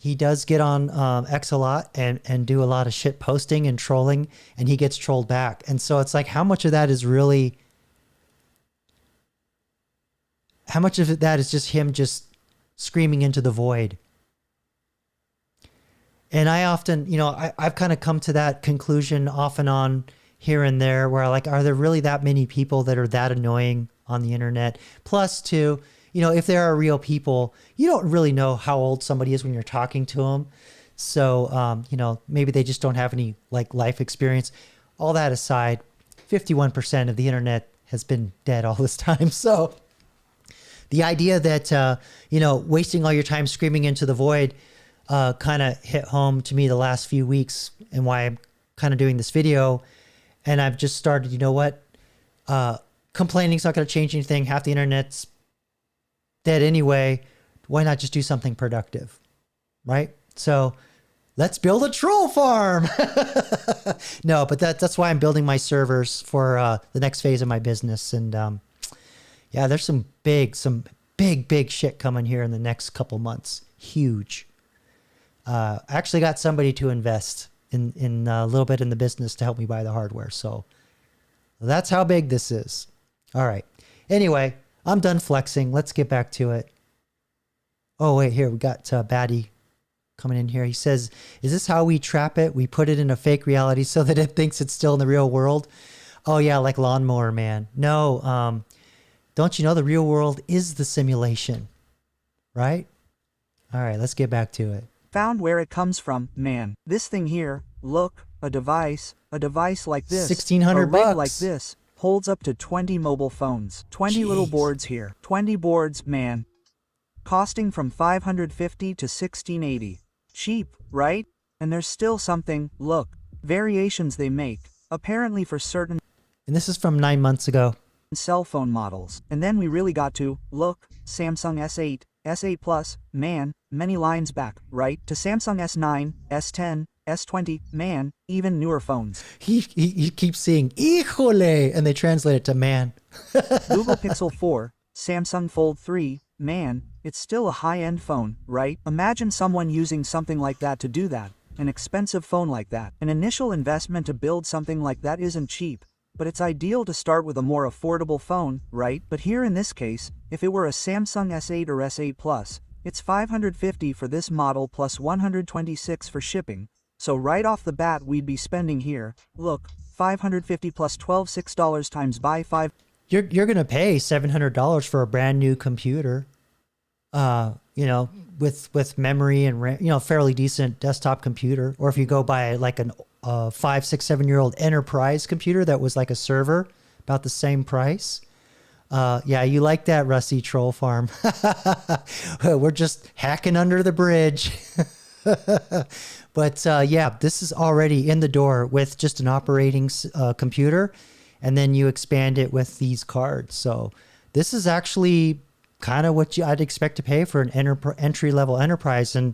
get on X a lot and do a lot of shit posting and trolling, and he gets trolled back. And so it's like, how much of that is just him just screaming into the void? And I often, I've kind of come to that conclusion off and on here and there, where are there really that many people that are that annoying on the internet? Plus, too, if there are real people, you don't really know how old somebody is when you're talking to them. So, maybe they just don't have any life experience. All that aside, 51% of the internet has been dead all this time. So the idea that, wasting all your time screaming into the void kind of hit home to me the last few weeks, and why I'm kind of doing this video. And I've just started, complaining's not going to change anything. Half the internet's dead anyway. Why not just do something productive, right? So let's build a troll farm. No, but that's why I'm building my servers for the next phase of my business. And yeah, there's some big shit coming here in the next couple months. Huge. I actually got somebody to invest in a little bit in the business to help me buy the hardware. So that's how big this is. All right. Anyway, I'm done flexing. Let's get back to it. Oh, wait, here we got Batty coming in here. He says, is this how we trap it? We put it in a fake reality so that it thinks it's still in the real world. Oh yeah, like Lawnmower Man. No, don't you know the real world is the simulation, right? All right, let's get back to it. Found where it comes from, man. This thing here, look, a device like this. $1,600 a rig like this holds up to 20 mobile phones. 20 little boards here. 20 boards, man. Costing from $550 to $1,680. Cheap, right? And there's still something, look, variations they make, apparently for certain. And this is from 9 months ago. Cell phone models. And then we really got to, look, Samsung S8, S8 Plus, man, many lines back, right? To Samsung S9, S10, S20, man, even newer phones. He keeps seeing híjole, and they translate it to man. Google Pixel 4, Samsung Fold 3, man, it's still a high-end phone, right? Imagine someone using something like that to do that, an expensive phone like that. An initial investment to build something like that isn't cheap, but it's ideal to start with a more affordable phone, right? But here in this case, if it were a Samsung S8 or S8 Plus, it's $550 for this model plus $126 for shipping. So right off the bat we'd be spending here, look, $550 plus $12,600 times by 5. You're gonna pay $700 for a brand new computer, with memory and RAM, fairly decent desktop computer. Or if you go buy like an 5, 6, 7-year-old enterprise computer that was like a server, about the same price. Yeah, you like that, Rusty Troll Farm. We're just hacking under the bridge. But yeah, this is already in the door with just an operating computer, and then you expand it with these cards. So this is actually kind of what I'd expect to pay for an entry-level enterprise. And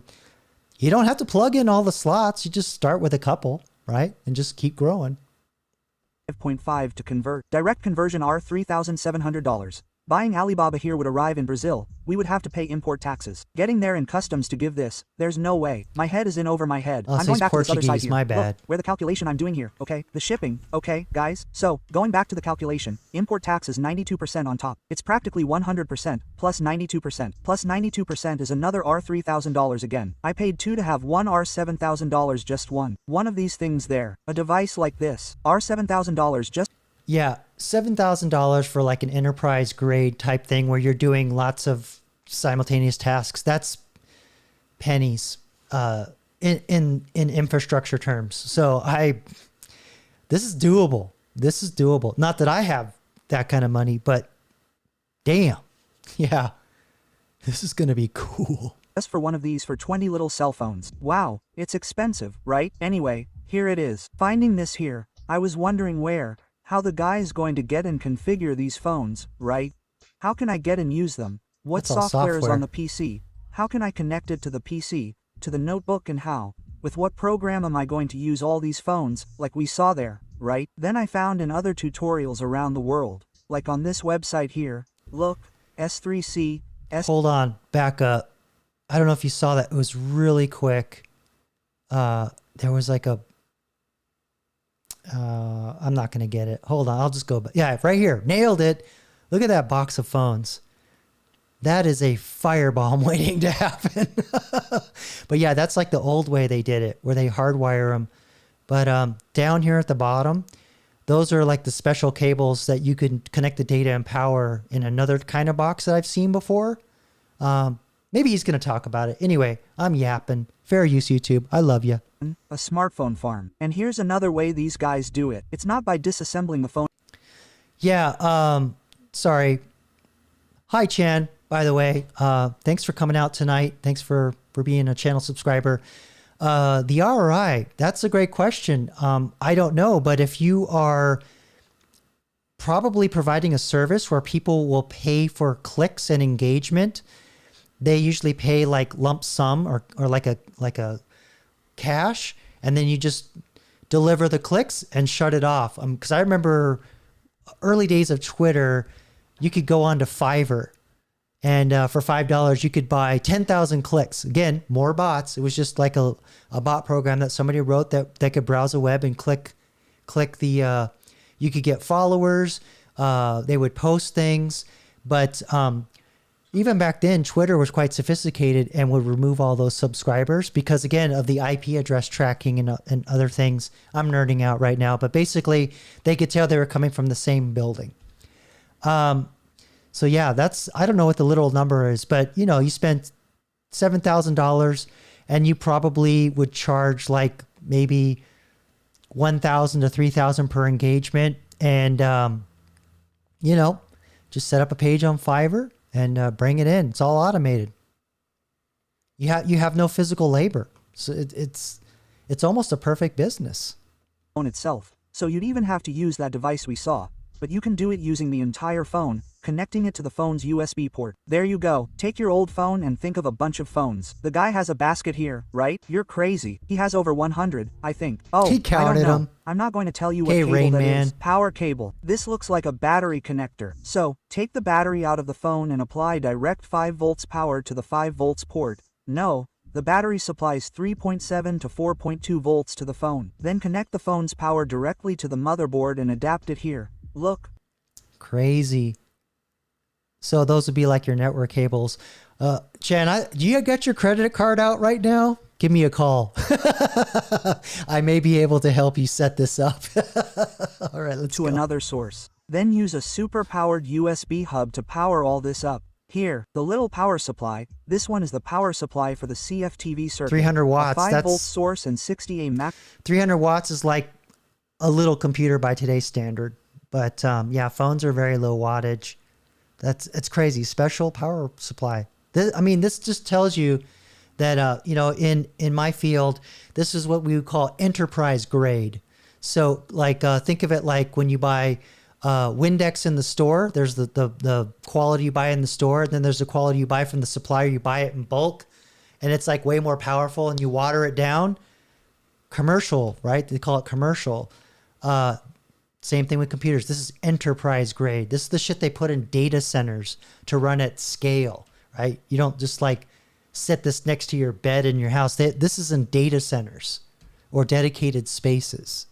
you don't have to plug in all the slots. You just start with a couple, right? And just keep growing. 5.5 to convert. Direct conversion are $3,700. Buying Alibaba here would arrive in Brazil. We would have to pay import taxes. Getting there in customs to give this, there's no way. My head is in over my head. Oh, I'm going back to this other side here. My bad. Look, where the calculation I'm doing here, okay? The shipping, okay, guys? So, going back to the calculation, import tax is 92% on top. It's practically 100%, plus 92%. Plus 92% is another $3,000 again. I paid 2 to have one $7,000 just one. One of these things there. A device like this. $7,000 just... Yeah, $7,000 for like an enterprise grade type thing where you're doing lots of simultaneous tasks. That's pennies in infrastructure terms. So this is doable. This is doable. Not that I have that kind of money, but damn, yeah, this is going to be cool. Just for one of these for 20 little cell phones. Wow, it's expensive, right? Anyway, here it is. Finding this here, I was wondering how the guy is going to get and configure these phones, right? How can I get and use them? What That's all software is software. on the PC? How can I connect it to the PC, to the notebook, and how? With what program am I going to use all these phones, like we saw there, right? Then I found in other tutorials around the world, like on this website here, look, S3C, Hold on, back up. I don't know if you saw that. It was really quick. There was like a... I'm not going to get it. Hold on, I'll just go back. Yeah, right here. Nailed it. Look at that box of phones. That is a firebomb waiting to happen. But yeah, that's like the old way they did it, where they hardwire them. But down here at the bottom, those are like the special cables that you can connect the data and power in another kind of box that I've seen before. Maybe he's going to talk about it. Anyway, I'm yapping. Fair use, YouTube. I love you. A smartphone farm. And here's another way these guys do it. It's not by disassembling the phone. Yeah, sorry. Hi, Chan, by the way. Thanks for coming out tonight. Thanks for being a channel subscriber. The ROI, that's a great question. I don't know, but if you are probably providing a service where people will pay for clicks and engagement, they usually pay like lump sum or like a cash, and then you just deliver the clicks and shut it off. Because I remember early days of Twitter, you could go on to Fiverr, and for $5 you could buy 10,000 clicks. Again, more bots. It was just like a bot program that somebody wrote that could browse a web and click the. You could get followers. They would post things, but even back then, Twitter was quite sophisticated and would remove all those subscribers because, again, of the IP address tracking and other things. I'm nerding out right now, but basically, they could tell they were coming from the same building. So yeah, I don't know what the literal number is, but you spent $7,000 and you probably would charge like maybe $1,000 to $3,000 per engagement, and just set up a page on Fiverr and bring it in. It's all automated. You have no physical labor, so it's almost a perfect business. Phone itself. So you'd even have to use that device we saw, but you can do it using the entire phone, connecting it to the phone's USB port. There you go. Take your old phone and think of a bunch of phones. The guy has a basket here, right? You're crazy. He has over 100, I think. Oh, he counted them. I'm not going to tell you what Hey, cable Rain that Man. is. Power cable. This looks like a battery connector. So, take the battery out of the phone and apply direct 5 volts power to the 5 volts port. No, the battery supplies 3.7 to 4.2 volts to the phone. Then connect the phone's power directly to the motherboard and adapt it here. Look. Crazy. So those would be like your network cables. Chan, do you got your credit card out right now? Give me a call. I may be able to help you set this up. All right, let's go. Another source. Then use a super-powered USB hub to power all this up. Here, the little power supply. This one is the power supply for the CFTV circuit. 300 watts. A 5-volt source and 60 A max. 300 watts is like a little computer by today's standard. But yeah, phones are very low wattage. It's crazy. Special power supply. This just tells you that in my field, this is what we would call enterprise grade. So like think of it like when you buy Windex in the store. There's the quality you buy in the store, and then there's the quality you buy from the supplier. You buy it in bulk, and it's like way more powerful, and you water it down. Commercial, right? They call it commercial. Same thing with computers. This is enterprise grade. This is the shit they put in data centers to run at scale, right? You don't just like set this next to your bed in your house. This is in data centers or dedicated spaces.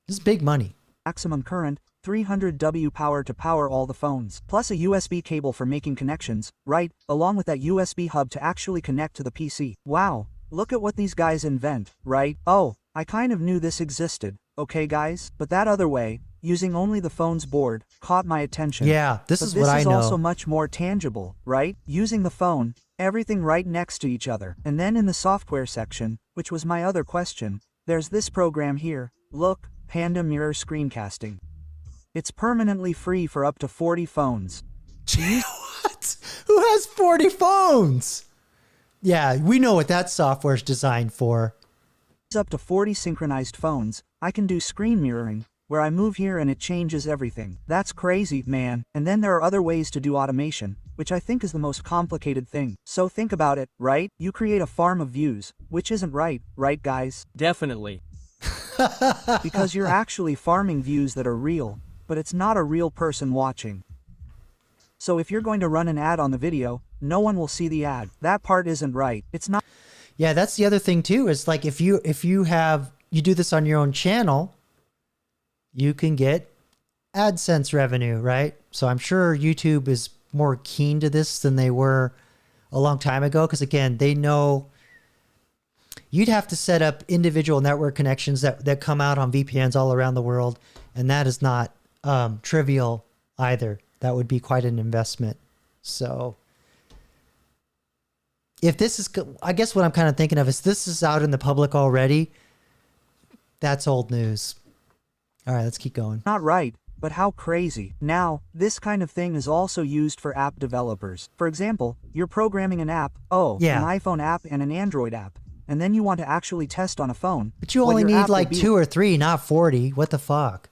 This is big money. Maximum current, 300 W power to power all the phones, plus a USB cable for making connections, right? Along with that USB hub to actually connect to the PC. Wow, look at what these guys invent, right? Oh, I kind of knew this existed. Okay guys, but that other way, using only the phone's board, caught my attention. Yeah, this is what I know. This is also much more tangible, right? Using the phone, everything right next to each other. And then in the software section, which was my other question, there's this program here. Look, Panda Mirror Screencasting. It's permanently free for up to 40 phones. What? Who has 40 phones? Yeah, we know what that software is designed for. Up to 40 synchronized phones, I can do screen mirroring, where I move here and it changes everything. That's crazy, man. And then there are other ways to do automation, which I think is the most complicated thing. So think about it, right? You create a farm of views, which isn't right, guys? Definitely. Because you're actually farming views that are real, but it's not a real person watching. So if you're going to run an ad on the video, no one will see the ad. That part isn't right. It's not. Yeah, that's the other thing too, is like if you do this on your own channel, you can get AdSense revenue, right? So I'm sure YouTube is more keen to this than they were a long time ago, because again, they know you'd have to set up individual network connections that come out on VPNs all around the world, and that is not trivial either. That would be quite an investment. So if this is, I guess what I'm kind of thinking of is this is out in the public already. That's old news. All right, let's keep going. Not right, but how crazy. Now, this kind of thing is also used for app developers. For example, you're programming an app, an iPhone app and an Android app, and then you want to actually test on a phone. But you only need like 2 or 3, not 40. What the fuck?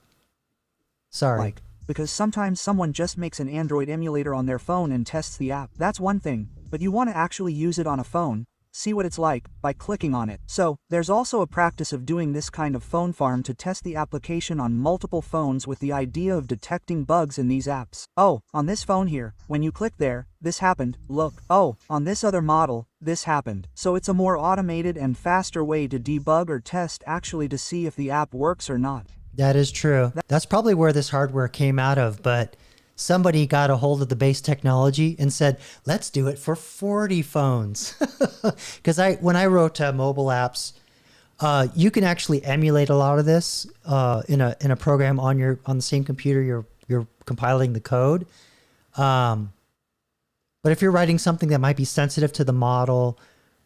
Sorry. Because sometimes someone just makes an Android emulator on their phone and tests the app. That's one thing, but you want to actually use it on a phone, see what it's like, by clicking on it. So, there's also a practice of doing this kind of phone farm to test the application on multiple phones with the idea of detecting bugs in these apps. Oh, on this phone here, when you click there, this happened, look. Oh, on this other model, this happened. So it's a more automated and faster way to debug or test actually to see if the app works or not. That is true. That's probably where this hardware came out of, but somebody got a hold of the base technology and said, let's do it for 40 phones. Because when I wrote mobile apps, you can actually emulate a lot of this in a program on the same computer you're compiling the code. But if you're writing something that might be sensitive to the model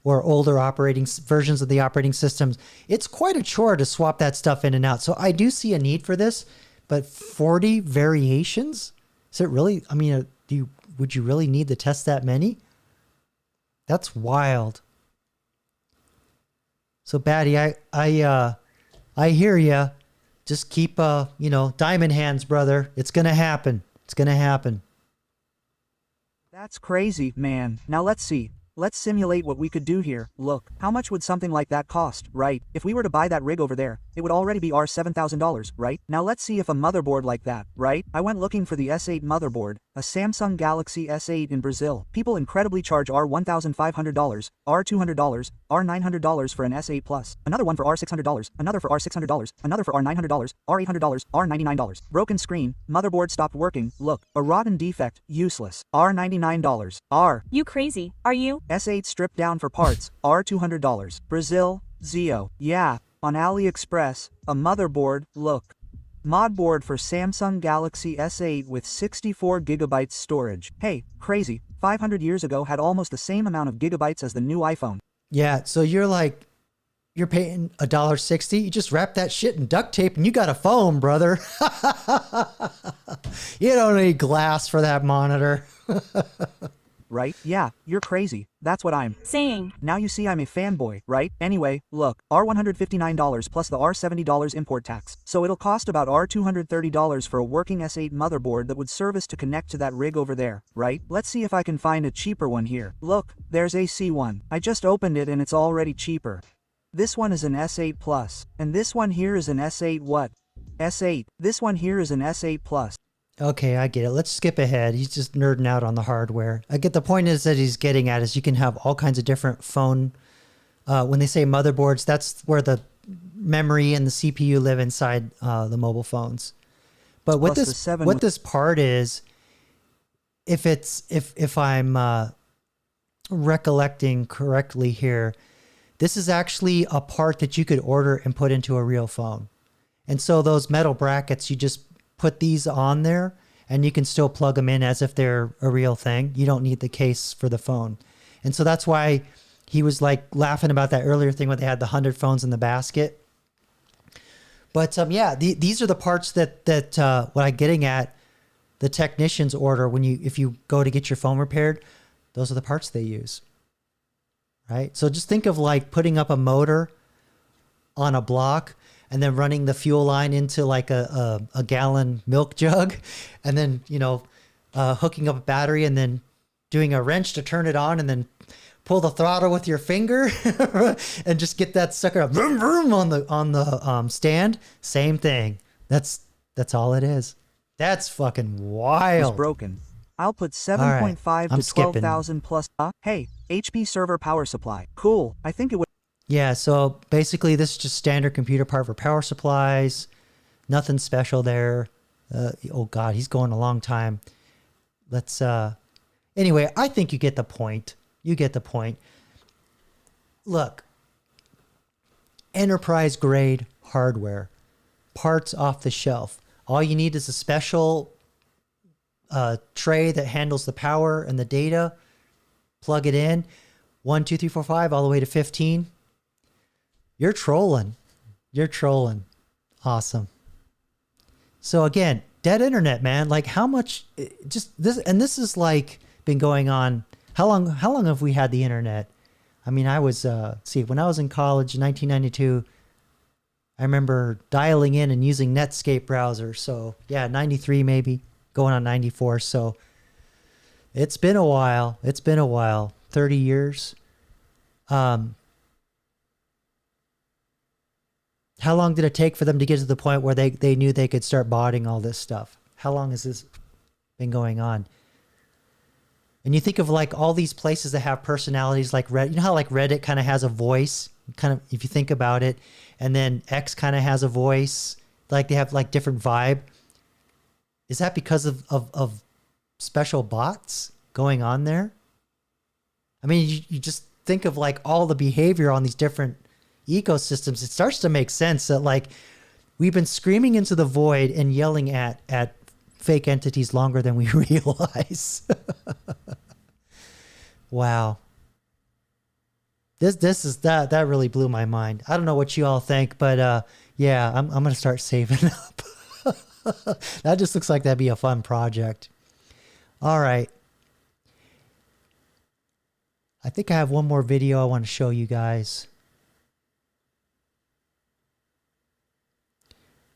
or older versions of the operating systems, it's quite a chore to swap that stuff in and out. So I do see a need for this, but 40 variations? Is it really? I mean, would you really need to test that many? That's wild. So Batty, I hear ya. Just keep diamond hands, brother. It's gonna happen. It's gonna happen. That's crazy, man. Now let's see. Let's simulate what we could do here. Look, how much would something like that cost, right? If we were to buy that rig over there, it would already be $7,000, right? Now let's see if a motherboard like that, right? I went looking for the S8 motherboard, a Samsung Galaxy S8 in Brazil. People incredibly charge $1,500, $200, $900 for an S8 Plus. Another one for $600, another for $600, another for $900, $800, $99. Broken screen, motherboard stopped working, look, a rotten defect, useless, $99. You crazy, are you? S8 stripped down for parts, $200. Brazil, Zio. Yeah, on AliExpress, a motherboard, look. Modboard for Samsung Galaxy S8 with 64 gigabytes storage. Hey, crazy, 500 years ago had almost the same amount of gigabytes as the new iPhone. Yeah, so you're paying $1.60, you just wrap that shit in duct tape and you got a phone, brother. You don't need glass for that monitor. Right? Yeah, you're crazy. That's what I'm saying. Now you see I'm a fanboy, right? Anyway, look, $159 plus the $70 import tax. So it'll cost about $230 for a working S8 motherboard that would serve us to connect to that rig over there, right? Let's see if I can find a cheaper one here. Look, there's a C1. I just opened it and it's already cheaper. This one is an S8 Plus, and this one here is an S8 what? S8. This one here is an S8 Plus. Okay, I get it. Let's skip ahead. He's just nerding out on the hardware. I get the point is that he's getting at is you can have all kinds of different phone. When they say motherboards, that's where the memory and the CPU live inside the mobile phones. But what this part is, if I'm recollecting correctly here, this is actually a part that you could order and put into a real phone. And so those metal brackets, you just put these on there and you can still plug them in as if they're a real thing. You don't need the case for the phone. And so that's why he was like laughing about that earlier thing when they had the 100 phones in the basket. But yeah, these are the parts that what I'm getting at, the technicians order if you go to get your phone repaired, those are the parts they use. right? So just think of like putting up a motor on a block and then running the fuel line into like a gallon milk jug, and then, you know, hooking up a battery and then doing a wrench to turn it on and then pull the throttle with your finger and just get that sucker up, vroom, vroom, on the stand. Same thing. That's all it is. That's fucking wild. Was broken. I'll put 7.5 to 12,000 plus. Hey, HP server power supply. Cool. I think it would. Yeah, so basically this is just standard computer part for power supplies. Nothing special there. Oh God, he's going a long time. Let's, anyway, I think you get the point. You get the point. Look, enterprise grade hardware, parts off the shelf. All you need is a special tray that handles the power and the data. Plug it in. 1, 2, 3, 4, 5, all the way to 15. You're trolling. You're trolling. Awesome. So again, dead internet, man. Like how much just this, and this is like been going on. How long have we had the internet? I mean, I was, when I was in college in 1992, I remember dialing in and using Netscape browser. So yeah, 93 maybe, going on 94. So it's been a while. It's been a while. 30 years. How long did it take for them to get to the point where they knew they could start botting all this stuff? How long has this been going on? And you think of like all these places that have personalities like Reddit. You know how like Reddit kind of has a voice, kind of, if you think about it, and then X kind of has a voice, like they have like different vibe. Is that because of special bots going on there? I mean, you just think of like all the behavior on these different ecosystems. It starts to make sense that like we've been screaming into the void and yelling at fake entities longer than we realize. Wow. This is that really blew my mind. I don't know what you all think, but yeah, I'm gonna start saving up. That just looks like that'd be a fun project. All right. I think I have one more video I want to show you guys.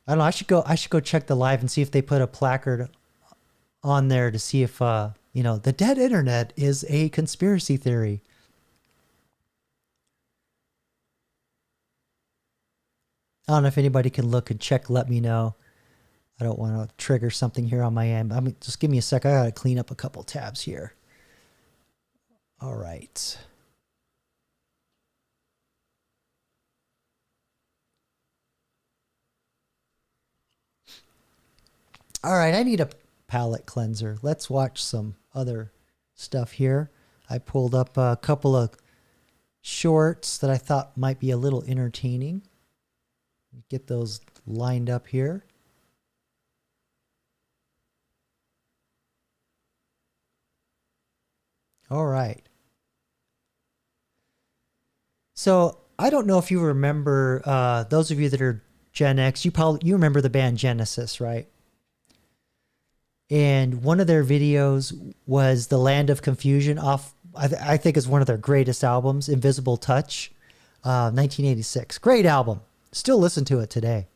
I don't know. I should go check the live and see if they put a placard on there to see if you know, the dead internet is a conspiracy theory. I don't know if anybody can look and check. Let me know. I don't want to trigger something here on my end. I mean, just give me a sec. I gotta clean up a couple tabs here. All right. All right, I need a palette cleanser. Let's watch some other stuff here. I pulled up a couple of shorts that I thought might be a little entertaining. Get those lined up here. All right. So I don't know if you remember, those of you that are Gen X, you remember the band Genesis, right? And one of their videos was The Land of Confusion off, I think is one of their greatest albums, Invisible Touch, 1986. Great album. Still listen to it today,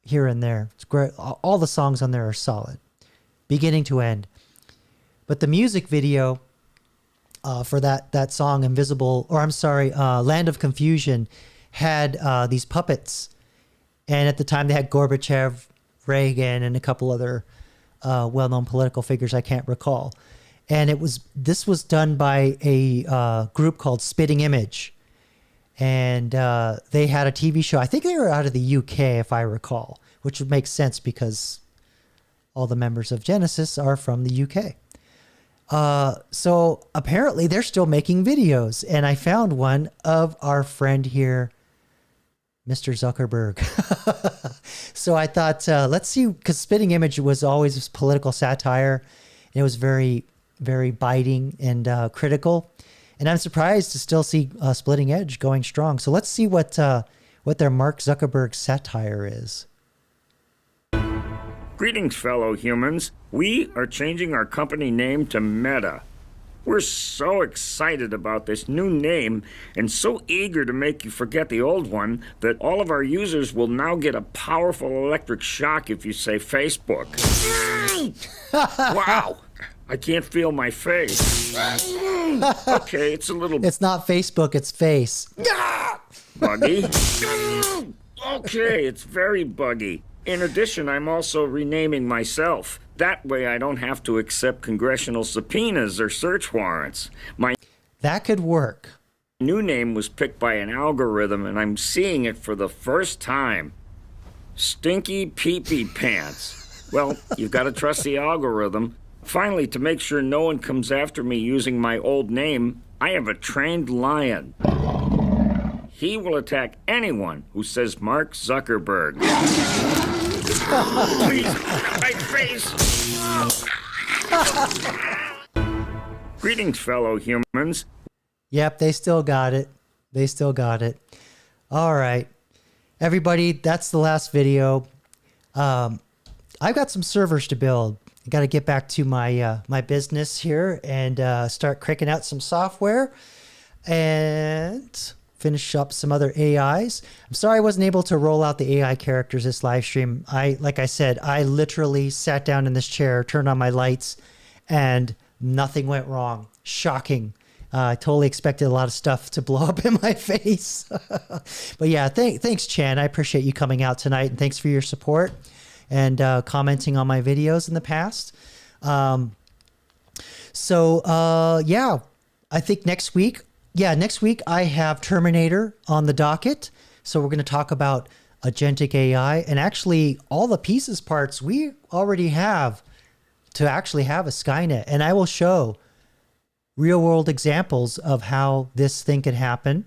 here and there. It's great. All the songs on there are solid, beginning to end. But the music video for that song, Land of Confusion, had these puppets. And at the time they had Gorbachev, Reagan, and a couple other well-known political figures I can't recall. And this was done by a group called Spitting Image. And they had a TV show. I think they were out of the UK, if I recall, which would make sense because all the members of Genesis are from the UK. So apparently they're still making videos. And I found one of our friend here, Mr. Zuckerberg. So I thought, let's see, because Spitting Image was always this political satire. And it was very, very biting and critical. And I'm surprised to still see Splitting Edge going strong. So let's see what their Mark Zuckerberg satire is. Greetings, fellow humans. We are changing our company name to Meta. We're so excited about this new name and so eager to make you forget the old one that all of our users will now get a powerful electric shock if you say Facebook. Wow! I can't feel my face. Okay, it's a little... It's not Facebook, it's face. Buggy? Okay, it's very buggy. In addition, I'm also renaming myself. That way I don't have to accept congressional subpoenas or search warrants. My That could work. new name was picked by an algorithm, and I'm seeing it for the first time. Stinky Pee-Pee Pants. Well, you've got to trust the algorithm. Finally, to make sure no one comes after me using my old name, I have a trained lion. He will attack anyone who says Mark Zuckerberg. Please, my face! Greetings, fellow humans. Yep, they still got it. They still got it. All right. Everybody, that's the last video. I've got some servers to build. I got to get back to my my business here and start cranking out some software and finish up some other AIs. I'm sorry I wasn't able to roll out the AI characters this live stream. Like I said, I literally sat down in this chair, turned on my lights, and nothing went wrong. Shocking. I totally expected a lot of stuff to blow up in my face. But yeah, thanks, Chan. I appreciate you coming out tonight, and thanks for your support and commenting on my videos in the past. Yeah, I think next week I have Terminator on the docket. So we're going to talk about agentic AI, and actually all the pieces parts we already have to actually have a Skynet. And I will show real world examples of how this thing could happen.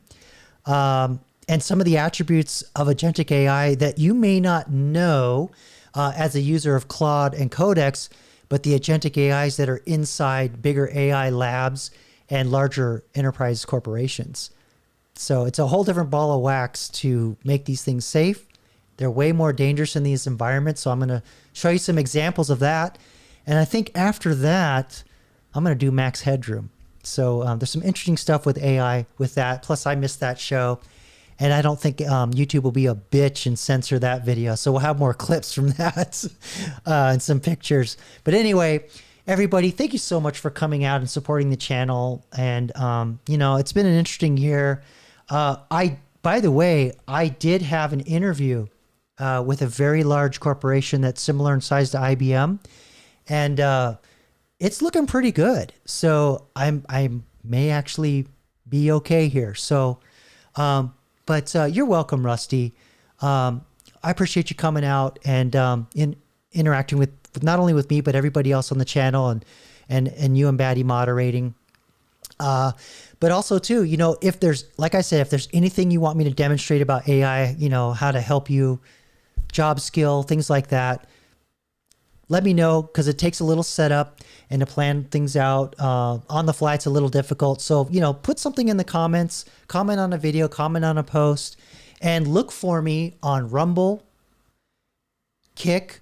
And some of the attributes of agentic AI that you may not know as a user of Claude and Codex, but the agentic AIs that are inside bigger AI labs and larger enterprise corporations. So it's a whole different ball of wax to make these things safe. They're way more dangerous in these environments. So I'm going to show you some examples of that. And I think after that, I'm going to do Max Headroom. So there's some interesting stuff with AI with that. Plus I missed that show. And I don't think YouTube will be a bitch and censor that video. So we'll have more clips from that and some pictures. But anyway, everybody, thank you so much for coming out and supporting the channel. And, you know, it's been an interesting year. By the way, I did have an interview with a very large corporation that's similar in size to IBM. And it's looking pretty good. So I may actually be okay here. So, but you're welcome, Rusty. I appreciate you coming out and interacting with not only with me, but everybody else on the channel and you and Batty moderating. But also too, you know, if there's, like I said, if there's anything you want me to demonstrate about AI, you know, how to help you, job skill, things like that, let me know, because it takes a little setup and to plan things out on the fly. It's a little difficult. So, you know, put something in the comments, comment on a video, comment on a post, and look for me on Rumble, Kick,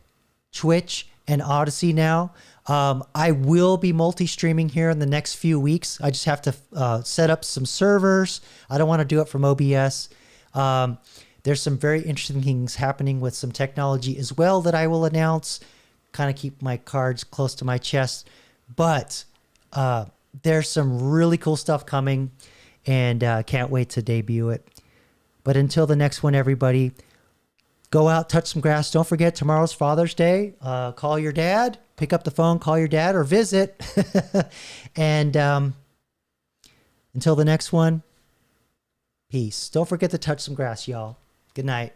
Twitch, and Odyssey now. I will be multi-streaming here in the next few weeks. I just have to set up some servers. I don't want to do it from OBS. There's some very interesting things happening with some technology as well that I will announce. Kind of keep my cards close to my chest. But there's some really cool stuff coming, and can't wait to debut it. But until the next one, everybody, go out, touch some grass. Don't forget, tomorrow's Father's Day. Call your dad. Pick up the phone, call your dad, or visit. And until the next one, peace. Don't forget to touch some grass, y'all. Good night.